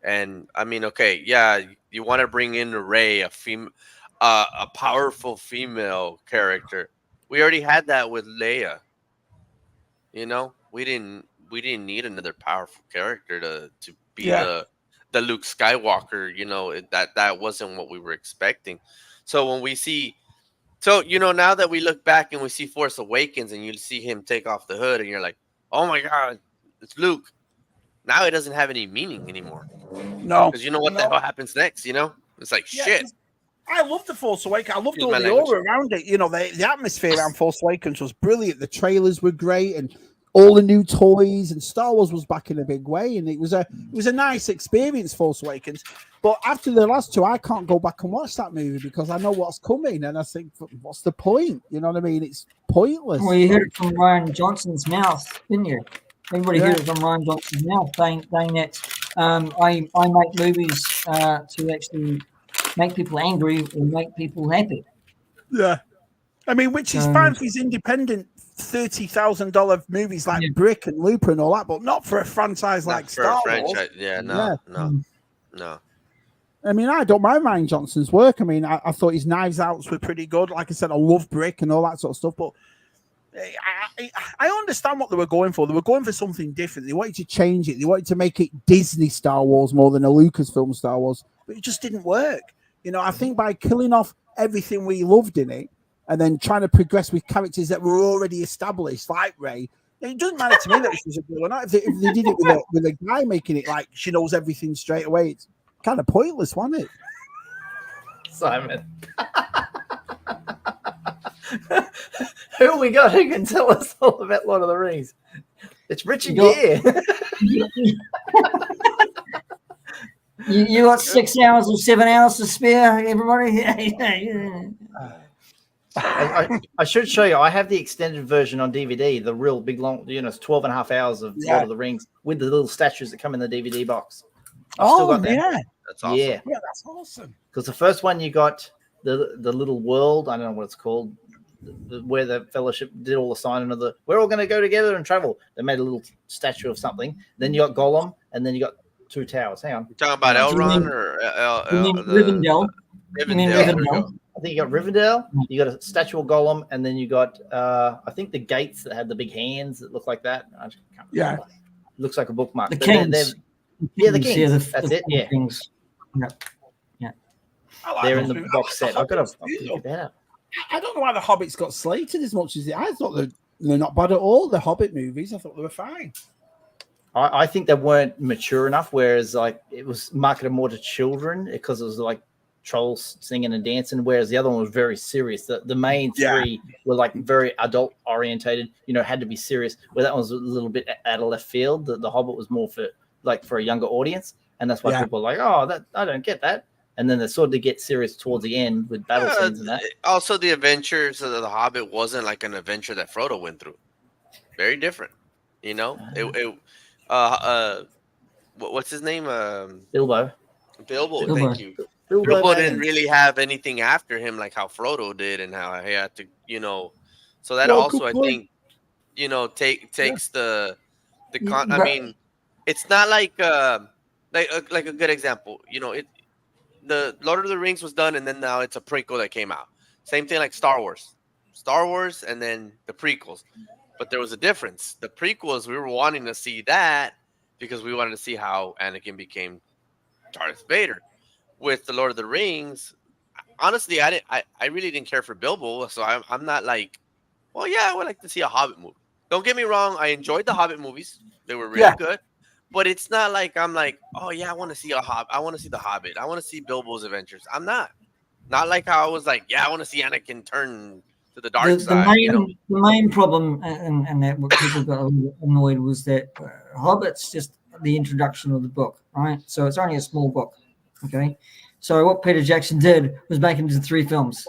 And I mean, okay, yeah, you want to bring in Rey, a powerful female character. We already had that with Leia. We didn't need another powerful character to be the Luke Skywalker. That wasn't what we were expecting. So when we see, now that we look back and we see Force Awakens, and you see him take off the hood, and you're like, oh my God, it's Luke. Now it doesn't have any meaning anymore. No, because you know what the hell happens next. It's like shit. I loved the Force Awakens. I loved Excuse all my the language. aura around it. The atmosphere around Force Awakens was brilliant. The trailers were great, and all the new toys, and Star Wars was back in a big way. And it was a nice experience, Force Awakens. But after the last two, I can't go back and watch that movie because I know what's coming, and I think, what's the point? You know what I mean? It's pointless. Well, you heard it from Ryan Johnson's mouth, didn't you? Everybody heard it from Ryan Johnson's mouth, saying that I make movies to actually make people angry or make people happy. Yeah. I mean, which is fine for these independent $30,000 movies like Brick and Looper and all that, but not for a franchise like Star Wars. Yeah, no. I mean, I don't mind Ryan Johnson's work. I mean, I thought his Knives Outs were pretty good. Like I said, I love Brick and all that sort of stuff, but I understand what they were going for. They were going for something different. They wanted to change it. They wanted to make it Disney Star Wars more than a Lucasfilm Star Wars, but it just didn't work. I think by killing off everything we loved in it and then trying to progress with characters that were already established, like Rey, it doesn't matter to me that she was a girl or not. If they did it with a guy making it like she knows everything straight away, it's kind of pointless, wasn't it? Simon. Who we got who can tell us all about Lord of the Rings? It's Richard Gere. You got 6 hours or 7 hours to spare, everybody? I should show you. I have the extended version on DVD, the real big long, it's 12 and a half hours of Lord of the Rings with the little statues that come in the DVD box. That's awesome. Yeah, that's awesome. Because the first one you got the little world, I don't know what it's called, where the Fellowship did all the signing of we're all going to go together and travel. They made a little statue of something. Then you got Gollum, and then you got two towers. Hang on. You talking about Elrond or Rivendell? Rivendell. I think you got Rivendell. You got a statue of Gollum, and then you got I think the gates that had the big hands that look like that. I just can't remember. Looks like a bookmark. The Kings. The Kings. That's it. Yeah. Kings. Yeah. They're in the box set. I've got to figure that out. I don't know why the Hobbits got slated as much as I thought they're not bad at all. The Hobbit movies, I thought they were fine. I think they weren't mature enough, whereas like it was marketed more to children because it was like trolls singing and dancing, whereas the other one was very serious. The main three were like very adult orientated, had to be serious, where that one was a little bit out of left field. The Hobbit was more for a younger audience, and that's why people are like, oh, that I don't get that. And then they sort of get serious towards the end with battle scenes and that. Also, the adventures of the Hobbit wasn't like an adventure that Frodo went through. Very different, what's his name? Bilbo. Thank you. Bilbo didn't really have anything after him like how Frodo did, and how he had to, So that I think, takes the I mean, it's not like a good example. the Lord of the Rings was done, and then now it's a prequel that came out. Same thing like Star Wars, and then the prequels. But there was a difference. The prequels, we were wanting to see that because we wanted to see how Anakin became Darth Vader. With the Lord of the Rings, honestly, I really didn't care for Bilbo, so I'm not like, well, yeah, I would like to see a Hobbit movie. Don't get me wrong, I enjoyed the Hobbit movies; they were really good. But it's not like I'm like, oh yeah, I want to see a Hobbit. I want to see the Hobbit. I want to see Bilbo's adventures. I'm not like how I was like, yeah, I want to see Anakin turn to the dark The side. main problem, and that what people got a little annoyed was that Hobbit's just the introduction of the book, right? So it's only a small book, okay. So what Peter Jackson did was make it into 3 films,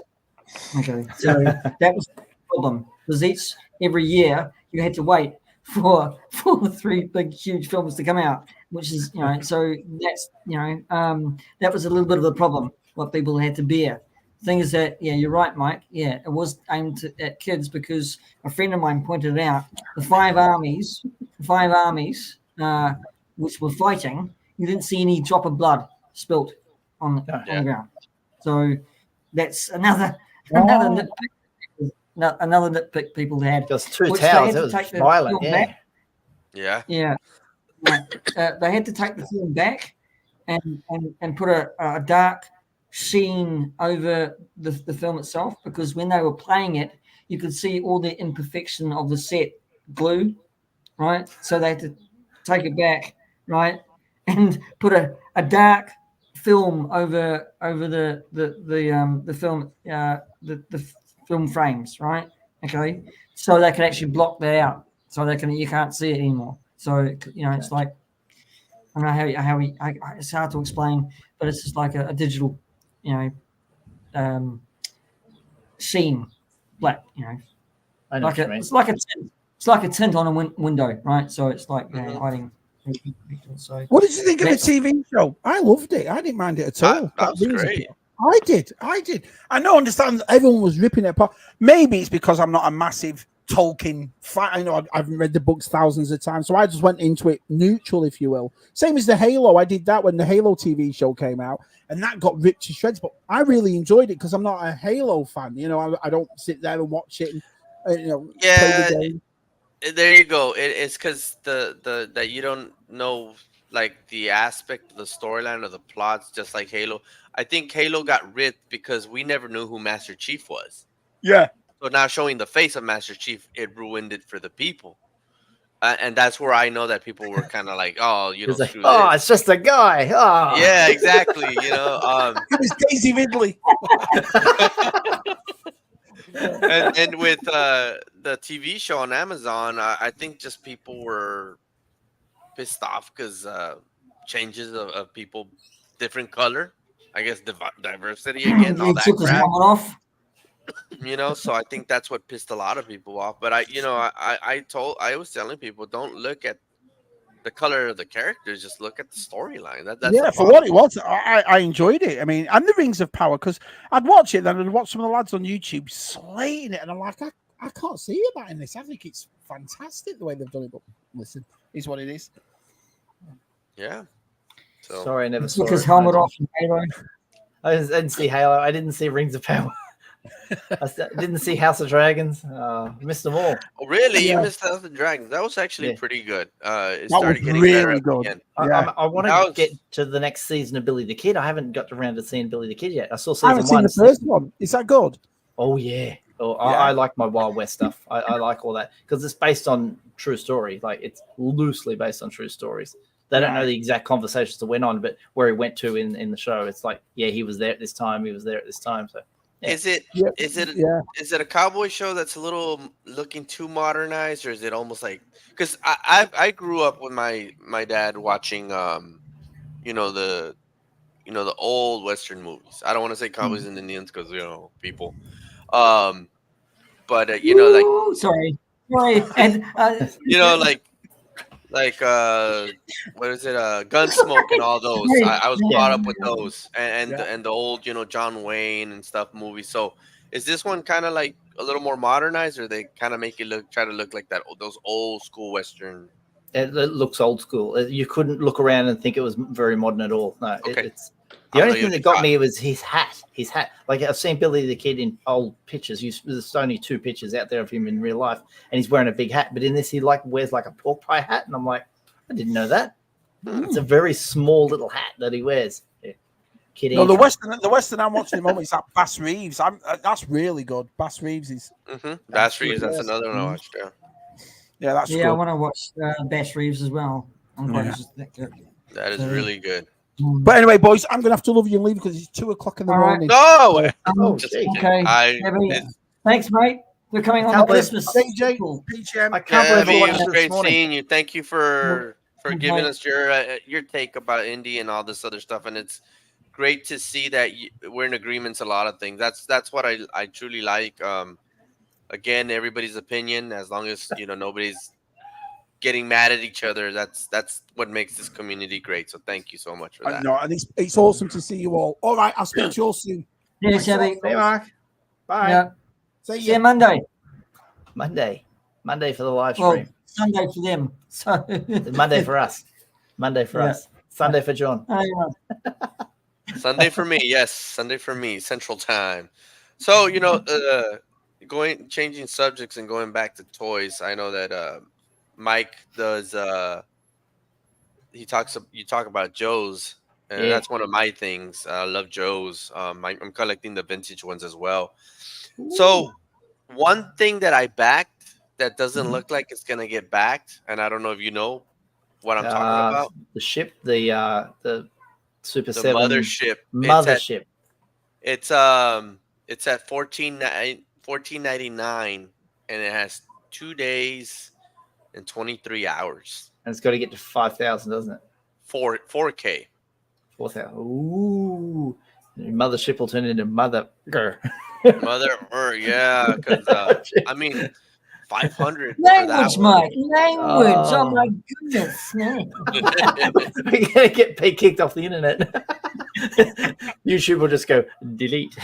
okay. So that was the problem, because every year you had to wait for 3 big huge films to come out, which is so that's that was a little bit of a problem what people had to bear. Thing is that you're right, Mike. Yeah, it was aimed at kids because a friend of mine pointed out the five armies which were fighting. You didn't see any drop of blood spilt on the ground. So that's another nitpick. Another nitpick people had. Just 2 towers. It was violent. Yeah. They had to take the film back and put a dark sheen over the film itself, because when they were playing it, you could see all the imperfection of the set glue, right? So they had to take it back, right, and put a dark film over the film the film frames, right? Okay, so they can actually block that out, so you can't see it anymore. So it's like, I don't know how it's hard to explain, but it's just like a digital, sheen, black, I know like what you mean. it's like a tint on a window, right? So it's like hiding. So what did you think of the TV show? I loved it. I didn't mind it at all. That was great. I did. I know, understand that everyone was ripping it apart. Maybe it's because I'm not a massive Tolkien fan. I know I've read the books thousands of times, so I just went into it neutral, if you will. Same as the Halo. I did that when the Halo TV show came out, and that got ripped to shreds. But I really enjoyed it because I'm not a Halo fan. I don't sit there and watch it and play the game. There you go. It's because that you don't know like the aspect of the storyline or the plots, just like Halo. I think Halo got ripped because we never knew who Master Chief was. Yeah. So now showing the face of Master Chief, it ruined it for the people. And that's where I know that people were kind of like, oh, it's like, oh, it's just a guy. Oh. Yeah, exactly. It was Daisy Ridley. and with the TV show on Amazon, I think just people were pissed off because changes of people, different color, I guess diversity again, all that crap. Off. So I think that's what pissed a lot of people off. But I was telling people, don't look at the color of the characters, just look at the storyline. That's for what it was. I enjoyed it. I mean, and the Rings of Power, because I'd watch it, then I'd watch some of the lads on YouTube slating it, and I'm like, I can't see that in this. I think it's fantastic the way they've done it. But listen, it's what it is. Yeah. So sorry, I never saw his helmet off in Halo. I didn't see Halo. I didn't see Rings of Power. I didn't see House of Dragons. Missed them all. Oh, really? Yeah. You missed House of Dragons? That was actually pretty good. It started getting really good. I want to get to the next season of Billy the Kid. I haven't got around to seeing Billy the Kid yet. I saw season 1. I haven't seen the first one. Is that good? Oh yeah. I like my Wild West stuff. I like all that because it's based on true story. Like it's loosely based on true stories. They don't know the exact conversations that went on, but where he went to in the show, it's like, he was there at this time. He was there at this time. So. Yeah. Is it a cowboy show that's a little looking too modernized, or is it almost like, because I grew up with my dad watching the old Western movies. I don't want to say cowboys and Indians because people, but sorry, and what is it? Gunsmoke and all those. I was brought up with those, and the old, John Wayne and stuff movies. So, is this one kind of like a little more modernized, or they kind of make it try to look like those old school Western? It looks old school. You couldn't look around and think it was very modern at all. No, okay. The only thing that got me was his hat. His hat. Like I've seen Billy the Kid in old pictures. There's only 2 pictures out there of him in real life, and he's wearing a big hat. But in this, he wears like a pork pie hat, and I'm like, I didn't know that. It's a very small little hat that he wears. Yeah. No, the Western I'm watching at the moment is that Bass Reeves. That's really good. Bass Reeves is. Bass Reeves. That's another one I watched. Yeah, that's good. I want to watch Bass Reeves as well. That is really good. But anyway, boys, I'm gonna have to love you and leave because it's 2:00 in the morning. No. Okay. Thanks, mate. We're coming on the Christmas. DJ, P.G.M. I can't believe it's great seeing you. Thank you for giving us your take about indie and all this other stuff, and it's great to see that we're in agreements a lot of things. That's what I truly like. Again, everybody's opinion, as long as nobody's getting mad at each other, that's what makes this community great. So thank you so much for that. No, and it's awesome to see you all. All right, I'll speak to you all soon. Yeah, Chevy. Hey, Mark. Bye. Yeah. See you Monday. Monday for the live stream. Sunday for them. So Monday for us. Sunday for John. Sunday for me. Yes, Sunday for me. Central Time. So changing subjects and going back to toys. I know that Mike does. You talk about Joe's, and that's one of my things. I love Joe's. I'm collecting the vintage ones as well. Ooh. So one thing that I backed that doesn't look like it's gonna get backed, and I don't know if you know what I'm talking about. The ship, the Super 7 mothership. It's at $14.99, and it has 2 days and 23 hours. And it's got to get to 5,000, doesn't it? 4K. 4,000. Ooh. Mothership will turn into mother. Yeah. Because, 500. Language, Mike. Language. Oh, my goodness. We're going to get kicked off the internet. YouTube will just go, delete.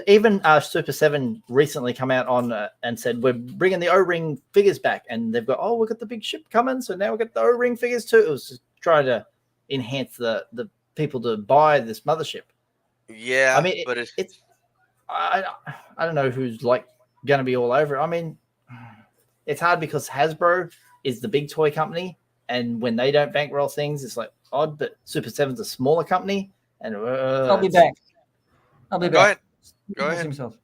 Even Super 7 recently come out on and said we're bringing the O-ring figures back, and they've got we've got the big ship coming, so now we've got the O-ring figures too. It was just trying to enhance the people to buy this mothership. Yeah, I mean, it's I don't know who's going to be all over it. I mean, it's hard because Hasbro is the big toy company, and when they don't bankroll things, it's like odd. But Super 7's a smaller company, and I'll be back. Go ahead.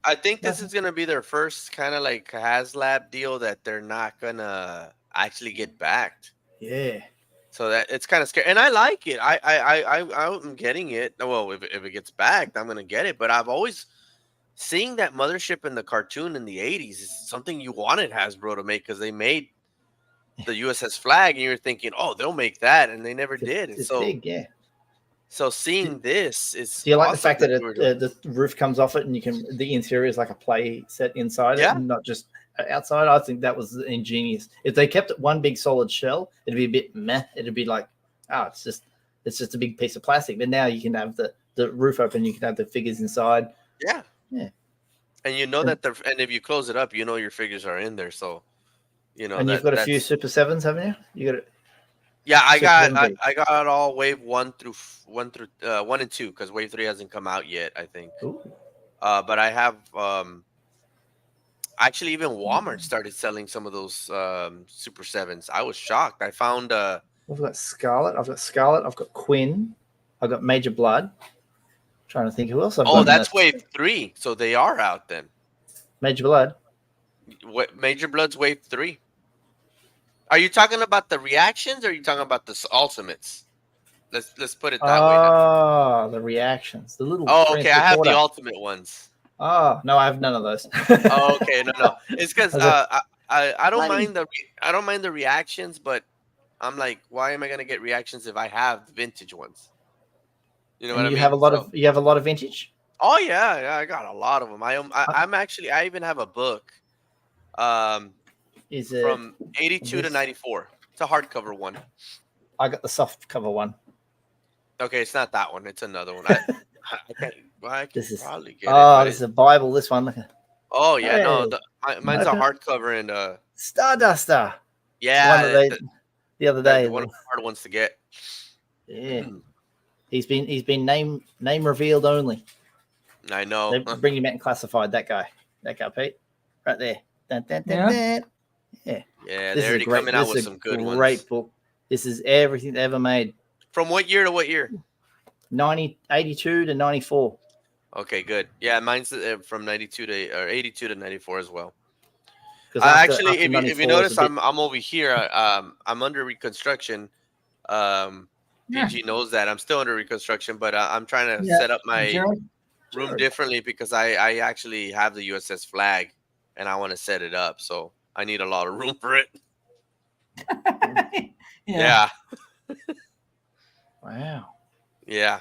I think this is going to be their first kind of like HasLab deal that they're not going to actually get backed. Yeah. So that it's kind of scary. And I like it. I'm getting it. Well, if it gets backed, I'm going to get it. But I've always seeing that mothership in the cartoon in the 80s is something you wanted Hasbro to make because they made the USS Flag and you're thinking, they'll make that. And they never did. It's big, yeah. So seeing this is. Do you like the fact that the roof comes off it and the interior is like a play set inside it and not just outside? I think that was ingenious. If they kept it one big solid shell, it'd be a bit meh. It'd be like, it's just a big piece of plastic. But now you can have the roof open, you can have the figures inside. Yeah. Yeah. And you know and if you close it up, your figures are in there. So, And you've got a few Super 7s, haven't you? You got it. Yeah, I got all wave 1 and 2 because wave 3 hasn't come out yet, I think. Ooh. But I have actually even Walmart started selling some of those Super 7s. I was shocked. I found I've got Scarlet. I've got Quinn. I've got Major Blood. I'm trying to think who else I've got. That's wave 3. So they are out then. Major Blood. Major Blood's wave 3. Are you talking about the reactions or are you talking about the ultimates? Let's put it that way. Oh, the reactions. The little. Okay. I have the ultimate ones. Oh no, I have none of those. Okay, no. It's because I don't mind the reactions, but I'm like, why am I gonna get reactions if I have the vintage ones? You know what I mean? You have a lot of vintage. Oh yeah, I got a lot of them. I even have a book. Is it from 82 to 94? It's a hardcover one. I got the soft cover one. Okay, it's not that one. It's another one. I can probably get it. This is a Bible. This one. Oh yeah, no, mine's a hardcover and Starduster. Yeah, the other day. One of the hard ones to get. Yeah, he's been name revealed only. I know. They bring him out and classified that guy, Pete, right there. Dun, dun, dun, Yeah. dun. Yeah, This they're already coming out with some good ones. Great book. This is everything they ever made. From what year to what year? 82 to 94. Okay, good. Yeah, mine's from 92 to or 82 to 94 as well. Actually, if you notice, I'm over here. I'm under reconstruction. PG knows that I'm still under reconstruction, but I'm trying to set up my room differently because I actually have the USS flag, and I want to set it up. So I need a lot of room for it. Yeah. Wow. Yeah.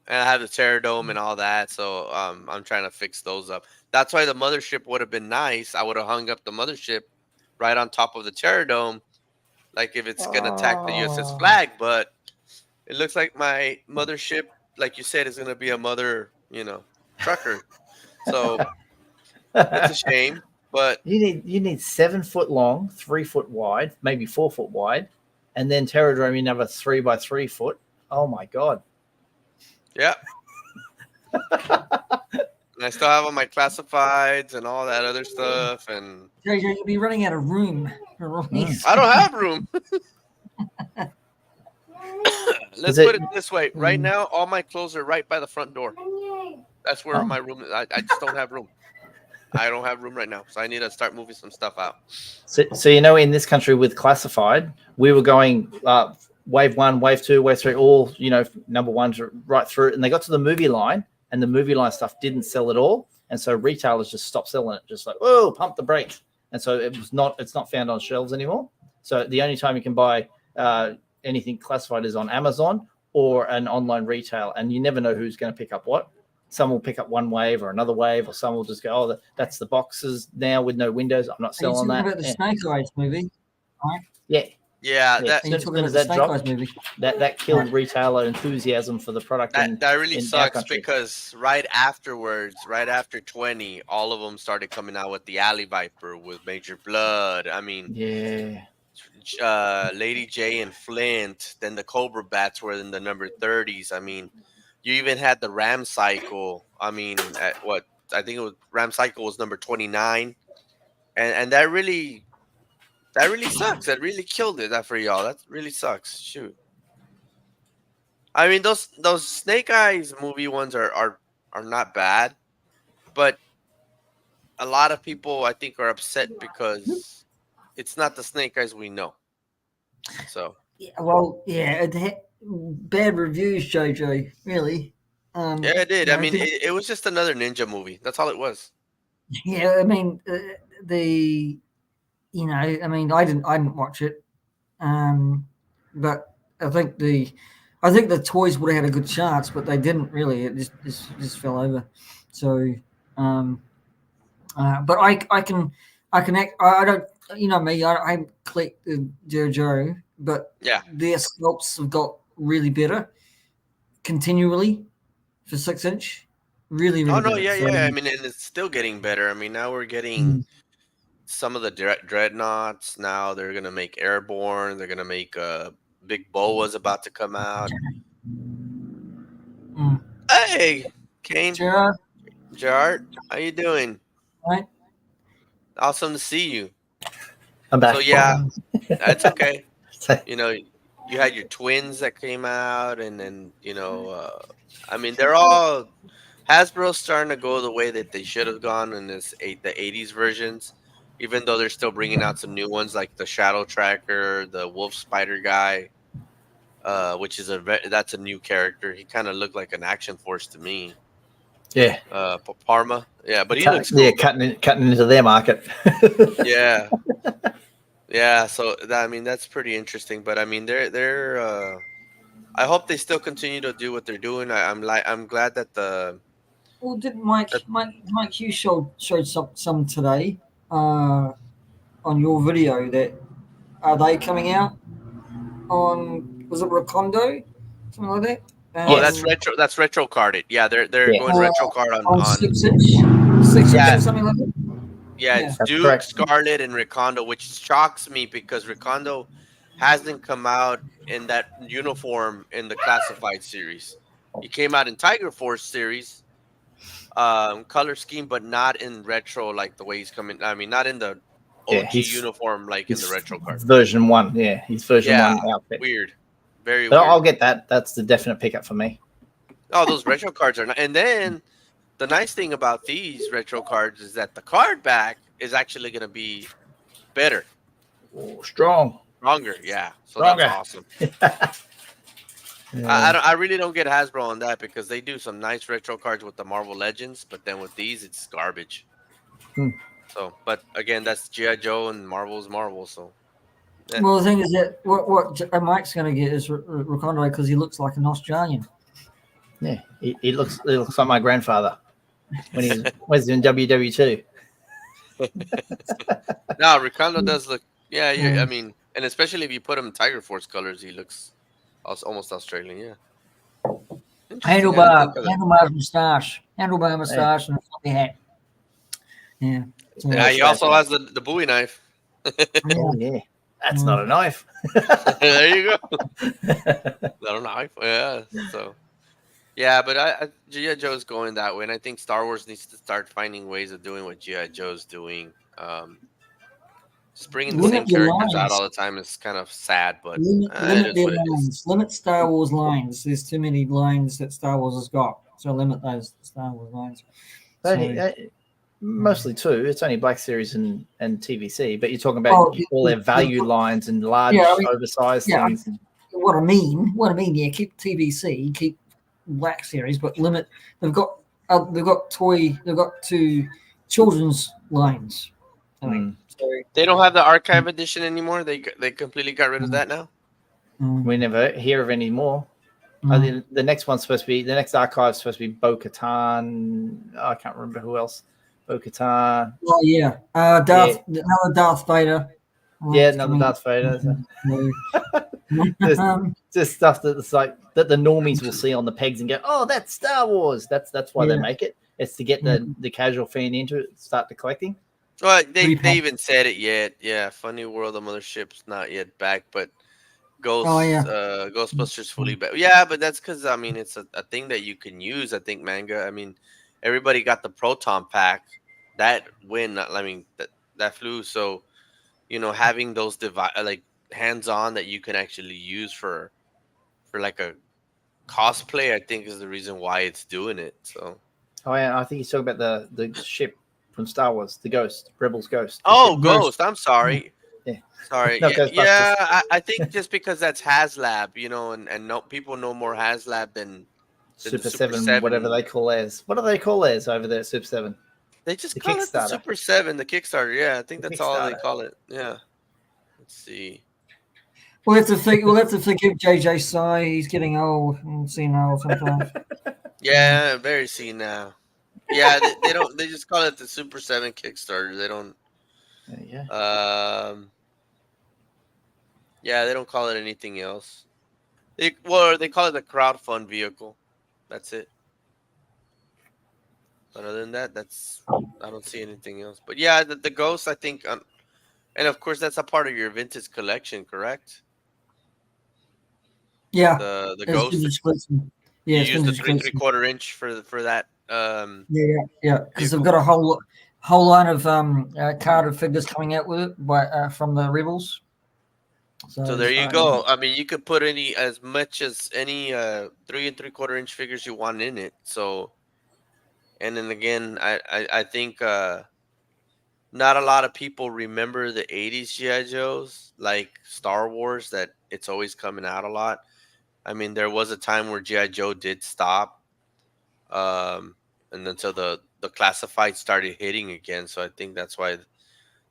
And I have the Terror Dome and all that, so I'm trying to fix those up. That's why the mothership would have been nice. I would have hung up the mothership right on top of the Terror Dome, like if it's gonna attack the USS flag. But it looks like my mothership, like you said, is gonna be a mother, trucker. So it's a shame. But you need 7 foot long, 3 foot wide, maybe 4 foot wide, and then Terror Dome you have a 3 by 3 foot. Oh my god. Yeah. And I still have all my classifieds and all that other stuff. And you'll be running out of room. I don't have room. Let's put it this way. Right now, all my clothes are right by the front door. That's where my room is. I just don't have room. I don't have room right now. So I need to start moving some stuff out. So in this country with classified, we were going wave 1, wave 2, wave 3, all, number ones right through. And they got to the movie line, and the movie line stuff didn't sell at all. And so retailers just stopped selling it, just like, whoa, pump the brakes. And so it's not found on shelves anymore. So the only time you can buy anything classified is on Amazon or an online retail. And you never know who's going to pick up what. Some will pick up one wave or another wave, or some will just go, oh, that's the boxes now with no windows. I'm not selling that. About the Snake Eyes movie, right? Yeah. Yeah, as soon as that dropped, that killed retailer enthusiasm for the product. That really sucks because right afterwards, right after 20, all of them started coming out with the Alley Viper with Major Blood. I mean, Lady J and Flint. Then the Cobra Bats were in the number 30s. I mean, you even had the Ram Cycle. I mean, I think it was Ram Cycle was number 29, and that really sucks. That really killed it. That for y'all. That really sucks. Shoot. I mean, those Snake Eyes movie ones are not bad, but a lot of people I think are upset because it's not the Snake Eyes we know. So. It had bad reviews, JoJo. Really. Yeah, it did. I mean, it was just another ninja movie. That's all it was. Yeah, I mean I didn't watch it, but I think the toys would have had a good chance, but they didn't really. It just fell over. So, but I can act. I don't. You know me. I collect the JoJo, but their sculpts have got really better continually for 6-inch. Really, really. Oh no, better. Yeah. I mean, and it's still getting better. I mean, now we're getting. Some of the dreadnoughts now they're gonna make airborne. They're gonna make big boa's about to come out. Hey, Kane, Gerard, how you doing? Right. Awesome to see you. I'm back. So yeah, that's okay. You had your twins that came out, and then I mean they're all Hasbro's starting to go the way that they should have gone in the 80s versions. Even though they're still bringing out some new ones like the Shadow Tracker, the Wolf Spider guy, which is that's a new character. He kind of looked like an Action Force to me. Yeah. Parma. Yeah, but he looks cool. Yeah, cutting into their market. Yeah. Yeah. So that's pretty interesting. But I mean, they're. I hope they still continue to do what they're doing. I'm glad that the. Well, didn't Mike Hughes showed some today? On your video, that are they coming out on, was it Recondo, something like that? That's retro carded. Yeah, they're going retro card on 6-inch, 6-inch or something like that. Yeah, it's Duke, correct. Scarlet, and Recondo, which shocks me because Recondo hasn't come out in that uniform in the classified series. He came out in Tiger Force series, color scheme, but not in retro like the way he's coming. I mean, not in the Yeah, OG uniform like in the he's retro card. version 1. Yeah, he's version Yeah, 1 outfit. weird, very But weird. I'll get that. That's the definite pickup for me. Oh, those retro cards are not. And then the nice thing about these retro cards is that the card back is actually going to be better, Oh, stronger. Yeah, so that's awesome. Yeah. I really don't get Hasbro on that because they do some nice retro cards with the Marvel Legends, but then with these, it's garbage. So, but again, that's G.I. Joe and Marvel's Marvel. So, Well, the thing is that what Mike's going to get is Recondo because he looks like an Australian. Yeah, he looks like my grandfather when he was in WW2. No, Recondo does look. Yeah, I mean, and especially if you put him in Tiger Force colors, he looks almost Australian. Yeah. Handlebar moustache, handlebar moustache, and a floppy hat. Yeah. Yeah, he also has the Bowie knife. Oh yeah, that's not a knife. There you go. Not a knife. Yeah. So. Yeah, but G.I. Joe's going that way, and I think Star Wars needs to start finding ways of doing what G.I. Joe's doing. Just bringing the same characters out all the time is kind of sad, but limit their lines. Limit Star Wars lines. There's too many lines that Star Wars has got, so limit those Star Wars lines. Mostly too. It's only Black Series and TVC, but you're talking about all their value lines and large, oversized things. What I mean, yeah, keep TVC, keep Black Series, but limit. They've got two children's lines. They don't have the archive edition anymore. They completely got rid of that now. We never hear of any more. The next one's supposed to be the next archive is supposed to be Bo-Katan. I can't remember who else. Bo-Katan. Oh yeah, another Darth Vader. Another Darth Vader. Just stuff that's like that the normies will see on the pegs and go, "Oh, that's Star Wars." That's why they make it. It's to get the casual fan into it, start to collecting. Well, they even said it yet. Yeah, Funny World of Mothership's not yet back, but Ghostbusters fully back. Yeah, but that's because I mean it's a thing that you can use. I think manga. I mean, everybody got the Proton pack. That that flew. So, having those like hands-on that you can actually use for like a cosplay, I think is the reason why it's doing it. So. Oh yeah, I think he's talking about the ship from Star Wars, the Ghost, Rebels Ghost. Oh, Ghost. I'm sorry. Yeah. Sorry. No, I think just because that's HasLab, and people know more HasLab than Super 7, whatever they call theirs. What do they call theirs over there at Super 7? They just call it the Super 7, the Kickstarter. Yeah, I think that's all they call it. Yeah. Let's see. We'll have to forgive JJ Sai. He's getting old and senile sometimes. Yeah, very senile. Yeah, they don't. They just call it the Super 7 Kickstarter. They don't. Yeah. Yeah, they don't call it anything else. They call it a crowdfund vehicle. That's it. But other than that, I don't see anything else. But yeah, the Ghost, I think, and of course that's a part of your vintage collection, correct? Yeah. The Ghost. Yeah, you use the 3/4 inch for that. Yeah. Because they've got a whole line of carded figures coming out with it from the Rebels. So there you go. I mean, you could put as much as any 3 3/4 inch figures you want in it. So, and then again, I think not a lot of people remember the 80s G.I. Joes like Star Wars, that it's always coming out a lot. I mean, there was a time where G.I. Joe did stop, and until the classified started hitting again. So I think that's why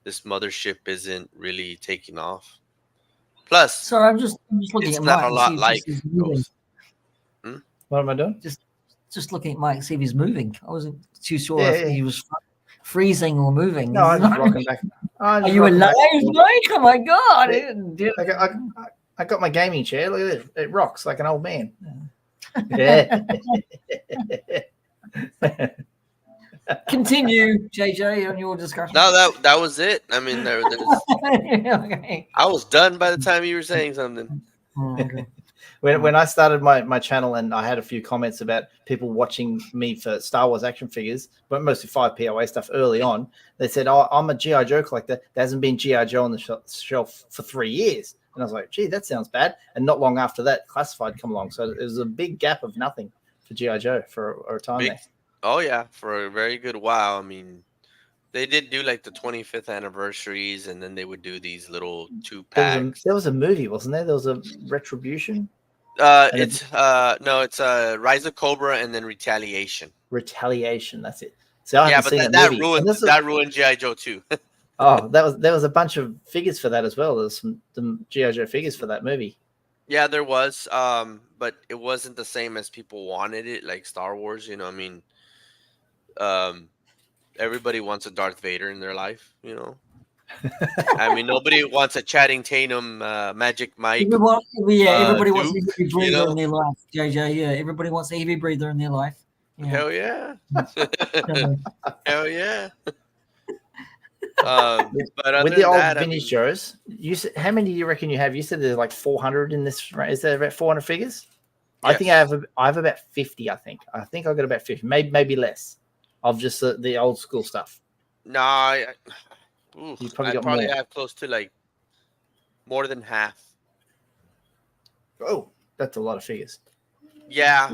this mothership isn't really taking off. Plus, sorry, I'm just looking at Mike. Not a lot like Ghost. What am I doing? Just looking at Mike, see if he's moving. I wasn't too sure if he was freezing or moving. No, I'm just rocking back. Are you alive, Mike? Oh my god! I got my gaming chair. Look at it; it rocks like an old man. Yeah. Continue, JJ, on your discussion. No, that was it. I mean, there's. Okay. I was done by the time you were saying something. Oh, okay. When I started my channel and I had a few comments about people watching me for Star Wars action figures, but mostly 5POA stuff early on, they said, "Oh, I'm a G.I. Joe collector. There hasn't been G.I. Joe on the shelf for 3 years." And I was like, "Gee, that sounds bad." And not long after that, Classified come along. So it was a big gap of nothing for G.I. Joe for a time there. Oh yeah, for a very good while. I mean, they did do like the 25th anniversaries, and then they would do these little 2-packs. There was a movie, wasn't there? There was a Retribution. It's Rise of Cobra and then Retaliation. Retaliation, that's it. So I haven't seen that movie. That ruined G.I. Joe too. Oh, there was a bunch of figures for that as well. There's some G.I. Joe figures for that movie. Yeah, there was. But it wasn't the same as people wanted it, like Star Wars. You know, I mean, everybody wants a Darth Vader in their life. You know, I mean, nobody wants a Channing Tatum, Magic Mike. Everybody wants a heavy breather in their life, JJ. Yeah, everybody wants a heavy breather in their life. Yeah. Hell yeah! Hell yeah! But with the old vintage Joes, you said, how many do you reckon you have? You said there's like 400 in this. Is there about 400 figures? Yes. I think I have about 50. I think I've got about 50, maybe less, of just the old school stuff. Nah, you probably have close to like more than half. Oh, that's a lot of figures. Yeah.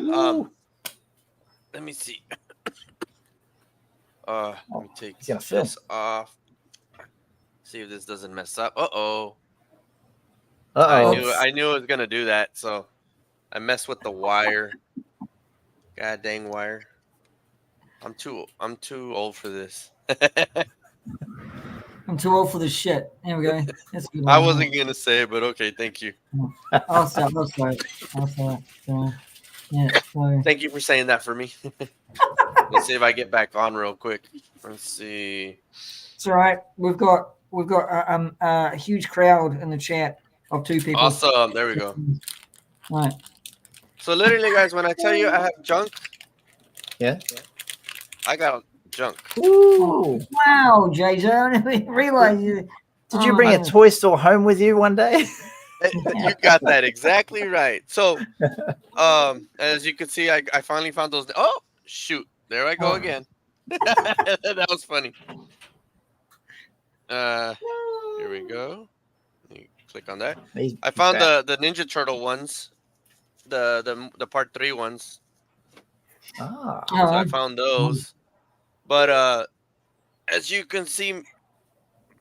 Let me see. Let me take this off. See if this doesn't mess up. Uh-oh. I knew it was gonna do that, so I messed with the wire. God dang wire. I'm too old for this. I'm too old for this shit. There we go. That's good. I wasn't gonna say it, but okay, thank you. I'll start. Yeah. So. Thank you for saying that for me. Let's see if I get back on real quick. Let's see. It's all right. We've got a huge crowd in the chat of 2 people. Awesome. There we go. Right. So literally, guys, when I tell you I have junk, yeah, I got junk. Ooh. Wow, JJ! I didn't realize you. Did you bring a toy store home with you one day? You got that exactly right. So, as you can see, I finally found those. Oh, shoot. There I go again. That was funny. Here we go. Let me click on that. I found the Ninja Turtle ones, the part 3 ones. So I found those. But as you can see,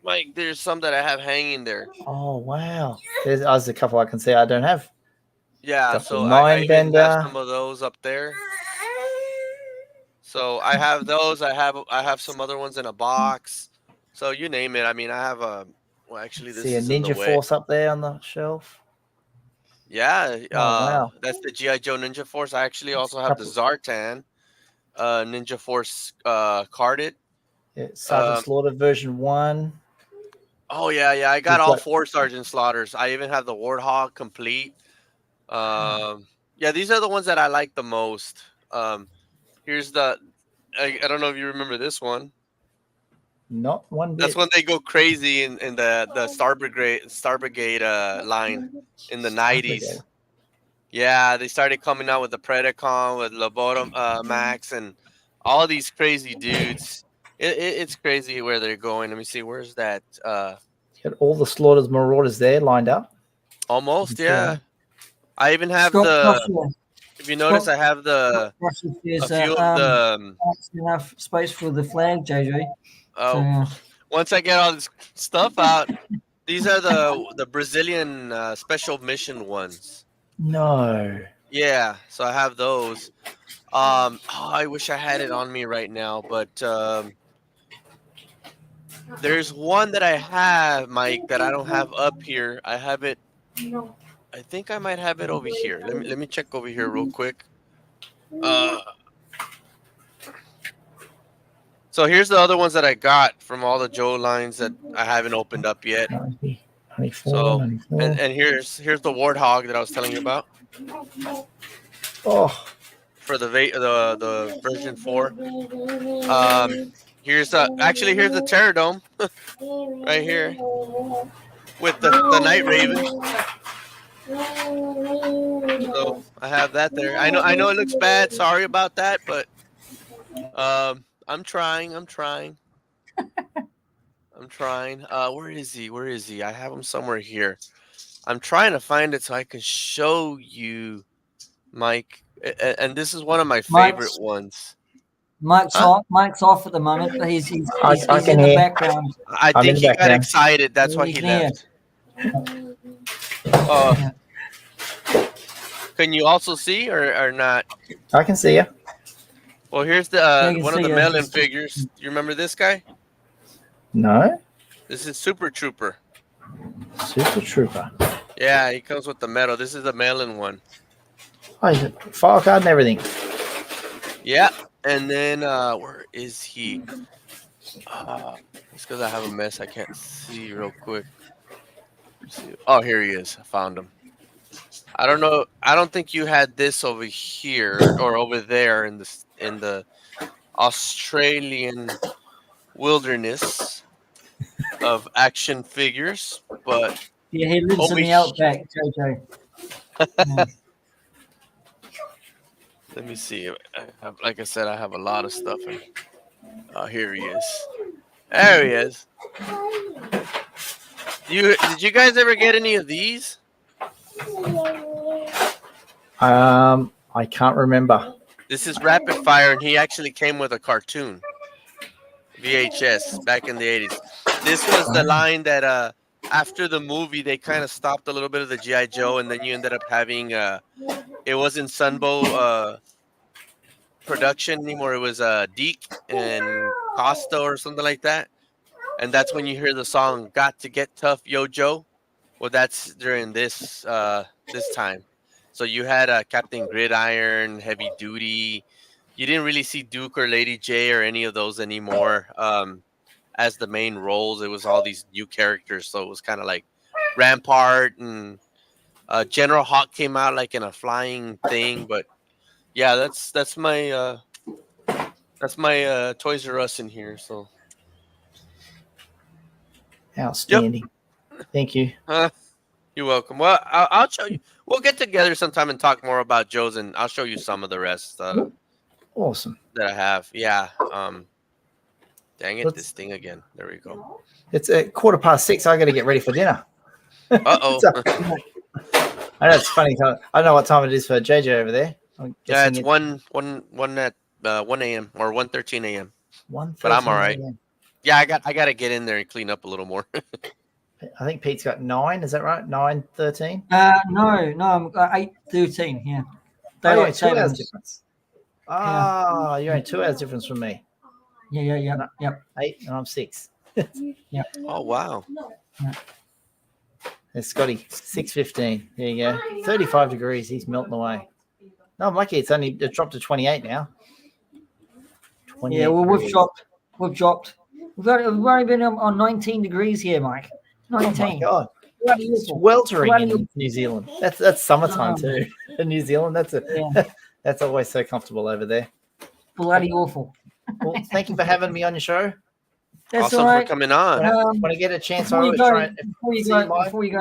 Mike, there's some that I have hanging there. Oh wow! There's a couple I can see I don't have. Yeah, so I even have some of those up there. So I have those. I have some other ones in a box. So you name it. I mean, I have a. Well, actually, this is a Ninja Force up there on the shelf. Yeah, wow. That's the G.I. Joe Ninja Force. I actually also have the Zartan Ninja Force carded. Yeah, Sergeant Slaughter version 1. Oh yeah. I got all 4 Sergeant Slaughters. I even have the Warthog complete. Yeah, these are the ones that I like the most. Here's the. I don't know if you remember this one. Not one bit. That's when they go crazy in the Star Brigade line in the 90s. Yeah, they started coming out with the Predacon, with Lobotom Max, and all these crazy dudes. It's crazy where they're going. Let me see. Where's that? You got all the Slaughters Marauders there lined up. Almost, yeah. I even have the. If you notice, I have a few of the. Enough space for the flag, JJ. Oh, once I get all this stuff out, these are the Brazilian special mission ones. No. Yeah, so I have those. I wish I had it on me right now, but there's one that I have, Mike, that I don't have up here. I have it. I think I might have it over here. Let me check over here real quick. So here's the other ones that I got from all the Joe lines that I haven't opened up yet. 94, so 94. and here's the Warthog that I was telling you about. Oh, for the version 4. Here's the Pterodome right here with the Night Raven. So I have that there. I know it looks bad. Sorry about that, but I'm trying. Where is he? I have him somewhere here. I'm trying to find it so I can show you, Mike. And this is one of my favorite ones. Mike's off at the moment, but he's in the background. I think he got excited. That's why he left. Can you also see or not? I can see you. Well, here's the one of the mail-in figures. You remember this guy? No. This is Super Trooper. Super Trooper. Yeah, he comes with the medal. This is the mail-in one. Oh, he's a file card and everything. Yeah, and then where is he? It's because I have a mess. I can't see real quick. Oh, here he is. I found him. I don't know. I don't think you had this over here or over there in the Australian wilderness of action figures, but yeah, he lives in the outback, JJ. Yeah. Let me see. Like I said, I have a lot of stuff. Here he is. There he is. Did you guys ever get any of these? I can't remember. This is Rapid Fire, and he actually came with a cartoon VHS back in the 80s. This was the line that after the movie they kind of stopped a little bit of the G.I. Joe, and then you ended up having it wasn't Sunbow production anymore. It was Deke and Costa or something like that, and that's when you hear the song "Got to Get Tough, Yo Joe." Well, that's during this time. So you had Captain Gridiron, Heavy Duty. You didn't really see Duke or Lady J or any of those anymore as the main roles. It was all these new characters. So it was kind of like Rampart and General Hawk came out like in a flying thing. But yeah, that's my Toys R Us in here. So outstanding. Yep. Thank you. You're welcome. Well, I'll show you. We'll get together sometime and talk more about Joe's, and I'll show you some of the rest. Awesome. That I have. Yeah. Dang it, this thing again. There we go. It's 6:15. I got to get ready for dinner. Uh-oh. I know it's funny. I don't know what time it is for JJ over there. Yeah, it's 1 at 1 a.m. or 1:13 a.m. But I'm all right. Yeah, I got to get in there and clean up a little more. I think Pete's got 9. Is that right? 9:13. No, I'm 8:13. Yeah. Daylight 2 hours difference. Ah, you're only 2 hours difference from me. Yeah. Yep. 8 and I'm 6. Yeah. Oh wow. Yeah. There's Scotty. 6:15. There you go. 35 degrees. He's melting away. No, I'm lucky. It dropped to 28 now. 28 yeah, well, we've dropped. We've only been on 19 degrees here, Mike. 19. Oh my God. It's weltering in New Zealand. That's summertime too. In New Zealand, that's always so comfortable over there. Bloody awful. Well, thank you for having me on your show. That's awesome all right. for coming on. When I get a chance, before you go,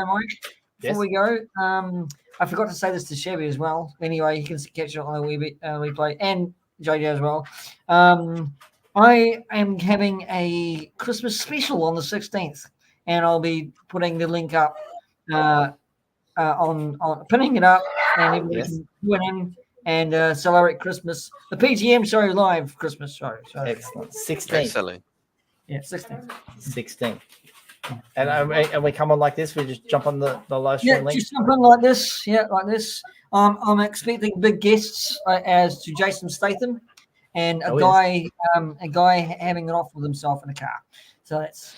Mike. I forgot to say this to Chevy as well. Anyway, you can catch it on the replay and JJ as well. I am having a Christmas special on the 16th, and I'll be putting the link up on pinning it up, and everybody can tune in and celebrate Christmas. The P.G.M. show live Christmas show. Excellent. 16th. Excellent. Yeah, 16th. 16th. And we come on like this. We just jump on the live stream link. Just jump on like this. Yeah, like this. I'm expecting big guests as to Jason Statham. And a guy having it off with himself in a car. So that's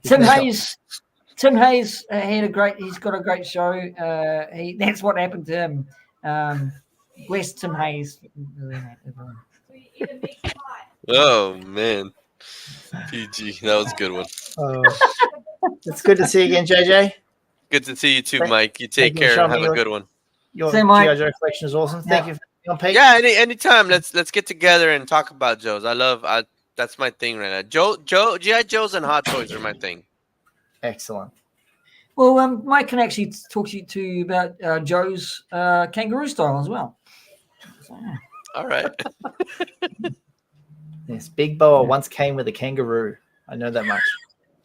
Tim Hayes. Tim Hayes he's got a great show. That's what happened to him. Bless Tim Hayes. Oh man, PG, that was a good one. It's good to see you again, JJ. Good to see you too, Mike. You take care and have a good one. Your Say, Mike. GI Joe collection is awesome. Thank you for being on, Pete. Yeah, anytime. Let's get together and talk about Joe's. That's my thing right now. GI Joes and Hot Toys are my thing. Excellent. Well, Mike can actually talk to you about Joe's kangaroo style as well. So, yeah. All right. Yes, Big Boa once came with a kangaroo. I know that much.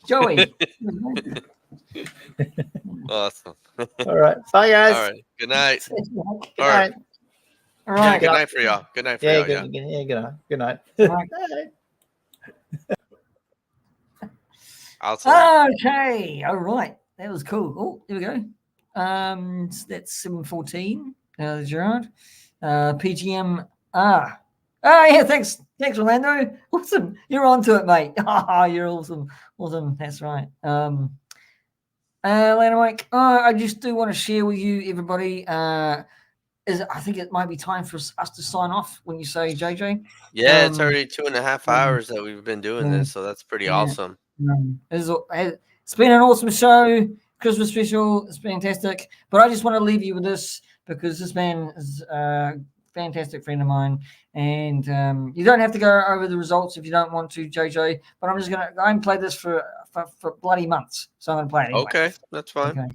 Joey. Awesome. All right. Bye, guys. All right. Good night. Good All right. night. All Yeah, right. good night for y'all. Good night for y'all. Good night. Good night. All right. Bye. Awesome. Okay. All right. That was cool. Oh, here we go. That's 7:14. Gerard. P.G.M. Oh yeah, thanks, Orlando. Awesome. You're on to it, mate. You're awesome. That's right. Orlando Mike. I just do want to share with you, everybody. I think it might be time for us to sign off when you say JJ. Yeah, it's already 2.5 hours that we've been doing this, so that's pretty awesome. It's been an awesome show. Christmas special. It's fantastic. But I just want to leave you with this because this man is a fantastic friend of mine. And you don't have to go over the results if you don't want to, JJ. But I'm just going to go and play this for bloody months. So I'm going to play it anyway. Okay, that's fine. Okay.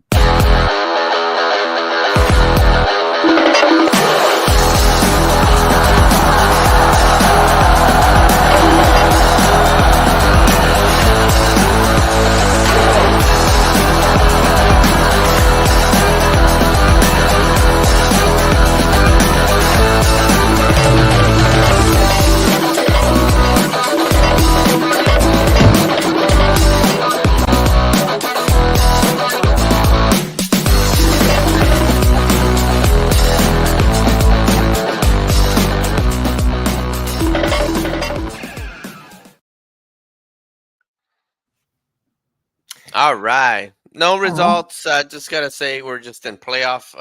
All right. No results. I just gotta say we're just in playoff.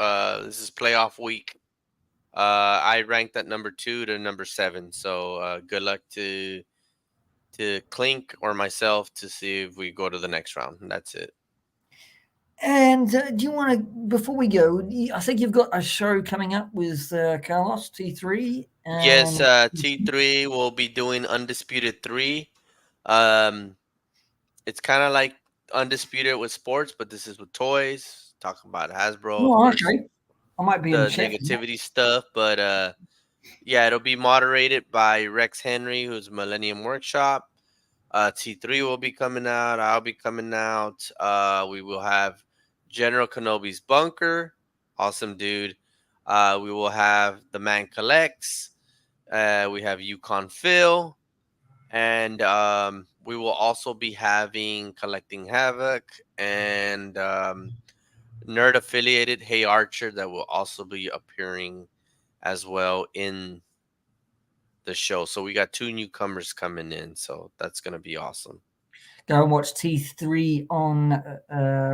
This is playoff week. I ranked at number 2 to number 7. So good luck to Clink or myself to see if we go to the next round. And that's it. And do you want to, before we go, I think you've got a show coming up with Carlos T3. Yes, T3 will be doing Undisputed 3. It's kind of like Undisputed with sports, but this is with toys. Talking about Hasbro. Oh, okay. I might be in the the chat negativity stuff, but yeah, it'll be moderated by Rex Henry, who's Millennium Workshop. T3 will be coming out. I'll be coming out. We will have General Kenobi's Bunker. Awesome dude. We will have The Man Collects. We have Yukon Phil. And we will also be having Collecting Havoc and Nerd affiliated Hey Archer that will also be appearing as well in the show. So we got 2 newcomers coming in. So that's going to be awesome. Go and watch T3 on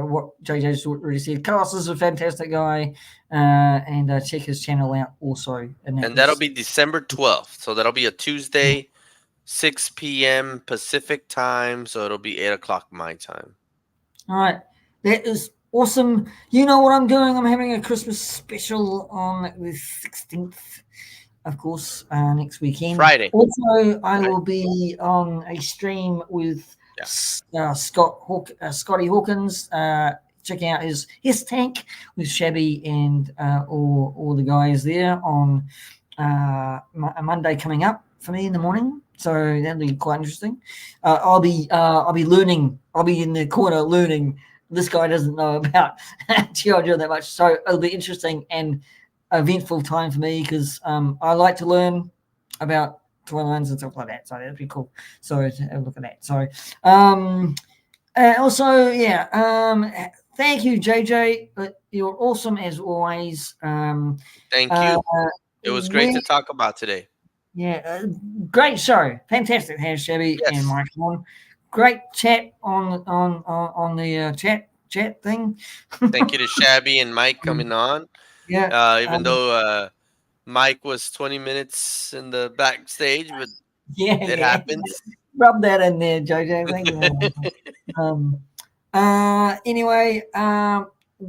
what JJ's already said. Carlos is a fantastic guy, and check his channel out also. And that'll be December 12th. So that'll be a Tuesday, 6 p.m. Pacific time. So it'll be 8 o'clock my time. All right. That is awesome. You know what I'm doing? I'm having a Christmas special on the 16th, of course, next weekend. Friday. Also, I will be on a stream with Scotty Hawkins, checking out his tank with Shabby and all the guys there on a Monday coming up for me in the morning. So that'll be quite interesting. I'll be learning. I'll be in the corner learning. This guy doesn't know about G.I. Joe that much, so it'll be interesting and eventful time for me because I like to learn about toy lines and stuff like that. So that'd be cool. So have a look at that. So also, yeah. Thank you, JJ. You're awesome as always. Thank you. It was great to talk about today. Yeah, great show. Fantastic, has Shabby and Mike on. Great chat on the chat thing. Thank you to Shabby and Mike coming on. Yeah. Even though Mike was 20 minutes in the backstage, but it happens. Rub that in there, JJ. Thank you. Anyway,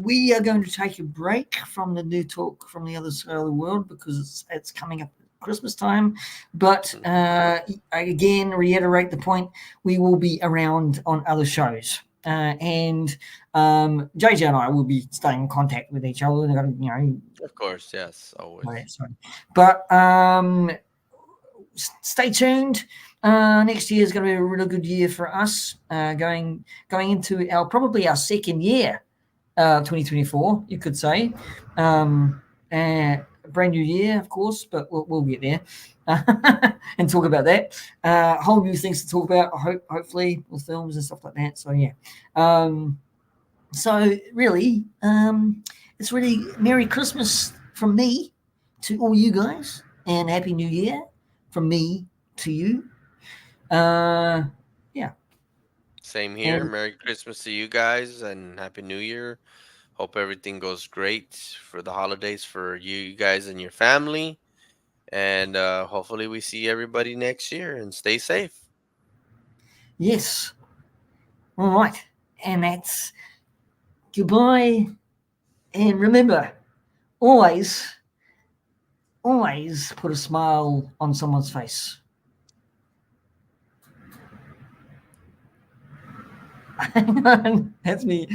we are going to take a break from the new talk from the other side of the world because it's coming up Christmas time. But again, reiterate the point: we will be around on other shows, and JJ and I will be staying in contact with each other. You know, Of course, yes, always. sorry. But stay tuned. Next year is going to be a really good year for us. Going into probably our second year, 2024, you could say. Brand new year, of course, but we'll get there and talk about that. Whole new things to talk about, hopefully, with films and stuff like that. So yeah. So really, it's really Merry Christmas from me to all you guys, and Happy New Year from me to you. Yeah. Same here. And Merry Christmas to you guys and Happy New Year. Hope everything goes great for the holidays for you guys and your family. And hopefully we see everybody next year and stay safe. yes. All right. And that's goodbye. And remember, always put a smile on someone's face. Hang on. That's me.